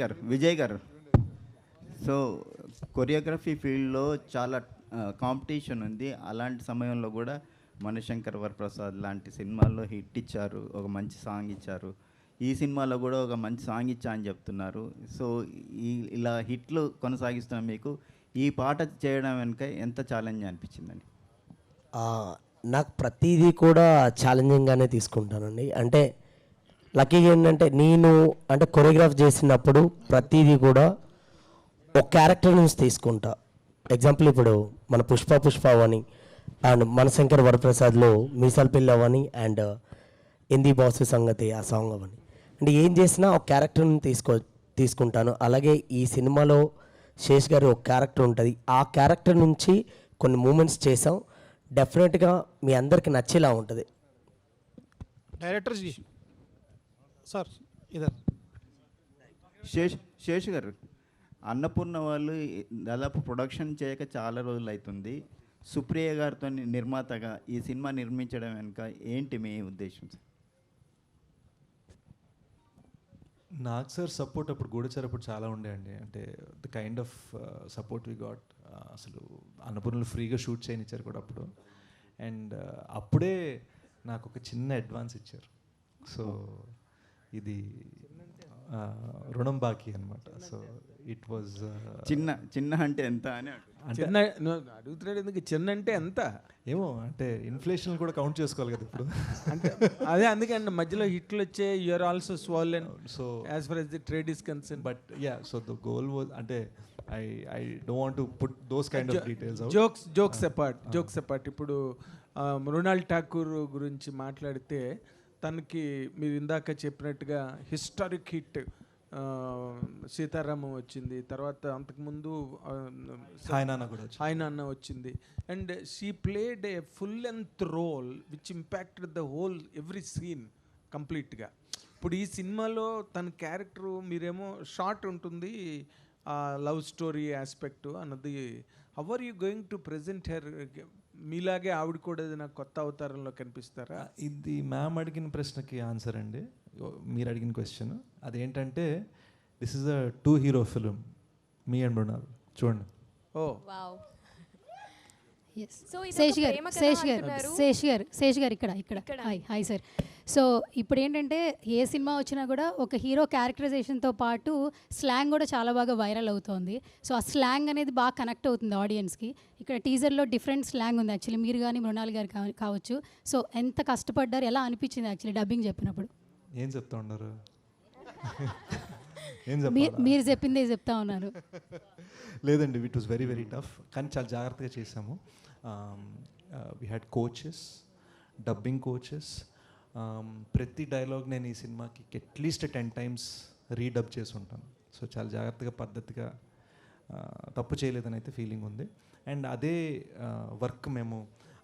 గారు, సో కొరియోగ్రఫీ ఫీల్డ్లో చాలా కాంపిటీషన్ ఉంది. అలాంటి సమయంలో కూడా మణిశంకర్ వరప్రసాద్ లాంటి సినిమాల్లో హిట్ ఇచ్చారు, ఒక మంచి సాంగ్ ఇచ్చారు. ఈ సినిమాలో కూడా ఒక మంచి సాంగ్ ఇచ్చా అని చెప్తున్నారు. సో ఇలా హిట్లు కొనసాగిస్తున్న మీకు ఈ పాట చేయడం వెనుక ఎంత ఛాలెంజ్ అనిపించిందండి? నాకు ప్రతిదీ కూడా ఛాలెంజింగ్గానే తీసుకుంటానండి. అంటే లక్కీగా ఏంటంటే నేను అంటే కొరియోగ్రాఫ్ చేసినప్పుడు ప్రతిదీ కూడా ఒక క్యారెక్టర్ నుంచి తీసుకుంటా. ఎగ్జాంపుల్ ఇప్పుడు మన పుష్ప అని అండ్ మణిశంకర్ వరప్రసాద్లో మీసాల పిల్ల అవని అండ్ హిందీ బాసు సంగతి ఆ సాంగ్ అవని, అంటే ఏం చేసినా ఒక క్యారెక్టర్ని తీసుకుంటాను. అలాగే ఈ సినిమాలో శేష్ గారి ఒక క్యారెక్టర్ ఉంటుంది, ఆ క్యారెక్టర్ నుంచి కొన్ని మూమెంట్స్ చేసాం. డెఫినెట్గా మీ అందరికి నచ్చేలా ఉంటుంది. డైరెక్టర్ జీ సార్ ఇదర్ శేష్ గారు, అన్నపూర్ణ వాళ్ళు దాదాపు ప్రొడక్షన్ చేయక చాలా రోజులు అవుతుంది. సుప్రియ గారితో నిర్మాతగా ఈ సినిమా నిర్మించడం వెనుక ఏంటి మీ ఉద్దేశం? నాకు సార్ సపోర్ట్ అప్పుడు గూఢచారి అప్పుడు చాలా ఉండే అండి. అంటే the kind of support we got, అసలు అన్నపూర్ణలో ఫ్రీగా షూట్ చేయనిచ్చారు కూడా అప్పుడు. అండ్ అప్పుడే నాకు ఒక చిన్న అడ్వాన్స్ ఇచ్చారు. సో ఇది రుణం బాకీ అనమాట. సో ఇట్ వాజ్ చిన్న అంటే ఎంత అని చిన్న అడుగుతున్నాడు ఎందుకు, చిన్న అంటే ఎంత ఏమో, అంటే ఇన్ఫ్లేషన్ కూడా కౌంట్ చేసుకోవాలి కదా ఇప్పుడు. అంటే అదే అందుకండి మధ్యలో హిట్లు వచ్చే you're also swollen. So as far as the trade is concern. But ya, so the goal was, అంటే I don't want to put those kind of details. Jokes apart ఇప్పుడు మృణాల్ ఠాకూర్ గురించి మాట్లాడితే తనకి మీరు ఇందాక చెప్పినట్టుగా హిస్టారిక్ హిట్ సీతారామం వచ్చింది, తర్వాత అంతకుముందు హాయ్ నాన్న వచ్చింది. And she played a full length role which impacted the whole every scene కంప్లీట్గా. ఇప్పుడు ఈ సినిమాలో తన క్యారెక్టరు మీరేమో షార్ట్ ఉంటుంది, లవ్ స్టోరీ ఆస్పెక్ట్ అన్నది. How are you going to present her? మీలాగే ఆవిడ కూడా నాకు కొత్త అవతారంలో కనిపిస్తారా? ఇది మ్యామ్ అడిగిన ప్రశ్నకి ఆన్సర్ అండి, మీరు అడిగిన క్వశ్చన్. అదేంటంటే this is a 2 hero film, me and Mrunal. చూడండి. ఓ సో శేష్ గారు ఇక్కడ హాయ్ సార్. సో ఇప్పుడు ఏంటంటే ఏ సినిమా వచ్చినా కూడా ఒక హీరో క్యారెక్టరైజేషన్తో పాటు స్లాంగ్ కూడా చాలా బాగా వైరల్ అవుతుంది. సో ఆ స్లాంగ్ అనేది బాగా కనెక్ట్ అవుతుంది ఆడియన్స్కి. ఇక్కడ టీజర్లో డిఫరెంట్ స్లాంగ్ ఉంది యాక్చువల్లీ, మీరు కానీ మృణాల్ గారు కావచ్చు. సో ఎంత కష్టపడ్డారు, ఎలా అనిపించింది యాక్చువల్లీ డబ్బింగ్ చెప్పినప్పుడు? ఏం చెప్తా ఉన్నారు? మీరు చెప్పిందే చెప్తా ఉన్నారు. లేదండి, it was very very tough, కానీ చాలా జాగ్రత్తగా చేసాము. We had coaches, dubbing coaches. ప్రతి డైలాగ్ నేను ఈ సినిమాకి అట్లీస్ట్ 10 times రీడబ్ చేసి ఉంటాను. సో చాలా జాగ్రత్తగా పద్ధతిగా తప్పు చేయలేదని అయితే ఫీలింగ్ ఉంది. అండ్ అదే వర్క్ మేము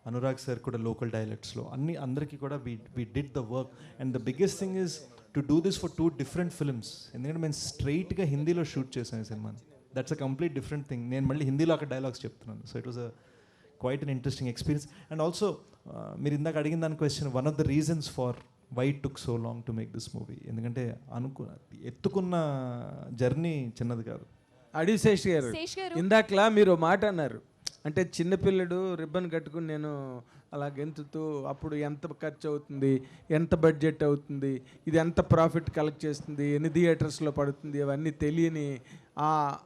అనురాగ్ సార్ కూడా లోకల్ డైలెక్ట్స్లో అందరికీ కూడా we did the work. And the biggest thing is to do this for 2 different films. ఎందుకంటే మేము స్ట్రైట్గా హిందీలో షూట్ చేసాం ఈ సినిమాని. That's a complete different thing. నేను మళ్ళీ హిందీలో అక్కడ డైలాగ్స్ చెప్తున్నాను. So it was quite an interesting experience. And also మీరు ఇందాక అడిగిన దాని question, one of the reasons for why it took so long to make this movie. ఎందుకంటే ఎత్తుకున్న జర్నీ చిన్నది కాదు. అడివి శేష్ గారు, ఇందాకలా మీరు మాట అన్నారు, అంటే చిన్నపిల్లడు రిబ్బన్ కట్టుకుని నేను అలా గెంతుతూ అప్పుడు ఎంత ఖర్చు అవుతుంది, ఎంత బడ్జెట్ అవుతుంది, ఇది ఎంత ప్రాఫిట్ కలెక్ట్ చేస్తుంది, ఎన్ని థియేటర్స్లో పడుతుంది, అవన్నీ తెలియని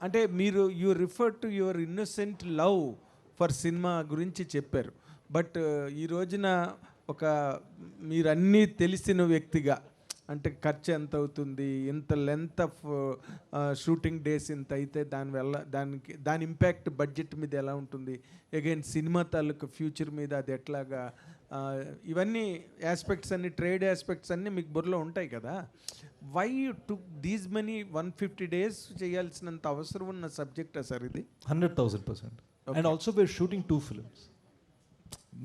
అంటే మీరు you refer to your innocent love for cinema గురించి చెప్పారు. బట్ ఈ రోజున ఒక మీరన్నీ తెలిసిన వ్యక్తిగా, అంటే ఖర్చు ఎంత అవుతుంది, ఇంత లెంత్ ఆఫ్ షూటింగ్ డేస్ ఇంత అయితే దానివల్ల దాని ఇంపాక్ట్ బడ్జెట్ మీద ఎలా ఉంటుంది, అగైన్ సినిమా తాలూకు ఫ్యూచర్ మీద అది ఎట్లాగా, ఇవన్నీ ఆస్పెక్ట్స్ అన్ని, ట్రేడ్ ఆస్పెక్ట్స్ అన్నీ మీకు బుర్రలో ఉంటాయి కదా. Why you took these money 150 days చేయాల్సినంత అవసరం ఉన్న సబ్జెక్టా సార్ ఇది? 100,000%. And also we're shooting 2 films.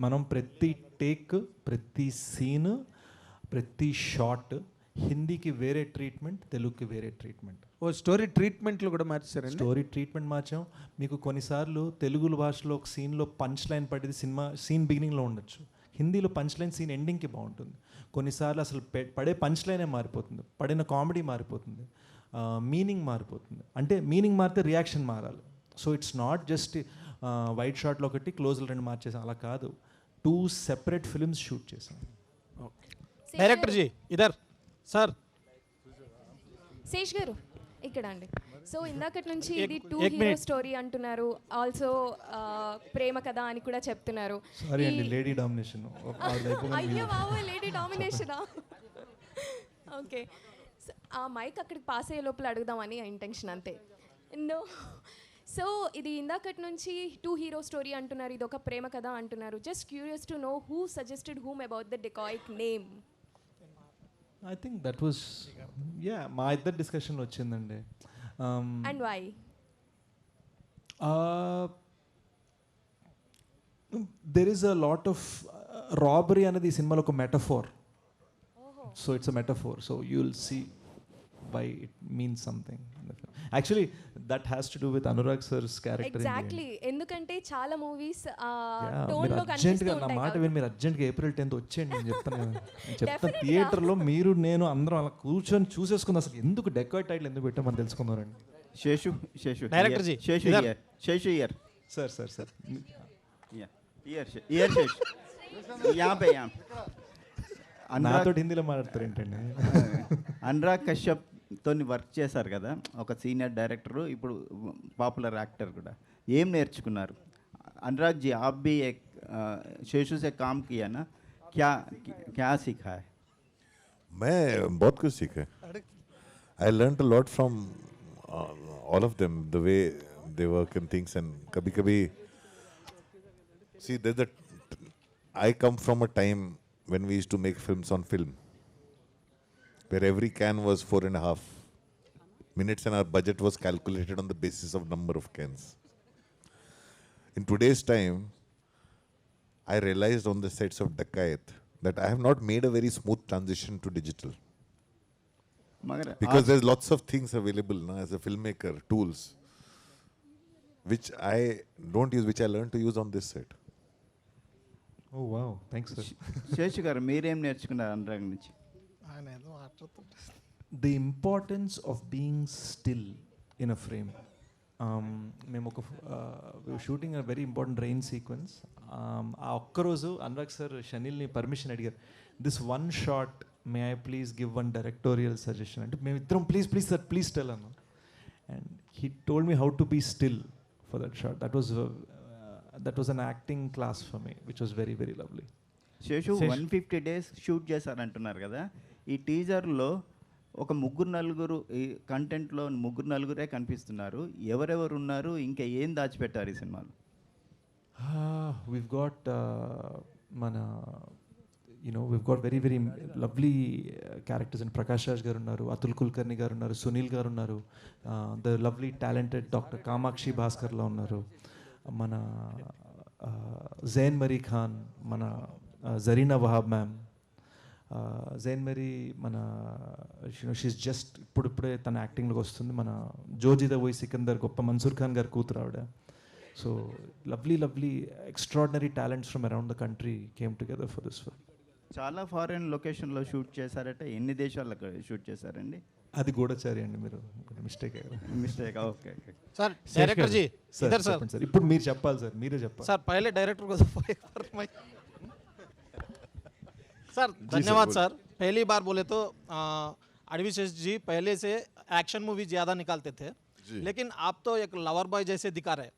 మనం ప్రతి టేక్, ప్రతి సీన్, ప్రతి షాట్ హిందీకి వేరే ట్రీట్మెంట్, తెలుగుకి వేరే ట్రీట్మెంట్. స్టోరీ ట్రీట్మెంట్లు కూడా మార్చారు. స్టోరీ ట్రీట్మెంట్ మార్చాం. మీకు కొన్నిసార్లు తెలుగు భాషలో ఒక సీన్లో పంచ్ లైన్ పడేది సినిమా సీన్ బిగినింగ్లో ఉండొచ్చు, హిందీలో పంచ్ లైన్ సీన్ ఎండింగ్కి బాగుంటుంది. కొన్నిసార్లు అసలు పడే పంచ్ లైనే మారిపోతుంది, పడిన కామెడీ మారిపోతుంది, మీనింగ్ మారిపోతుంది. అంటే మీనింగ్ మారితే రియాక్షన్ మారాలి. So it's not just wide షాట్లో ఒకటి, క్లోజ్లో 2 మార్చేసాం, అలా కాదు. 2 separate films షూట్ చేసాం. డైరెక్టర్ జీ ఇదర్ సార్. శేష్ గారు ఇక్కడ అండి. సో ఇందాకటి నుంచి ఇది 2 hero స్టోరీ అంటున్నారు, ఆల్సో ప్రేమ కథ అని కూడా చెప్తున్నారు. సారీ అండి, లేడీ డామినేషన్. అయ్యో బాబు, లేడీ డామినేషనా? ఓకే, ఆ మైక్ అక్కడికి పాస్ అయ్యే లోపల అడుగుదామని ఇంటెన్షన్ అంతే. సో ఇది ఇందాకటి నుంచి 2 hero స్టోరీ అంటున్నారు, ఇది ఒక ప్రేమ కథ అంటున్నారు. Just curious to know who suggested whom about the Dacoit name? I think that was మా ఇద్దరు డిస్కషన్లో వచ్చిందండి. And why? There is a lot of robbery అనేది ఈ సినిమాలో ఒక metaphor. So it's a metaphor. So you will see why it means something. Actually that has to do with Anurag sir's character. Exactly. ఎందుకంటే చాలా movies tone లో కనిపిస్తూ ఉంటాయి. నా మాట విని మీరు అర్జెంట్గా April 10th వచ్చేయండి. నేను చెప్తాను థియేటర్లో మీరు నేను అందరం అలా కూర్చొని చూసేసుకుందాం. అసలు ఎందుకు డెకాయిట్ టైటిల్ ఎందుకు పెట్టామని తెలుసుకుందారండి. శేషు డైరెక్టర్ జీ, శేషు ఇయర్ सर ఇయర్ శేషు యాభై నాతో హిందీలో మాట్లాడతారు ఏంటండి. అనురాగ్ కశ్యప్ తోని వర్క్ చేశారు కదా, ఒక సీనియర్ డైరెక్టరు, ఇప్పుడు పాపులర్ యాక్టర్ కూడా. ఏం నేర్చుకున్నారు? అనురాగ్ जी आप भी एक शेषु से काम किया ना, क्या सीखा है? मैं बहुत कुछ सीखा. I learned a lot from all of them, the way they work and things. And kabhi see, I come from a time when we used to make films on film, where every can was 4.5 minutes and our budget was calculated on the basis of number of cans. In today's time, I realized on the sets of Dakayat that I have not made a very smooth transition to digital. Because there's lots of things available now as a filmmaker, tools, which I don't use, which I learned to use on this set. Oh wow, thanks sir. Seshu గారు మీరేం నేర్చుకున్నారు అనురాగ్ నుంచి? The importance of being still in a frame. మేము ఒక shooting very important rain sequence. ఆ ఒక్కరోజు Anurag sir షనీల్ని permission అడిగారు, this one shot may I please give one directorial suggestion అంటే మేము ఇద్దరం ప్లీజ్ సార్ ప్లీజ్ టెల్ అన్నాం. And he told me how to be still for that shot. That was an acting class for me which was very very lovely. Seshu 150 days shoot చేశారంటున్నారు కదా, ఈ టీజర్లో ఒక నలుగురు ఈ కంటెంట్లో నలుగురే కనిపిస్తున్నారు. ఎవరెవరు ఉన్నారు, ఇంకా ఏం దాచిపెట్టారు ఈ సినిమాలో? We've got we've got very very lovely characters in Prakash Raj garu unnaru, Atul Kulkarni garu unnaru, Sunil garu unnaru, the lovely talented Dr. Kamakshi Bhaskar la unnaru, mana Zain Marie Khan, mana Zarina Wahab ma'am, Jain మరీ మన she's just ఇప్పుడిప్పుడే తన యాక్టింగ్లోకి వస్తుంది. మన జోజిద వోయ్ సికందర్ గొప్ప మన్సూర్ ఖాన్ గారి కూతురు ఆవిడ. So lovely lovely extraordinary talents from around the country came together for this film. చాలా ఫారెన్ లొకేషన్లో షూట్ చేశారట, ఎన్ని దేశాల్లో షూట్ చేశారండి? అది గూఢచారి అండి, మీరు mistake okay. Sir director ji ఇधर सर సార్ ఇప్పుడు మీరు చెప్పాలి సార్, మీరే చెప్పాలి సార్. पहले डायरेक्टर को सर धन्यवाद सर. पहली बार बोले तो अडवी शेष जी पहले से एक्शन मूवी ज़्यादा निकालते थे, लेकिन आप तो एक लवर बॉय जैसे दिखा रहे.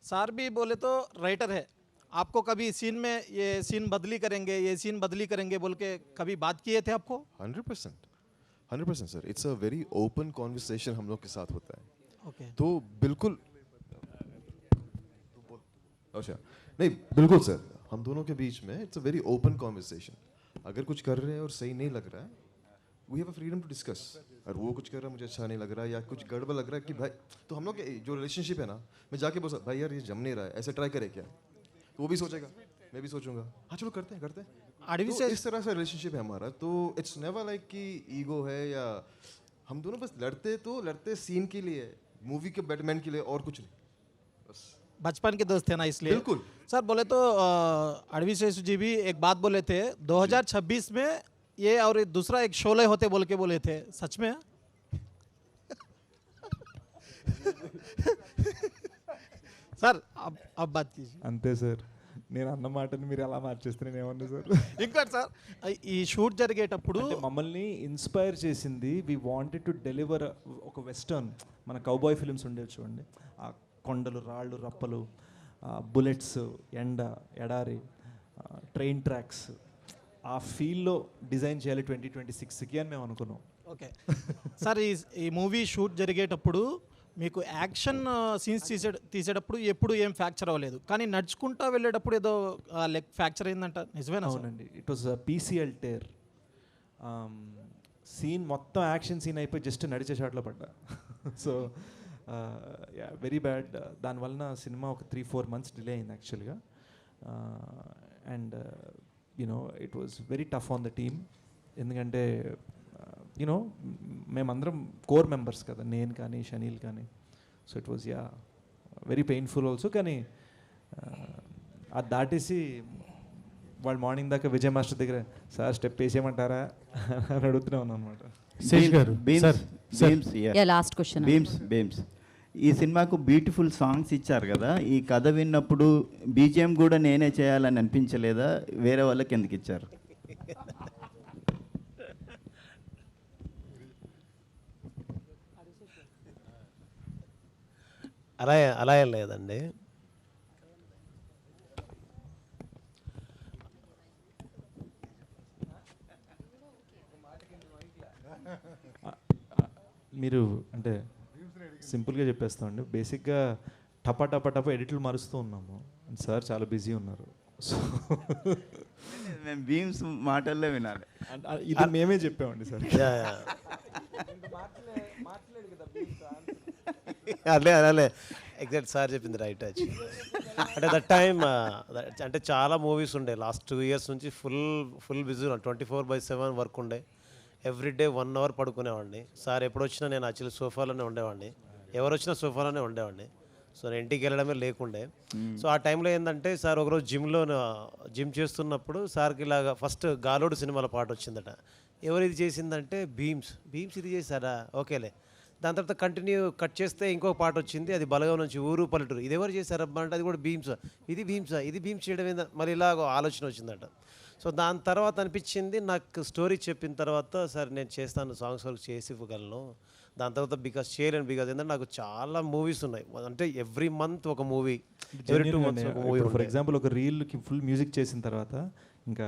सर भी बोले तो राइटर है, आपको कभी सीन में ये सीन बदली करेंगे, ये सीन बदली करेंगे बोल के कभी बात किए थे आपको? 100% sir. It's a very open conversation हम लोग के साथ होता है. Okay. तो बिल्कुल अच्छा नहीं बिल्कुल सर, हम दोनों के बीच में it's a very open conversation. अगर कुछ कर रहे हैं और सही नहीं लग रहा है, we have a freedom to discuss. और वो कुछ कर रहा है मुझे अच्छा नहीं लग रहा है या कुछ गड़बड़ लग रहा है कि भाई, तो हम लोग जो रिलेशनशिप है ना, मैं जाके बोल सकता भाई यार ये जम नहीं रहा है, ऐसे ट्राई करे क्या, तो वो भी सोचेगा, मैं भी सोचूंगा, हाँ चलो करते हैं. तो इस तरह से रिलेशनशिप है हमारा. तो इट्स नेवर लाइक कि ईगो है या हम दोनों बस लड़ते सीन के लिए, मूवी के बैटमैन के लिए, और कुछ नहीं. बचपन के दोस्त थे ना, इसलिए बिल्कुल. सर बोले तो अडवी शेष जी भी एक बात बोले थे 2026 में ये और दूसरा एक शोले होते बोल के बोले थे, सच में? सर अब बात कीजिए. అంతే సార్, నేను అన్న మాటని మీరు ఎలా మార్చేస్తే ఏమన్నా సార్. ఇంకోటి సార్, ఈ షూట్ జరిగేటప్పుడు మమ్మల్ని ఇన్స్పైర్ చేసింది, వి వాంటెడ్ టు డెలివర్ ఒక వెస్టర్న్, మన కౌబాయ్ ఫిల్మ్స్ ఉండేవి చూడండి, ఆ కొండలు రాళ్ళు రప్పలు, బుల్లెట్స్, ఎండ ఎడారి, ట్రైన్ ట్రాక్స్, ఆ ఫీల్డ్లో డిజైన్ చేయాలి 2026కి అని మేము అనుకున్నాం. ఓకే సార్, ఈ మూవీ షూట్ జరిగేటప్పుడు మీకు యాక్షన్ సీన్స్ తీసేటప్పుడు ఎప్పుడు ఏం ఫ్రాక్చర్ అవ్వలేదు, కానీ నడుచుకుంటా వెళ్ళేటప్పుడు ఏదో లెగ్ ఫ్రాక్చర్ అయిందంట, నిజమేనా? అవునండి, it was PCL tear. Scene మొత్తం యాక్షన్ సీన్ అయిపోయి జస్ట్ నడిచే షాట్లో పడ్డా. So very bad. దానివలన సినిమా ఒక 3-4 months డిలే అయింది యాక్చువల్గా. And it was very tough on the team, ఎందుకంటే మేమందరం కోర్ మెంబర్స్ కదా, నేను కానీ షనీల్ కానీ. So it was very painful also. కానీ అది దాటేసి వాళ్ళు మార్నింగ్ దాకా విజయ్ మాస్టర్ దగ్గర సార్ స్టెప్ వేసేయమంటారా అని అడుగుతూనే ఉన్నాను అనమాట. Last question. బీమ్స్ ఈ సినిమాకు బ్యూటిఫుల్ సాంగ్స్ ఇచ్చారు కదా, ఈ కథ విన్నప్పుడు బీజిఎం కూడా నేనే చేయాలని అనిపించలేదా? వేరే వాళ్ళకి ఎందుకు ఇచ్చారు? అలా ఏం లేదండి. మీరు అంటే సింపుల్గా చెప్పేస్తామండి. బేసిక్గా టపా టపా టపా ఎడిట్లు మారుస్తూ ఉన్నాము, సార్ చాలా బిజీ ఉన్నారు. సో మేము బీమ్స్ మాటల్లో వినాలి. ఇది మేమే చెప్పామండి సార్. అలే ఎగ్జాక్ట్ సార్ చెప్పింది రైట్. అంటే దట్ టైమ్ అంటే చాలా మూవీస్ ఉండే, లాస్ట్ 2 years నుంచి ఫుల్ బిజీ 24/7 వర్క్ ఉండే. Everyday 1 hour పడుకునేవాడిని. సార్ ఎప్పుడు వచ్చినా నేను యాక్చువల్లీ సోఫాలోనే ఉండేవాడిని, ఎవరు వచ్చినా సోఫాలోనే ఉండేవాడిని. సో నేను ఇంటికి వెళ్ళడమే లేకుండే. సో ఆ టైంలో ఏంటంటే సార్ ఒకరోజు జిమ్ చేస్తున్నప్పుడు సార్కి ఇలాగా ఫస్ట్ గాలోడు సినిమాలో పాట వచ్చిందట. ఎవరు ఇది చేసిందంటే బీమ్స్ ఇది చేశారా, ఓకేలే దాని తర్వాత కంటిన్యూ కట్ చేస్తే ఇంకొక పాట వచ్చింది, అది బలగం నుంచి ఊరు పల్లెటూరు. ఇది ఎవరు చేశారబ్బా అంటే అది కూడా భీమ్స్, ఇది భీమ్స్ చేయడం ఏందా, మరి ఇలాగ ఆలోచన వచ్చిందట. సో దాని తర్వాత అనిపించింది నాకు, స్టోరీ చెప్పిన తర్వాత సరే నేను చేస్తాను, సాంగ్స్ వరకు చేసి ఇవ్వగలను. దాని తర్వాత బికాస్ చేయలేను, బికాస్ ఏంటంటే నాకు చాలా మూవీస్ ఉన్నాయి, అంటే ఎవ్రీ మంత్ ఒక మూవీ, ఎవ్రీ 2 months ఒక మూవీ. ఫర్ ఎగ్జాంపుల్ ఒక రీల్కి ఫుల్ మ్యూజిక్ చేసిన తర్వాత ఇంకా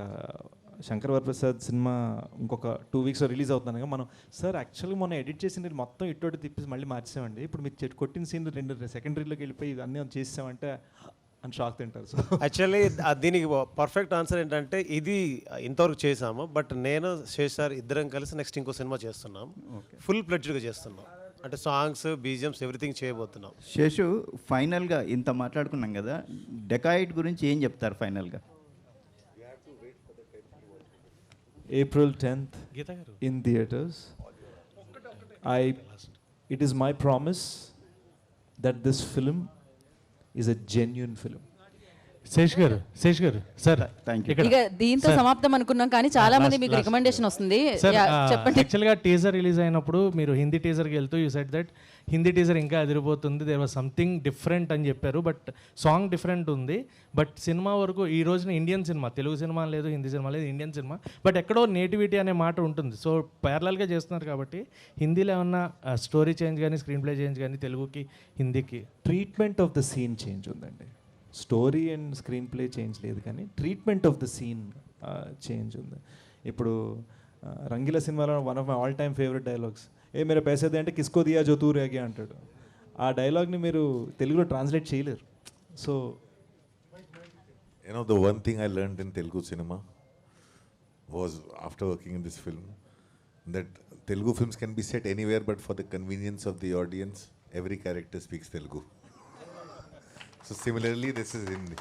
శంకర్ వరప్రసాద్ సినిమా ఇంకొక 2 weeks రిలీజ్ అవుతున్నాగా, మనం సార్ యాక్చువల్గా మనం ఎడిట్ చేసిన మొత్తం ఇటు తిప్పేసి మళ్ళీ మార్చామండి, ఇప్పుడు మీరు కొట్టిన సీన్ 2 సెకండరీలోకి వెళ్ళిపోయి అన్నీ చేసామంటే అని షాక్ తింటారు. సో యాక్చువల్లీ దీనికి పర్ఫెక్ట్ ఆన్సర్ ఏంటంటే ఇది ఇంతవరకు చేసాము, బట్ నేను శేష్ ఇద్దరం కలిసి నెక్స్ట్ ఇంకో సినిమా చేస్తున్నాం, ఫుల్ ప్లెడ్జ్డ్గా చేస్తున్నాం, అంటే సాంగ్స్ బీజిఎమ్స్ ఎవ్రీథింగ్ చేయబోతున్నాం. శేషు, ఫైనల్గా ఇంత మాట్లాడుకున్నాం కదా, డెకాయిడ్ గురించి ఏం చెప్తారు ఫైనల్గా? April 10th in theaters. It is my promise that this film is a genuine film. Sesh garu sir ఇక దీంతో సమాప్తం అనుకున్నాం, కానీ చాలా మంది మీకు రికమెండేషన్ వస్తుంది. చెప్పండి. యాక్చువల్గా టీజర్ రిలీజ్ అయినప్పుడు మీరు హిందీ టీజర్కి వెళ్తూ you said that Hindi teaser ఇంకా అదిరిపోతుంది, దేర్ వాజ్ సంథింగ్ డిఫరెంట్ అని చెప్పారు, బట్ సాంగ్ డిఫరెంట్ ఉంది. బట్ సినిమా వరకు ఈ రోజున ఇండియన్ సినిమా, తెలుగు సినిమా లేదు, హిందీ సినిమా లేదు, ఇండియన్ సినిమా, బట్ ఎక్కడో నేటివిటీ అనే మాట ఉంటుంది. సో ప్యారలల్గా చేస్తున్నారు కాబట్టి హిందీలో ఏమన్నా స్టోరీ చేంజ్ కానీ స్క్రీన్ ప్లే చేంజ్ కానీ తెలుగుకి హిందీకి treatment of the scene change ఉందండి. Story and screenplay change లేదు, కానీ treatment of the scene change ఉంది. ఇప్పుడు రంగీలా సినిమాలో one of my all time favourite dialogues, ఏ మీరు పైసేది అంటే కిస్కో దియా జో తూ రేగే అంటాడు. ఆ డైలాగ్ని మీరు తెలుగులో ట్రాన్స్లేట్ చేయలేరు. So the one thing I learned in Telugu cinema was after working in this film that Telugu films can be set anywhere, but for the convenience of the audience, every character speaks Telugu. So similarly, this is Hindi.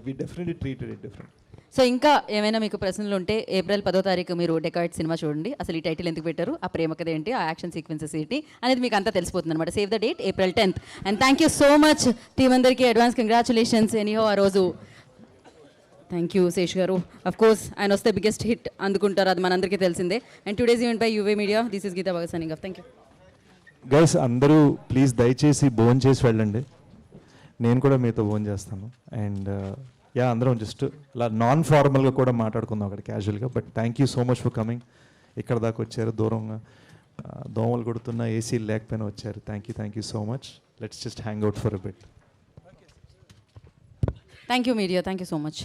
We definitely treated it different. So ఇంకా ఏమైనా మీకు ప్రశ్నలు ఉంటే April 10వ తారీఖు మీరు dacoit cinema చూడండి. అసలు ఈ టైటిల్ ఎందుకు పెట్టారు, ఆ ప్రేమ కథ ఏంటి, ఆ యాక్షన్ సీక్వెన్సెస్ ఏంటి అనేది మీకు అంతా తెలిసిపోతుంది అనమాట. Save the date April 10th. And thank you so much team అందరికీ, అడ్వాన్స్ కంగ్రాచులేషన్స్. ఎనీహో ఆ రోజు థ్యాంక్ యూ శేష్ గారు. అఫ్ కోర్స్ ఆయన వస్తే బిగ్గెస్ట్ హిట్ అందుకుంటారు, అది మనందరికీ తెలిసిందే. అండ్ టుడేస్ ఈవెంట్ బై యువే media. This is Geetha Bhagat signing off. Thank you guys. అందరూ ప్లీజ్ దయచేసి భోజనం చేసి వెళ్ళండి, నేను కూడా మీతో భోజనం చేస్తాను. అండ్ అందరం జస్ట్ ఇలా నాన్ ఫార్మల్గా కూడా మాట్లాడుకుందాం అక్కడ క్యాజువల్గా. But thank you so much for coming. ఇక్కడ దాకా వచ్చారు, దూరంగా దోమలు కొడుతున్న ఏసీ లేకపోయినా వచ్చారు. Thank you so much. Let's just hang out for a bit. Thank you media. Thank you so much.